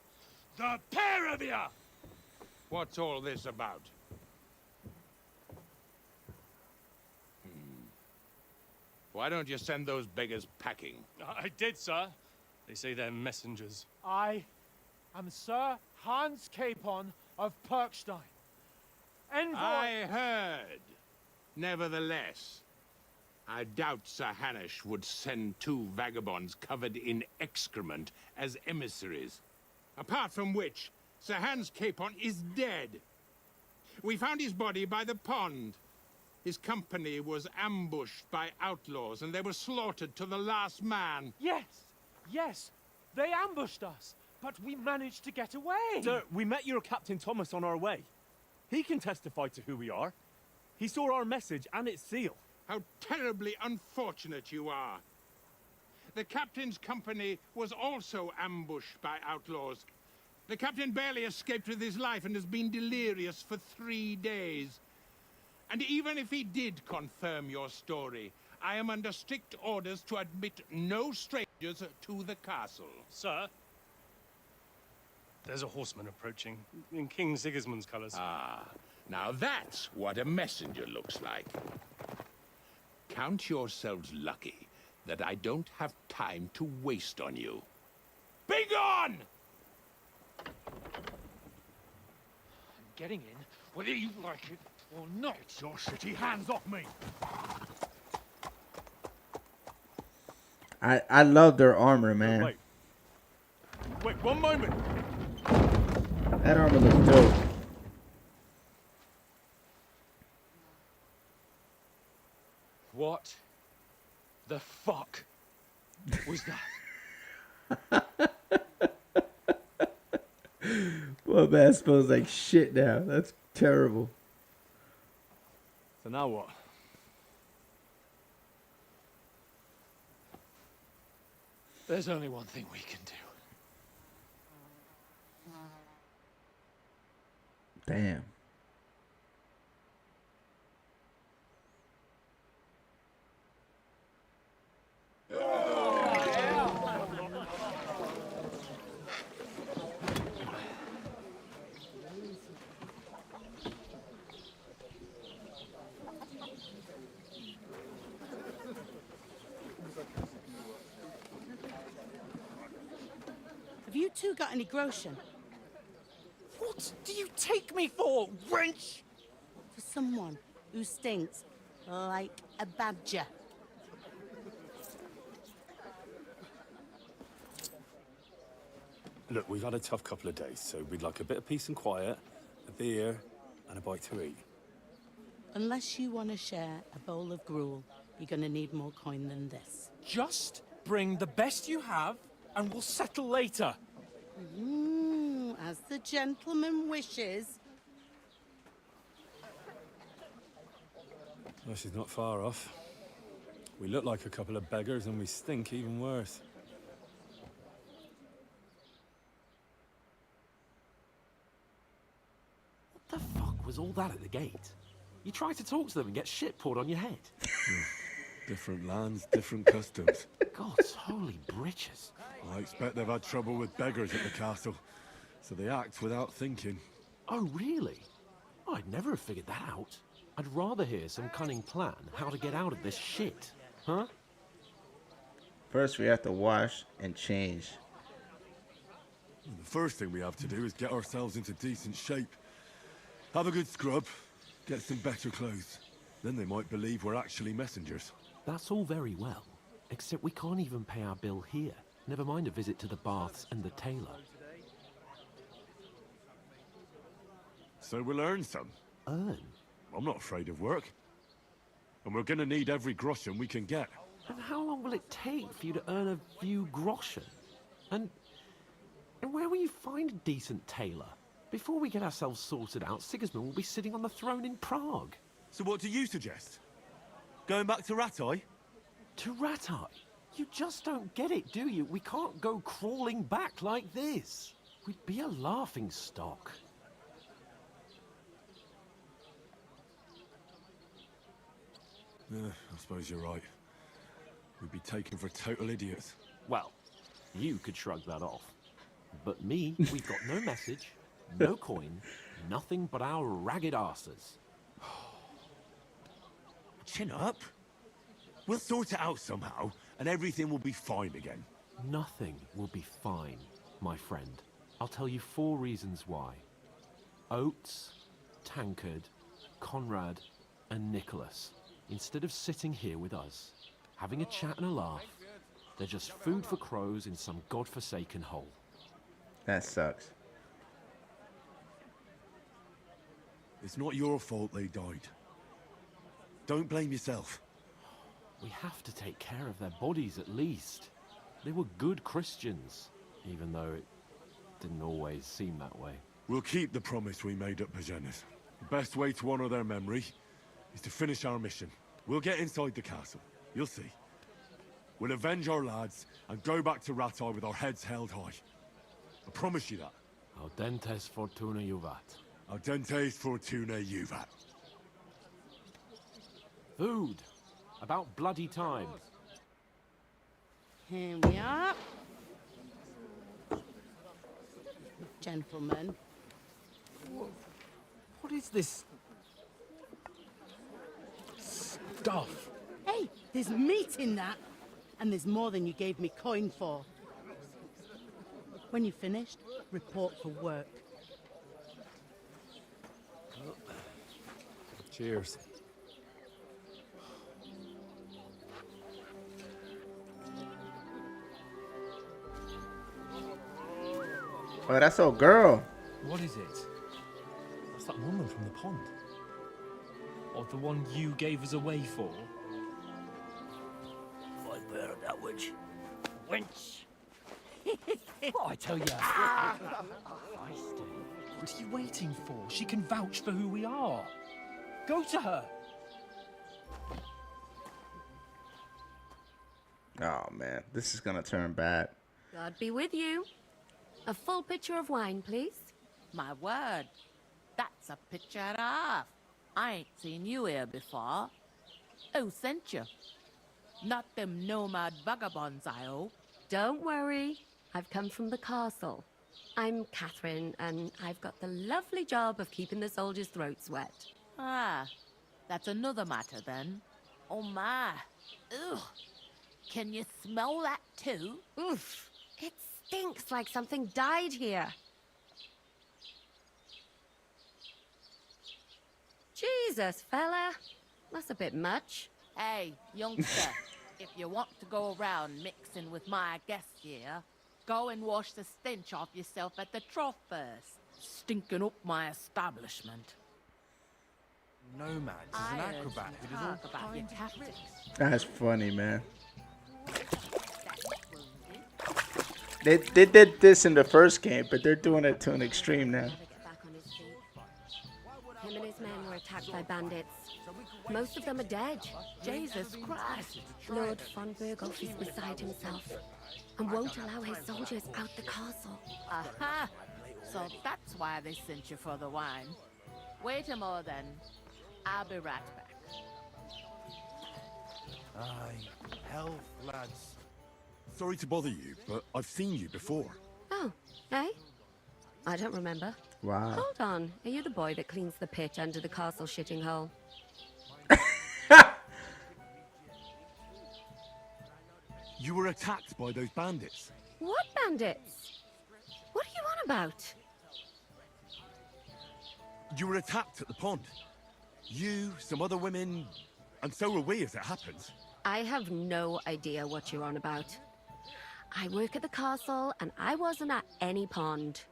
The pair of you! What's all this about? Why don't you send those beggars packing? I did, sir. They say they're messengers. I am Sir Hans Capon of Perkstein. Envoy... I heard. Nevertheless, I doubt Sir Hanush would send two vagabonds covered in excrement as emissaries. Apart from which, Sir Hans Capon is dead. We found his body by the pond. His company was ambushed by outlaws, and they were slaughtered to the last man. Yes, yes, they ambushed us, but we managed to get away. Sir, we met your Captain Thomas on our way. He can testify to who we are. He saw our message and its seal. How terribly unfortunate you are. The captain's company was also ambushed by outlaws. The captain barely escaped with his life and has been delirious for 3 days. And even if he did confirm your story, I am under strict orders to admit no strangers to the castle. Sir, there's a horseman approaching, in King Sigismund's colours. Ah, now that's what a messenger looks like. Count yourselves lucky that I don't have time to waste on you. Be gone! I'm getting in, whether you like it or not. Your shitty hands off me! I love their armor, man. Wait, one moment! That armor looks dope. What the fuck was that? Well, man smells like shit now. That's terrible. So now what? There's only one thing we can do. Damn. Have you two got any groschen? What do you take me for, wench? For someone who stinks like a badger. Look, we've had a tough couple of days, so we'd like a bit of peace and quiet, a beer, and a bite to eat. Unless you want to share a bowl of gruel, you're going to need more coin than this. Just bring the best you have, and we'll settle later. As the gentleman wishes. Well, she's not far off. We look like a couple of beggars, and we stink even worse. What the fuck was all that at the gate? You try to talk to them and get shit poured on your head. Different lands, different customs. God's holy britches. I expect they've had trouble with beggars at the castle, so they act without thinking. Oh, really? I'd never have figured that out. I'd rather hear some cunning plan how to get out of this shit. Huh? First, we have to wash and change. The first thing we have to do is get ourselves into decent shape. Have a good scrub, get some better clothes. Then they might believe we're actually messengers. That's all very well, except we can't even pay our bill here. Never mind a visit to the baths and the tailor. So we'll earn some. Earn? I'm not afraid of work. And we're gonna need every groschen we can get. And how long will it take for you to earn a few groschen? And where will you find a decent tailor? Before we get ourselves sorted out, Sigismund will be sitting on the throne in Prague. So what do you suggest? Going back to Ratai? To Ratai? You just don't get it, do you? We can't go crawling back like this. We'd be a laughing stock. I suppose you're right. We'd be taken for total idiots. Well, you could shrug that off. But me, we've got no message, no coin, nothing but our ragged arses. Chin up. We'll sort it out somehow, and everything will be fine again. Nothing will be fine, my friend. I'll tell you 4 reasons why. Oates, Tankard, Conrad, and Nicholas, instead of sitting here with us, having a chat and a laugh, they're just food for crows in some godforsaken hole. That sucks. It's not your fault they died. Don't blame yourself. We have to take care of their bodies at least. They were good Christians, even though it didn't always seem that way. We'll keep the promise we made at Pagenis. The best way to honor their memory is to finish our mission. We'll get inside the castle. You'll see. We'll avenge our lads and go back to Ratai with our heads held high. I promise you that. Audentes fortuna juvat. Audentes fortuna juvat. Food. About bloody time. Here we are. Gentlemen. What is this stuff? Hey, there's meat in that. And there's more than you gave me coin for. When you're finished, report for work. Cheers. Oh, that's our girl. What is it? That's that woman from the pond. Or the one you gave us away for? I bear that witch. Wench! What I tell you? What are you waiting for? She can vouch for who we are. Go to her. Oh man, this is gonna turn bad. God be with you. A full pitcher of wine, please. My word, that's a picture and a half. I ain't seen you here before. Who sent you? Not them nomad vagabonds, I hope. Don't worry. I've come from the castle. I'm Catherine, and I've got the lovely job of keeping the soldiers' throats wet. Ah, that's another matter then. Oh my. Ugh. Can you smell that too? Oof. It stinks like something died here. Jesus, fella. That's a bit much. Hey, youngster, if you want to go around mixing with my guests here, go and wash the stench off yourself at the trough first. Stinking up my establishment. Nomads is an acrobat who does all about your tactics. That's funny, man. They did this in the first game, but they're doing it to an extreme now. Him and his men were attacked by bandits. Most of them are dead. Jesus Christ. Lord von Berghoff is beside himself and won't allow his soldiers out the castle. Aha! So that's why they sent you for the wine. Wait a moment then. I'll be right back. Aye, health, lads. Sorry to bother you, but I've seen you before. Oh, eh? I don't remember. Wow. Hold on. Are you the boy that cleans the pitch under the castle shitting hole? You were attacked by those bandits. What bandits? What are you on about? You were attacked at the pond. You, some other women, and so were we as it happens. I have no idea what you're on about. I work at the castle, and I wasn't at any pond.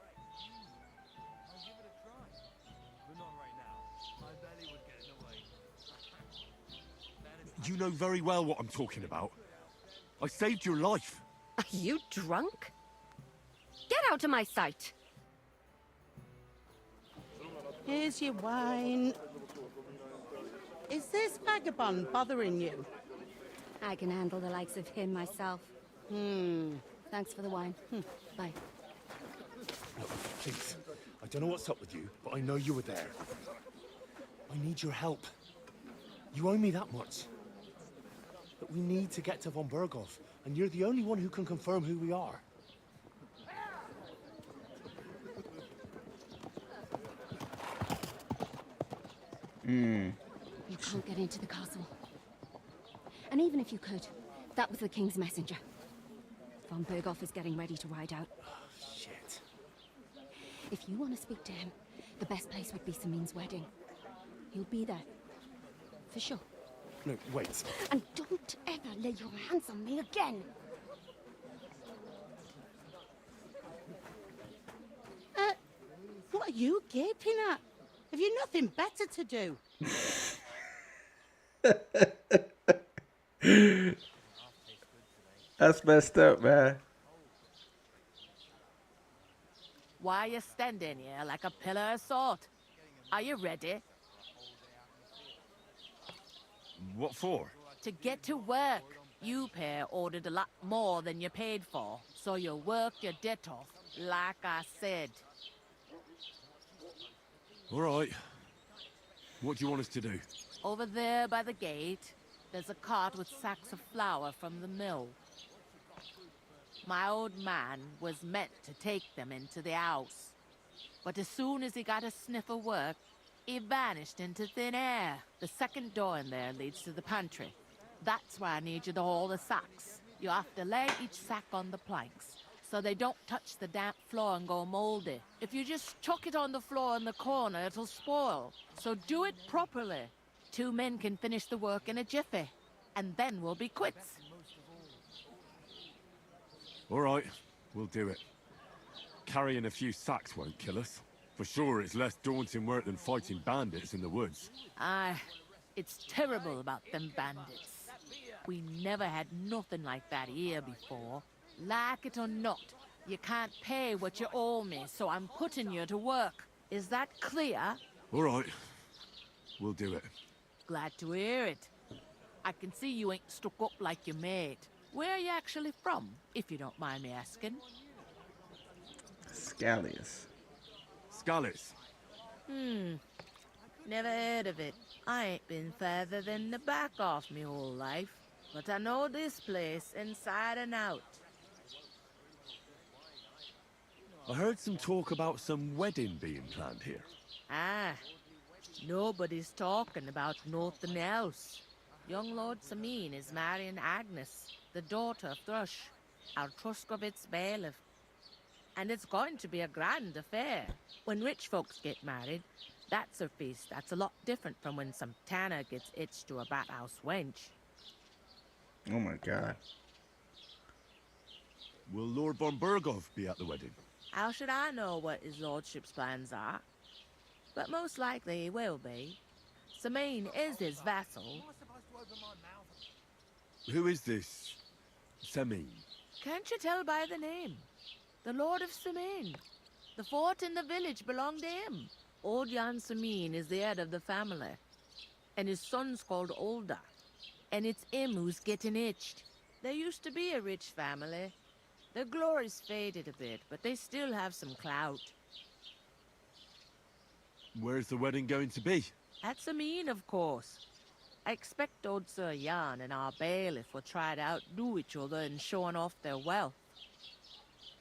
You know very well what I'm talking about. I saved your life. Are you drunk? Get out of my sight! Here's your wine. Is this vagabond bothering you? I can handle the likes of him myself. Thanks for the wine. Bye. Look, please. I don't know what's up with you, but I know you were there. I need your help. You owe me that much. But we need to get to von Berghoff, and you're the only one who can confirm who we are. You can't get into the castle. And even if you could, that was the King's messenger. Von Berghoff is getting ready to ride out. Shit. If you want to speak to him, the best place would be Samin's wedding. He'll be there. For sure. No, wait. And don't ever lay your hands on me again! What are you gaping at? Have you nothing better to do? That's messed up, man. Why are you standing here like a pillar of salt? Are you ready? What for? To get to work. You pair ordered a lot more than you paid for, so you'll work your debt off, like I said. All right. What do you want us to do? Over there by the gate, there's a cart with sacks of flour from the mill. My old man was meant to take them into the house. But as soon as he got a sniff of work, he vanished into thin air. The second door in there leads to the pantry. That's why I need you to haul the sacks. You have to lay each sack on the planks, so they don't touch the damp floor and go moldy. If you just chuck it on the floor in the corner, it'll spoil. So do it properly. 2 men can finish the work in a jiffy, and then we'll be quits. All right, we'll do it. Carrying a few sacks won't kill us. For sure, it's less daunting work than fighting bandits in the woods. Aye, it's terrible about them bandits. We never had nothing like that here before. Like it or not, you can't pay what you owe me, so I'm putting you to work. Is that clear? All right, we'll do it. Glad to hear it. I can see you ain't stuck up like your mate. Where are you actually from, if you don't mind me asking? Scallius. Scallius? Never heard of it. I ain't been further than the back off me whole life. But I know this place inside and out. I heard some talk about some wedding being planned here. Ah, nobody's talking about nothing else. Young Lord Samin is marrying Agnes, the daughter of Thrush, our Truscovitz bailiff. And it's going to be a grand affair. When rich folks get married, that's a feast that's a lot different from when some tanner gets hitched to a bathhouse wench. Oh my god. Will Lord von Berghoff be at the wedding? How should I know what his lordship's plans are? But most likely he will be. Samin is his vassal. Who is this Samin? Can't you tell by the name? The Lord of Samin. The fort in the village belonged to him. Old Jan Samin is the head of the family. And his son's called Olda. And it's him who's getting itched. There used to be a rich family. Their glory's faded a bit, but they still have some clout. Where's the wedding going to be? At Samin, of course. I expect old Sir Jan and our bailiff will try to outdo each other in showing off their wealth.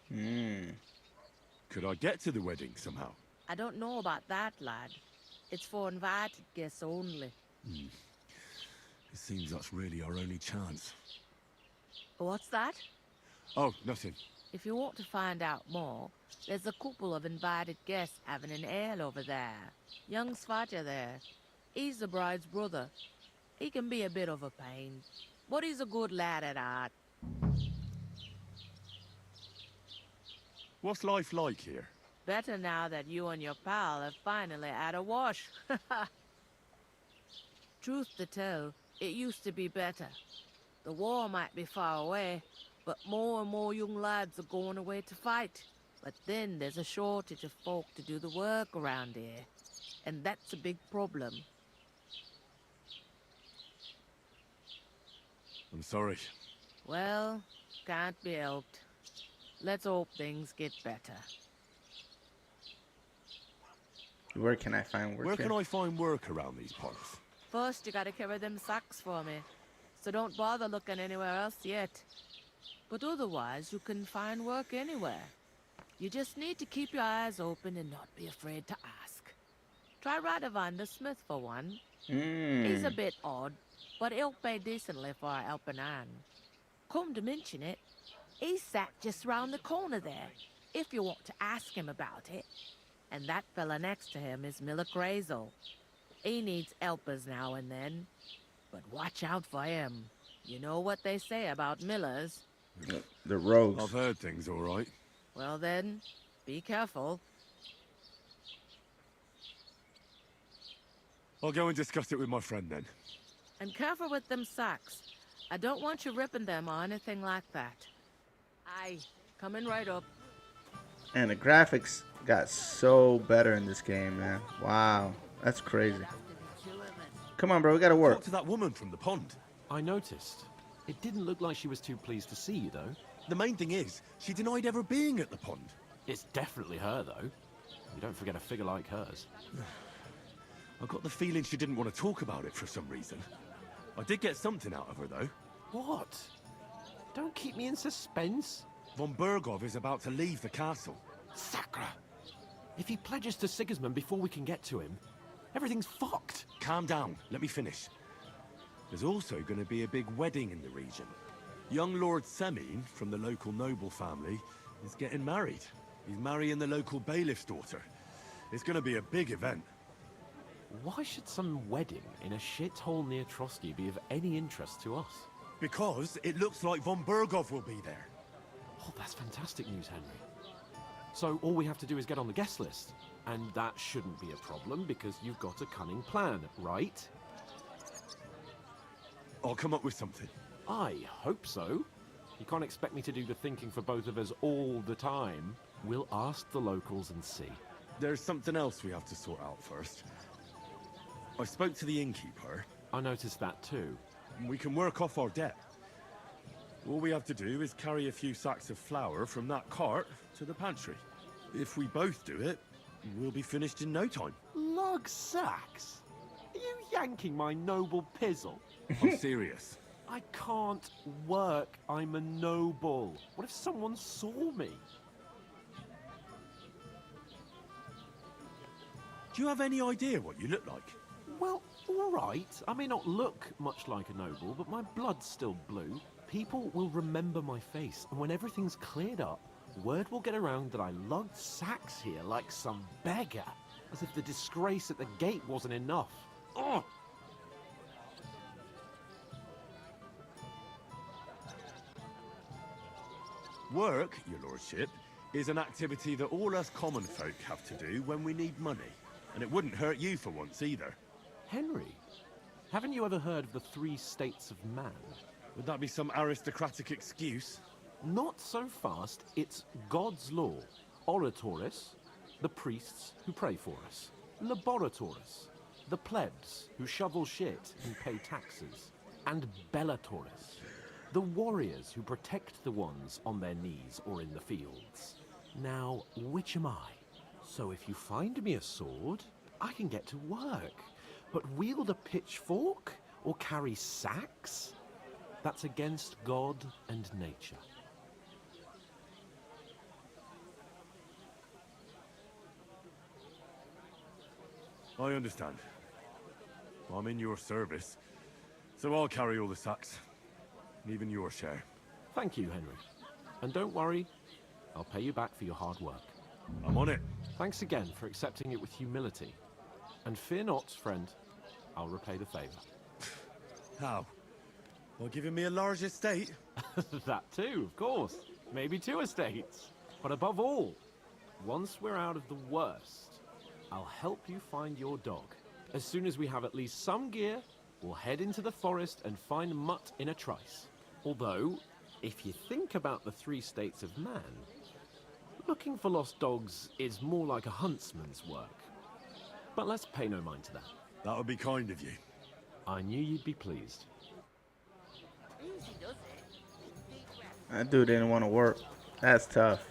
Could I get to the wedding somehow? I don't know about that, lad. It's for invited guests only. It seems that's really our only chance. What's that? Oh, nothing. If you want to find out more, there's a couple of invited guests having an ale over there. Young Svaja there. He's the bride's brother. He can be a bit of a pain, but he's a good lad at heart. What's life like here? Better now that you and your pal have finally had a wash. Truth to tell, it used to be better. The war might be far away, but more and more young lads are going away to fight. But then there's a shortage of folk to do the work around here, and that's a big problem. I'm sorry. Well, can't be helped. Let's hope things get better. Where can I find work? Where here? can I find work around these parts? First, you gotta carry them sacks for me. So don't bother looking anywhere else yet. But otherwise, you can find work anywhere. You just need to keep your eyes open and not be afraid to ask. Try Radovan the Smith for one. He's a bit odd, but he'll pay decently for a helping hand. Come to mention it, he's sat just round the corner there, if you want to ask him about it. And that fella next to him is Miller Crazel. He needs helpers now and then, but watch out for him. You know what they say about Millers. The rogues. I've heard things, all right. Well then, be careful. I'll go and discuss it with my friend then. And careful with them sacks. I don't want you ripping them or anything like that. Aye, coming right up. And the graphics got so better in this game, man. Wow, that's crazy. Come on, bro, we gotta work. Talk to that woman from the pond. I noticed. It didn't look like she was too pleased to see you, though. The main thing is, she denied ever being at the pond. It's definitely her, though. You don't forget a figure like hers. I got the feeling she didn't want to talk about it for some reason. I did get something out of her, though. What? Don't keep me in suspense. Von Bergov is about to leave the castle. Sacra! If he pledges to Sigismund before we can get to him, everything's fucked. Calm down. Let me finish. There's also going to be a big wedding in the region. Young Lord Semine, from the local noble family, is getting married. He's marrying the local bailiff's daughter. It's going to be a big event. Why should some wedding in a shithole near Trotsky be of any interest to us? Because it looks like von Bergov will be there. Oh, that's fantastic news, Henry. So all we have to do is get on the guest list. And that shouldn't be a problem because you've got a cunning plan, right? I'll come up with something. I hope so. You can't expect me to do the thinking for both of us all the time. We'll ask the locals and see. There's something else we have to sort out first. I spoke to the innkeeper. I noticed that too. We can work off our debt. All we have to do is carry a few sacks of flour from that cart to the pantry. If we both do it, we'll be finished in no time. Lug sacks? Are you yanking my noble pizzle? I'm serious. I can't work. I'm a noble. What if someone saw me? Do you have any idea what you look like? Well, all right. I may not look much like a noble, but my blood's still blue. People will remember my face, and when everything's cleared up, word will get around that I lugged sacks here like some beggar, as if the disgrace at the gate wasn't enough. Oh! Work, your lordship, is an activity that all us common folk have to do when we need money. And it wouldn't hurt you for once either. Henry, haven't you ever heard of the 3 states of man? Would that be some aristocratic excuse? Not so fast. It's God's law. Oratoris, the priests who pray for us. Laboratoris, the plebs who shovel shit and pay taxes. And Bellatoris, the warriors who protect the ones on their knees or in the fields. Now, which am I? So if you find me a sword, I can get to work. But wield a pitchfork or carry sacks? That's against God and nature. I understand. I'm in your service, so I'll carry all the sacks. Even your share. Thank you, Henry. And don't worry, I'll pay you back for your hard work. I'm on it. Thanks again for accepting it with humility. And fear not, friend, I'll repay the favor. How? By giving me a large estate? That too, of course. Maybe 2 estates. But above all, once we're out of the worst, I'll help you find your dog. As soon as we have at least some gear, we'll head into the forest and find Mutt in a trice. Although, if you think about the 3 states of man, looking for lost dogs is more like a huntsman's work. But let's pay no mind to that. That would be kind of you. I knew you'd be pleased. Is That dude didn't want to work. That's tough.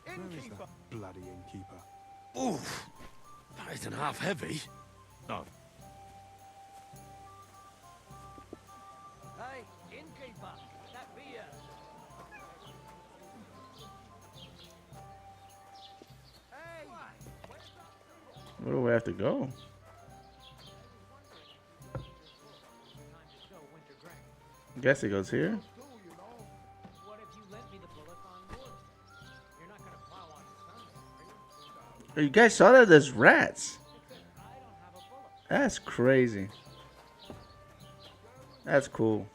Where is that bloody innkeeper? Oof! That isn't half heavy. Oh. Hey, innkeeper, that beer. Where do we have to go? Guess it goes here. Oh, you guys saw that? There's rats. That's crazy. That's cool.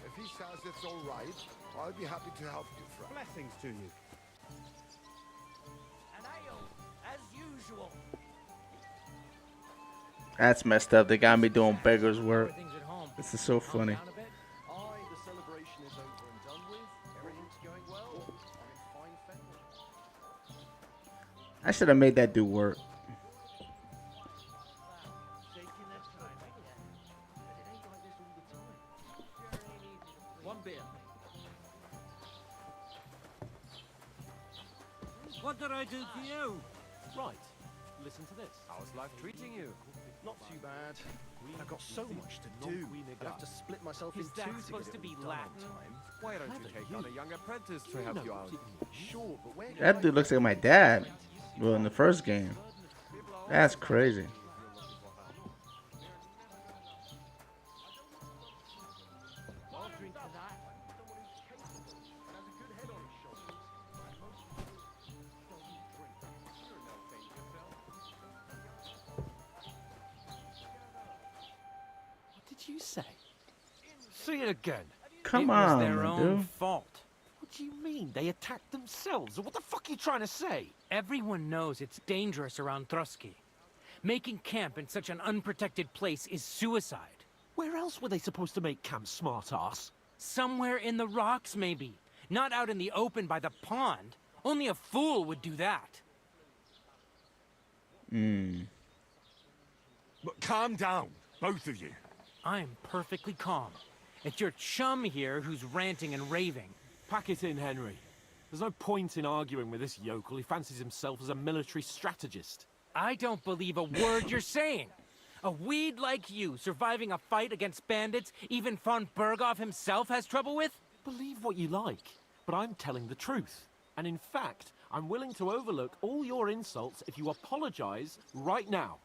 If he says it's all right, I'll be happy to help you, friend. Blessings to you. An ale, as usual. That's messed up. They got me doing beggar's work. This is so funny. The celebration is over and done with. Everything's going well. I'm in fine favor. I should have made that do work. One beer. What did I do to you? Right. Listen to this. How's life treating you? Not too bad. I've got so much to do. I'd have to split myself in Is two that to supposed get to it be all done on Latin? time. Why don't you take on a young apprentice to help you out? Sure, but where That dude looks like my dad. Well, in the first game. That's crazy. What did you say? Say it again. Come it was on, their own dude. fault. What do you mean? They attacked themselves? What the fuck are you trying to say? Everyone knows it's dangerous around Trotsky. Making camp in such an unprotected place is suicide. Where else were they supposed to make camp, smart-ass? Somewhere in the rocks, maybe. Not out in the open by the pond. Only a fool would do that. But calm down, both of you. I'm perfectly calm. It's your chum here who's ranting and raving. Pack it in, Henry. There's no point in arguing with this yokel. He fancies himself as a military strategist. I don't believe a word you're saying. A weed like you surviving a fight against bandits even von Berghoff himself has trouble with? Believe what you like, but I'm telling the truth. And in fact, I'm willing to overlook all your insults if you apologize right now.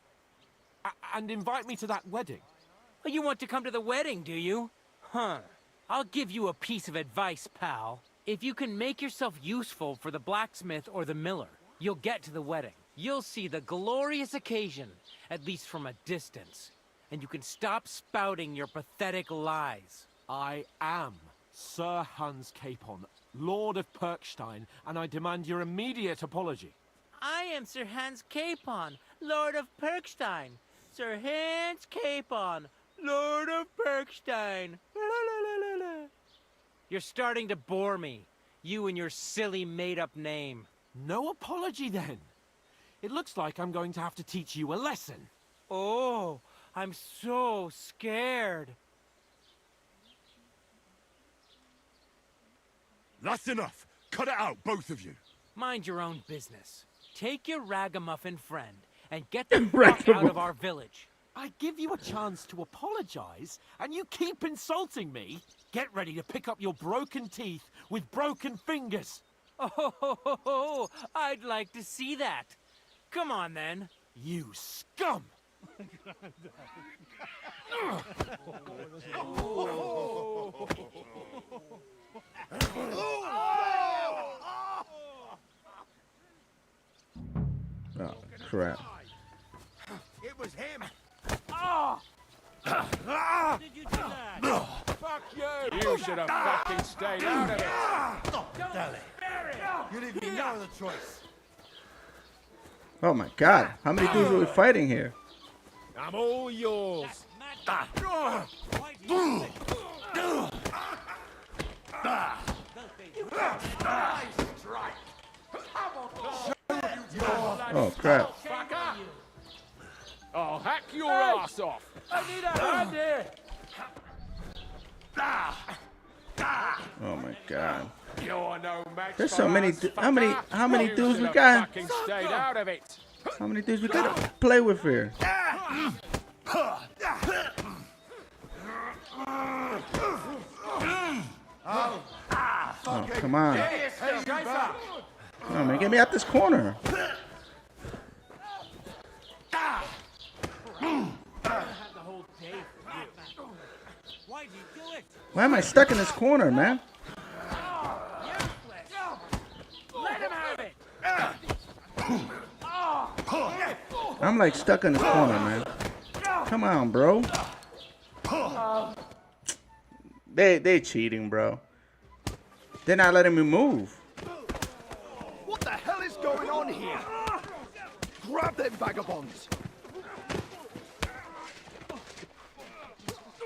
And invite me to that wedding. Oh, you want to come to the wedding, do you? Huh. I'll give you a piece of advice, pal. If you can make yourself useful for the blacksmith or the miller, you'll get to the wedding. You'll see the glorious occasion, at least from a distance. And you can stop spouting your pathetic lies. I am Sir Hans Capon, Lord of Perkstein, and I demand your immediate apology. I am Sir Hans Capon, Lord of Perkstein. Sir Hans Capon, Lord of Perkstein. You're starting to bore me. You and your silly made-up name. No apology, then. It looks like I'm going to have to teach you a lesson. Oh, I'm so scared. That's enough. Cut it out, both of you. Mind your own business. Take your ragamuffin friend and get the fuck out of our village. I give you a chance to apologize, and you keep insulting me. Get ready to pick up your broken teeth with broken fingers. Oh, I'd like to see that. Come on, then. You scum! Oh, crap. It was him. Did you do that? Fuck you! You should have fucking stayed out of it. Dally. You leave me no other choice. Oh my god. How many dudes are we fighting here? I'm all yours. Oh crap. I'll hack your ass off. I need a hand here. God. You're no match There's for so many. us, How many fucker. dudes we You got? fucking stayed out of it. How many dudes we got to play with here? Oh, come on. Come on, man. Get me out this corner. Why am I stuck in this corner, man? Let him have it. I'm like stuck in this corner, man. Come on, bro. They cheating, bro. They're not letting me move. What the hell is going on here? Grab them vagabonds.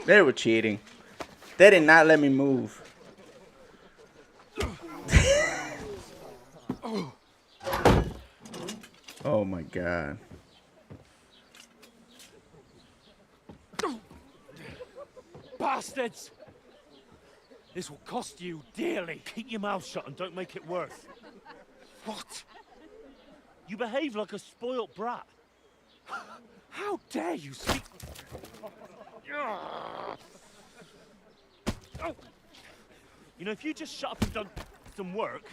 They were cheating. They did not let me move. Oh my God. Bastards! This will cost you dearly. Keep your mouth shut and don't make it worse. What? You behave like a spoilt brat. How dare you speak... You know, if you just shut up and done some work,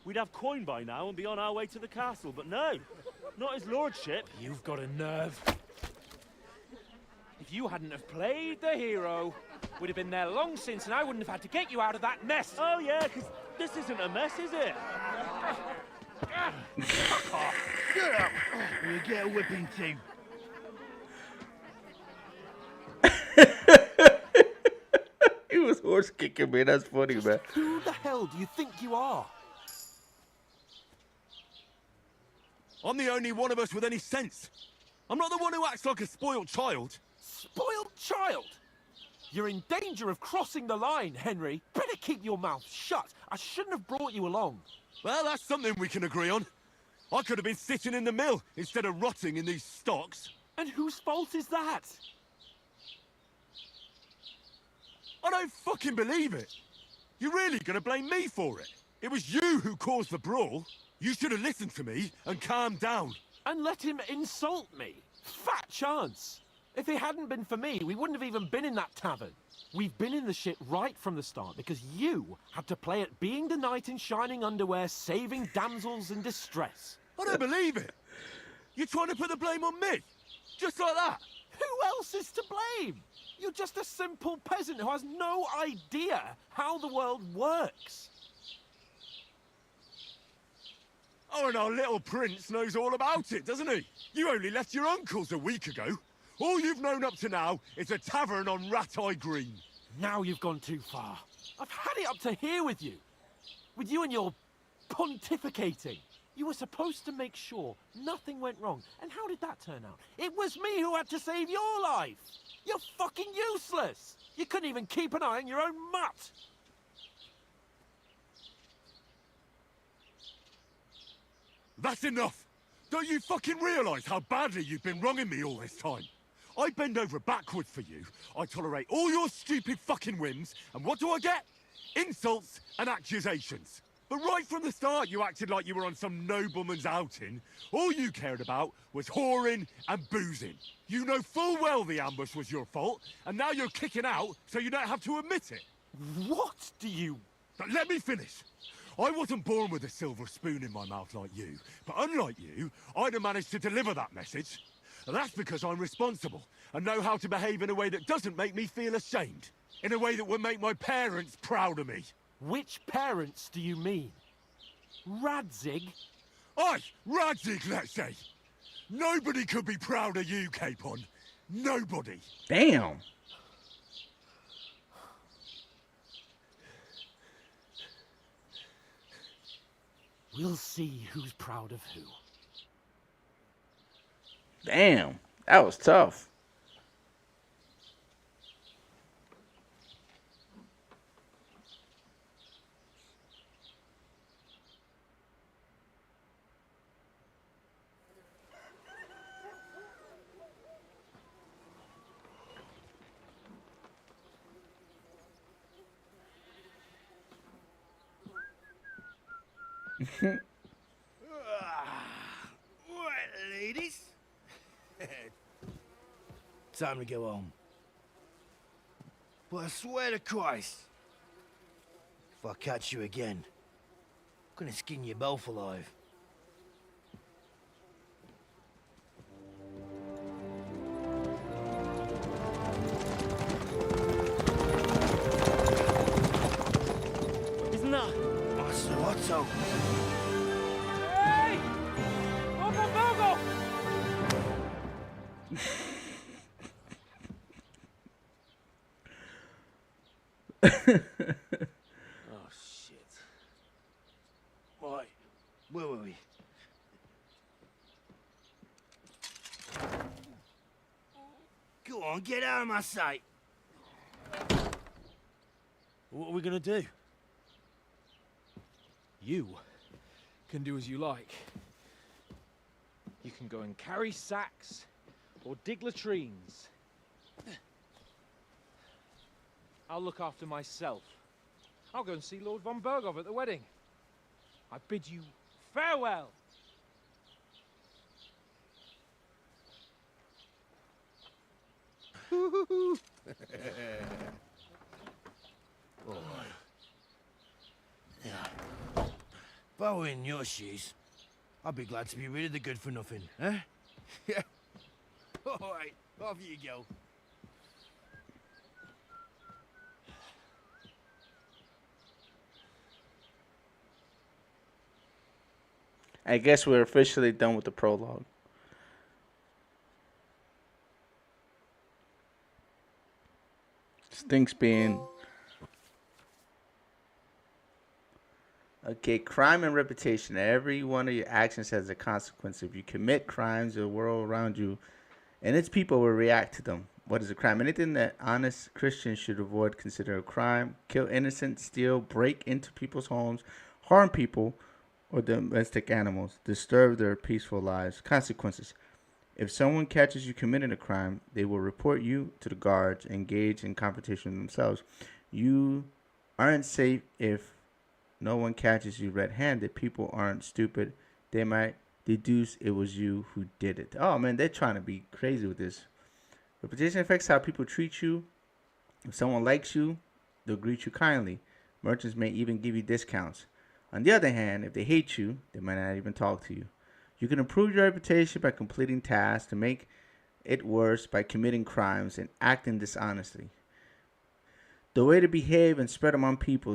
we'd have coin by now and be on our way to the castle. But no, not his lordship. You've got a nerve. If you hadn't have played the hero, we'd have been there long since, and I wouldn't have had to get you out of that mess. Oh yeah, because this isn't a mess, is it? Fuck off. Get up. You get a whipping too. He was horse kicking me. That's funny, man. Who the hell do you think you are? I'm the only one of us with any sense. I'm not the one who acts like a spoiled child. Spoiled child? You're in danger of crossing the line, Henry. Better keep your mouth shut. I shouldn't have brought you along. Well, that's something we can agree on. I could have been sitting in the mill instead of rotting in these stocks. And whose fault is that? I don't fucking believe it. You're really gonna blame me for it? It was you who caused the brawl. You should have listened to me and calmed down. And let him insult me. Fat chance. If it hadn't been for me, we wouldn't have even been in that tavern. We've been in the shit right from the start because you had to play at being the knight in shining underwear, saving damsels in distress. I don't believe it. You're trying to put the blame on me? Just like that? Who else is to blame? You're just a simple peasant who has no idea how the world works. Oh, and our little prince knows all about it, doesn't he? You only left your uncle's a week ago. All you've known up to now is a tavern on Rat-Eye Green. Now you've gone too far. I've had it up to here with you. With you and your pontificating. You were supposed to make sure nothing went wrong. And how did that turn out? It was me who had to save your life. You're fucking useless. You couldn't even keep an eye on your own mutt. That's enough. Don't you fucking realise how badly you've been wronging me all this time? I bend over backwards for you. I tolerate all your stupid fucking whims. And what do I get? Insults and accusations. But right from the start, you acted like you were on some nobleman's outing. All you cared about was whoring and boozing. You know full well the ambush was your fault, and now you're kicking out so you don't have to admit it. What do you... But let me finish. I wasn't born with a silver spoon in my mouth like you, but unlike you, I'd have managed to deliver that message. And that's because I'm responsible and know how to behave in a way that doesn't make me feel ashamed. In a way that would make my parents proud of me. Which parents do you mean? Radzig? Aye, Radzig, let's say. Nobody could be proud of you, Capon. Nobody. Damn. We'll see who's proud of who. Damn. That was tough. Right, ladies. Time to go home. But I swear to Christ, if I catch you again, I'm gonna skin you both alive. Isn't that? Master Otto. Hey! Uncle Bogo! Oh, shit. Right, where were we? Go on, get out of my sight. What are we gonna do? You can do as you like. You can go and carry sacks or dig latrines. I'll look after myself. I'll go and see Lord von Berghoff at the wedding. I bid you farewell. All right. Yeah. If I were in your shoes, I'd be glad to be rid of the good for nothing, eh? Yeah. All right, off you go. I guess we're officially done with the prologue. Stinks being... Okay, crime and reputation. Every one of your actions has a consequence. If you commit crimes, the world around you and its people will react to them. What is a crime? Anything that honest Christians should avoid, consider a crime. Kill innocent, steal, break into people's homes, harm people or domestic animals, disturb their peaceful lives. Consequences. If someone catches you committing a crime, they will report you to the guards, engage in confrontation themselves. You aren't safe if no one catches you red-handed. People aren't stupid. They might deduce it was you who did it. Oh, man, they're trying to be crazy with this. Reputation affects how people treat you. If someone likes you, they'll greet you kindly. Merchants may even give you discounts. On the other hand, if they hate you, they might not even talk to you. You can improve your reputation by completing tasks, to make it worse by committing crimes and acting dishonestly. The way to behave and spread among people.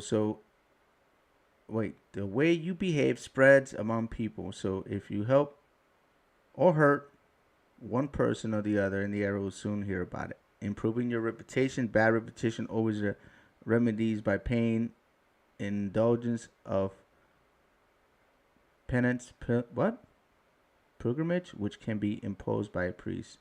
The way you behave spreads among people. So if you help or hurt one person or the other, and the area will soon hear about it. Improving your reputation. Bad reputation always remedies by paying indulgence of penance. Pilgrimage, which can be imposed by a priest.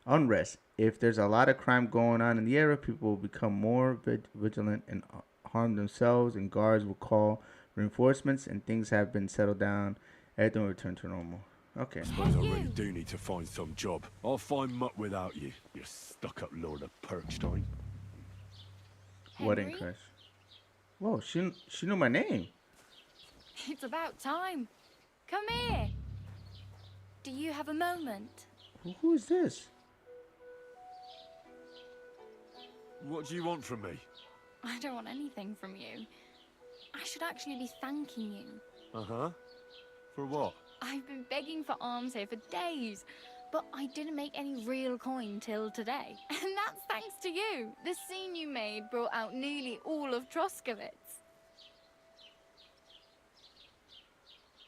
Unrest. If there's a lot of crime going on in the area, people will become more vigilant and harm themselves, and guards will call reinforcements, and things have been settled down. Everything will return to normal. Okay. I suppose I really do need to find some job. I'll find muck without you, you stuck-up Lord of Perkstein. Wedding crash. Whoa, she knew my name. It's about time. Come here. Do you have a moment? Who is this? What do you want from me? I don't want anything from you. I should actually be thanking you. Uh-huh. For what? I've been begging for alms here for days, but I didn't make any real coin till today. And that's thanks to you. The scene you made brought out nearly all of Troskowitz.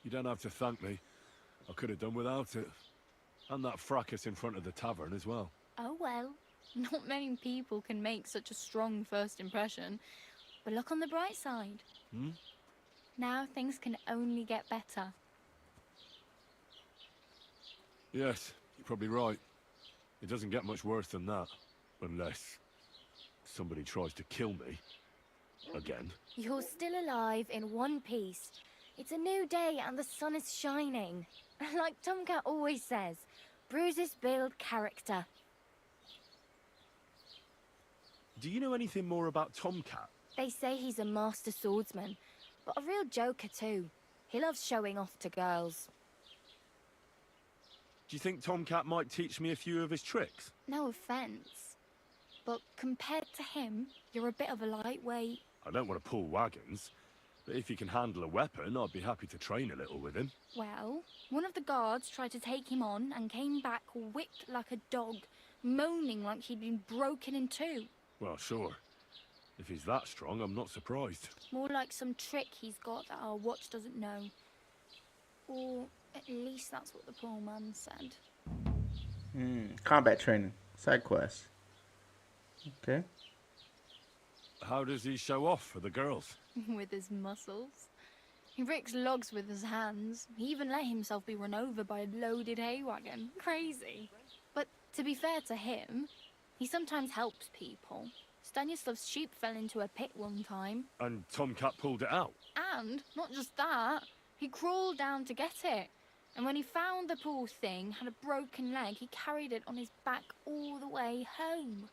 You don't have to thank me. I could have done without it. And that fracas in front of the tavern as well. Oh well, not many people can make such a strong first impression. But look on the bright side. Hmm? Now things can only get better. Yes, you're probably right. It doesn't get much worse than that. Unless somebody tries to kill me. Again. You're still alive in one piece. It's a new day and the sun is shining. Like Tomcat always says, bruises build character. Do you know anything more about Tomcat? They say he's a master swordsman, but a real joker too. He loves showing off to girls. Do you think Tomcat might teach me a few of his tricks? No offense, but compared to him, you're a bit of a lightweight. I don't want to pull wagons, but if he can handle a weapon, I'd be happy to train a little with him. Well, one of the guards tried to take him on and came back whipped like a dog, moaning like he'd been broken in two. Well, sure. If he's that strong, I'm not surprised. More like some trick he's got that our watch doesn't know. Or at least that's what the poor man said. Combat training. Side quest. Okay. How does he show off for the girls? With his muscles. He ricks logs with his hands. He even let himself be run over by a loaded hay wagon. Crazy. But to be fair to him, he sometimes helps people. Stanislav's sheep fell into a pit one time. And Tomcat pulled it out? And, not just that, he crawled down to get it. And when he found the poor thing had a broken leg, he carried it on his back all the way home.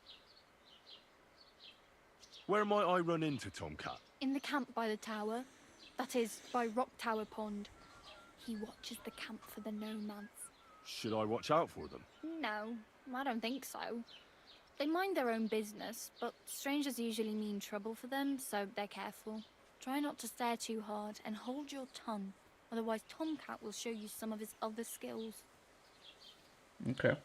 Where might I run into Tomcat? In the camp by the tower. That is, by Rock Tower Pond. He watches the camp for the nomads. Should I watch out for them? No, I don't think so. They mind their own business, but strangers usually mean trouble for them, so they're careful. Try not to stare too hard and hold your tongue, otherwise Tomcat will show you some of his other skills. Okay.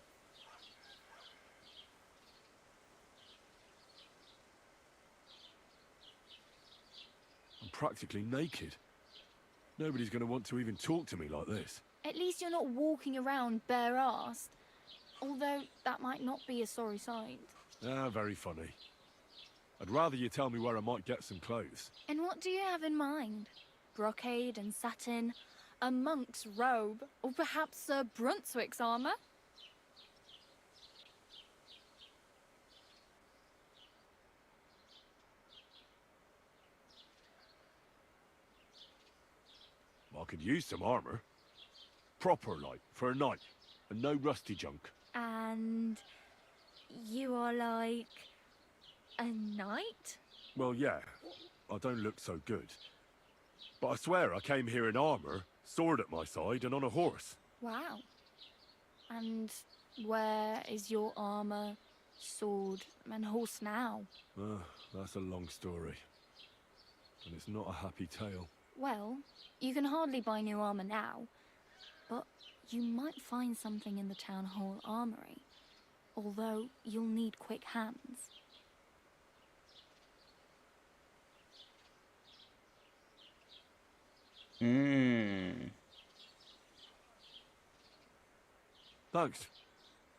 I'm practically naked. Nobody's going to want to even talk to me like this. At least you're not walking around bare-assed. Although, that might not be a sorry sight. Ah, very funny. I'd rather you tell me where I might get some clothes. And what do you have in mind? Brocade and satin? A monk's robe? Or perhaps Sir Brunswick's armour? I could use some armour. Proper, like, for a night. And no rusty junk. And you are like a knight? Well, yeah. I don't look so good. But I swear I came here in armour, sword at my side, and on a horse. Wow. And where is your armour, sword, and horse now? That's a long story. And it's not a happy tale. Well, you can hardly buy new armour now, but you might find something in the town hall armory, although you'll need quick hands. Thanks.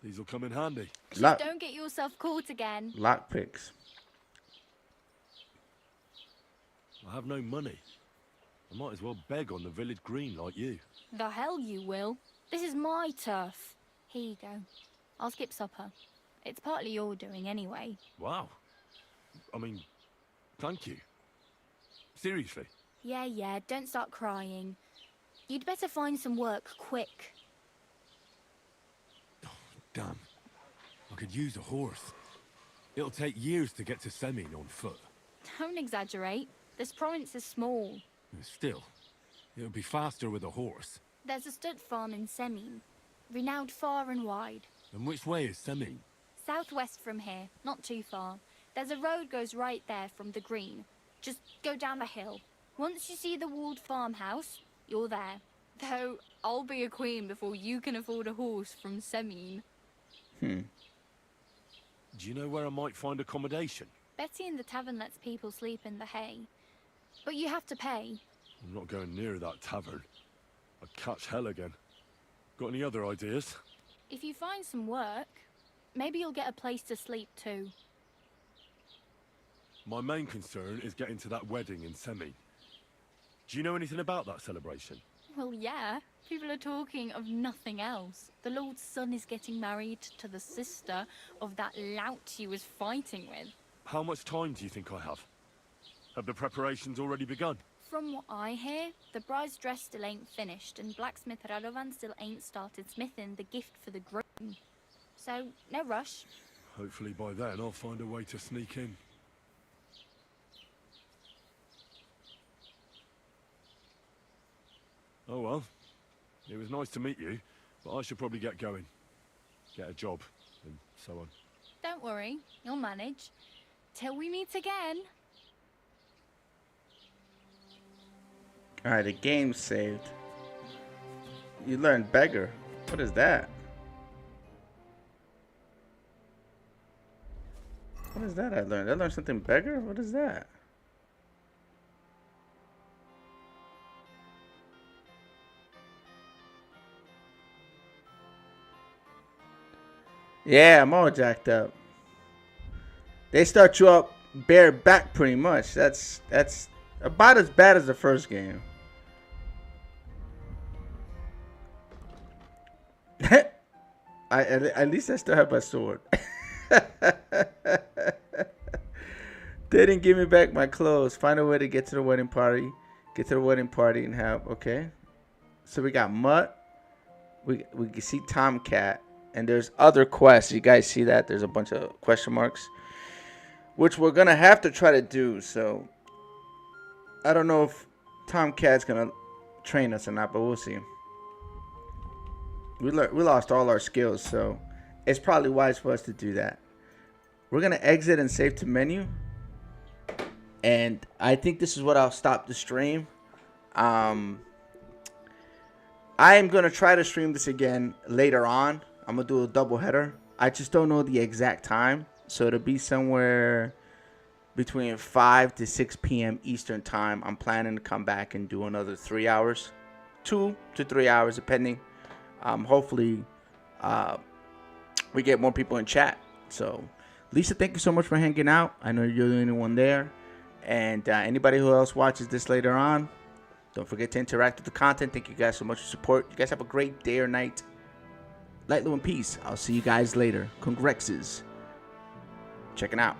These'll come in handy. Just don't get yourself caught again. Lockpicks. I have no money. I might as well beg on the village green like you. The hell you will. This is my turf. Here you go. I'll skip supper. It's partly your doing anyway. Wow. I mean, thank you. Seriously. Yeah, don't start crying. You'd better find some work quick. Damn. I could use a horse. It'll take years to get to Semin on foot. Don't exaggerate. This province is small. Still, it'll be faster with a horse. There's a stud farm in Semin, renowned far and wide. And which way is Semin? Southwest from here, not too far. There's a road goes right there from the green. Just go down the hill. Once you see the walled farmhouse, you're there. Though, I'll be a queen before you can afford a horse from Semin. Do you know where I might find accommodation? Betty in the tavern lets people sleep in the hay. But you have to pay. I'm not going near that tavern. I'd catch hell again. Got any other ideas? If you find some work, maybe you'll get a place to sleep too. My main concern is getting to that wedding in Semin. Do you know anything about that celebration? Well, yeah. People are talking of nothing else. The Lord's son is getting married to the sister of that lout he was fighting with. How much time do you think I have? Have the preparations already begun? From what I hear, the bride's dress still ain't finished, and blacksmith Radovan still ain't started smithing the gift for the groom. So, no rush. Hopefully by then I'll find a way to sneak in. Oh well. It was nice to meet you, but I should probably get going. Get a job, and so on. Don't worry, you'll manage. Till we meet again. Alright, the game's saved. You learned beggar. What is that? What is that I learned? I learned something beggar? What is that? Yeah, I'm all jacked up. They start you up bare back pretty much. That's about as bad as the first game. At least I still have my sword. They didn't give me back my clothes. Find a way to get to the wedding party. Get to the wedding party and have, okay. So we got Mutt. We can see Tomcat. And there's other quests. You guys see that? There's a bunch of question marks. Which we're going to have to try to do. So I don't know if Tomcat's going to train us or not, but we'll see. We lost all our skills, so it's probably wise for us to do that. We're going to exit and save to menu. And I think this is what I'll stop the stream. I am going to try to stream this again later on. I'm going to do a double header. I just don't know the exact time. So it'll be somewhere between 5 to 6 p.m. Eastern time. I'm planning to come back and do another 3 hours. 2 to 3 hours, depending. Hopefully, we get more people in chat. So, Lisa, thank you so much for hanging out. I know you're the only one there. And anybody who else watches this later on, don't forget to interact with the content. Thank you guys so much for support. You guys have a great day or night. Light, low, and peace. I'll see you guys later. Congrexes. Checking out.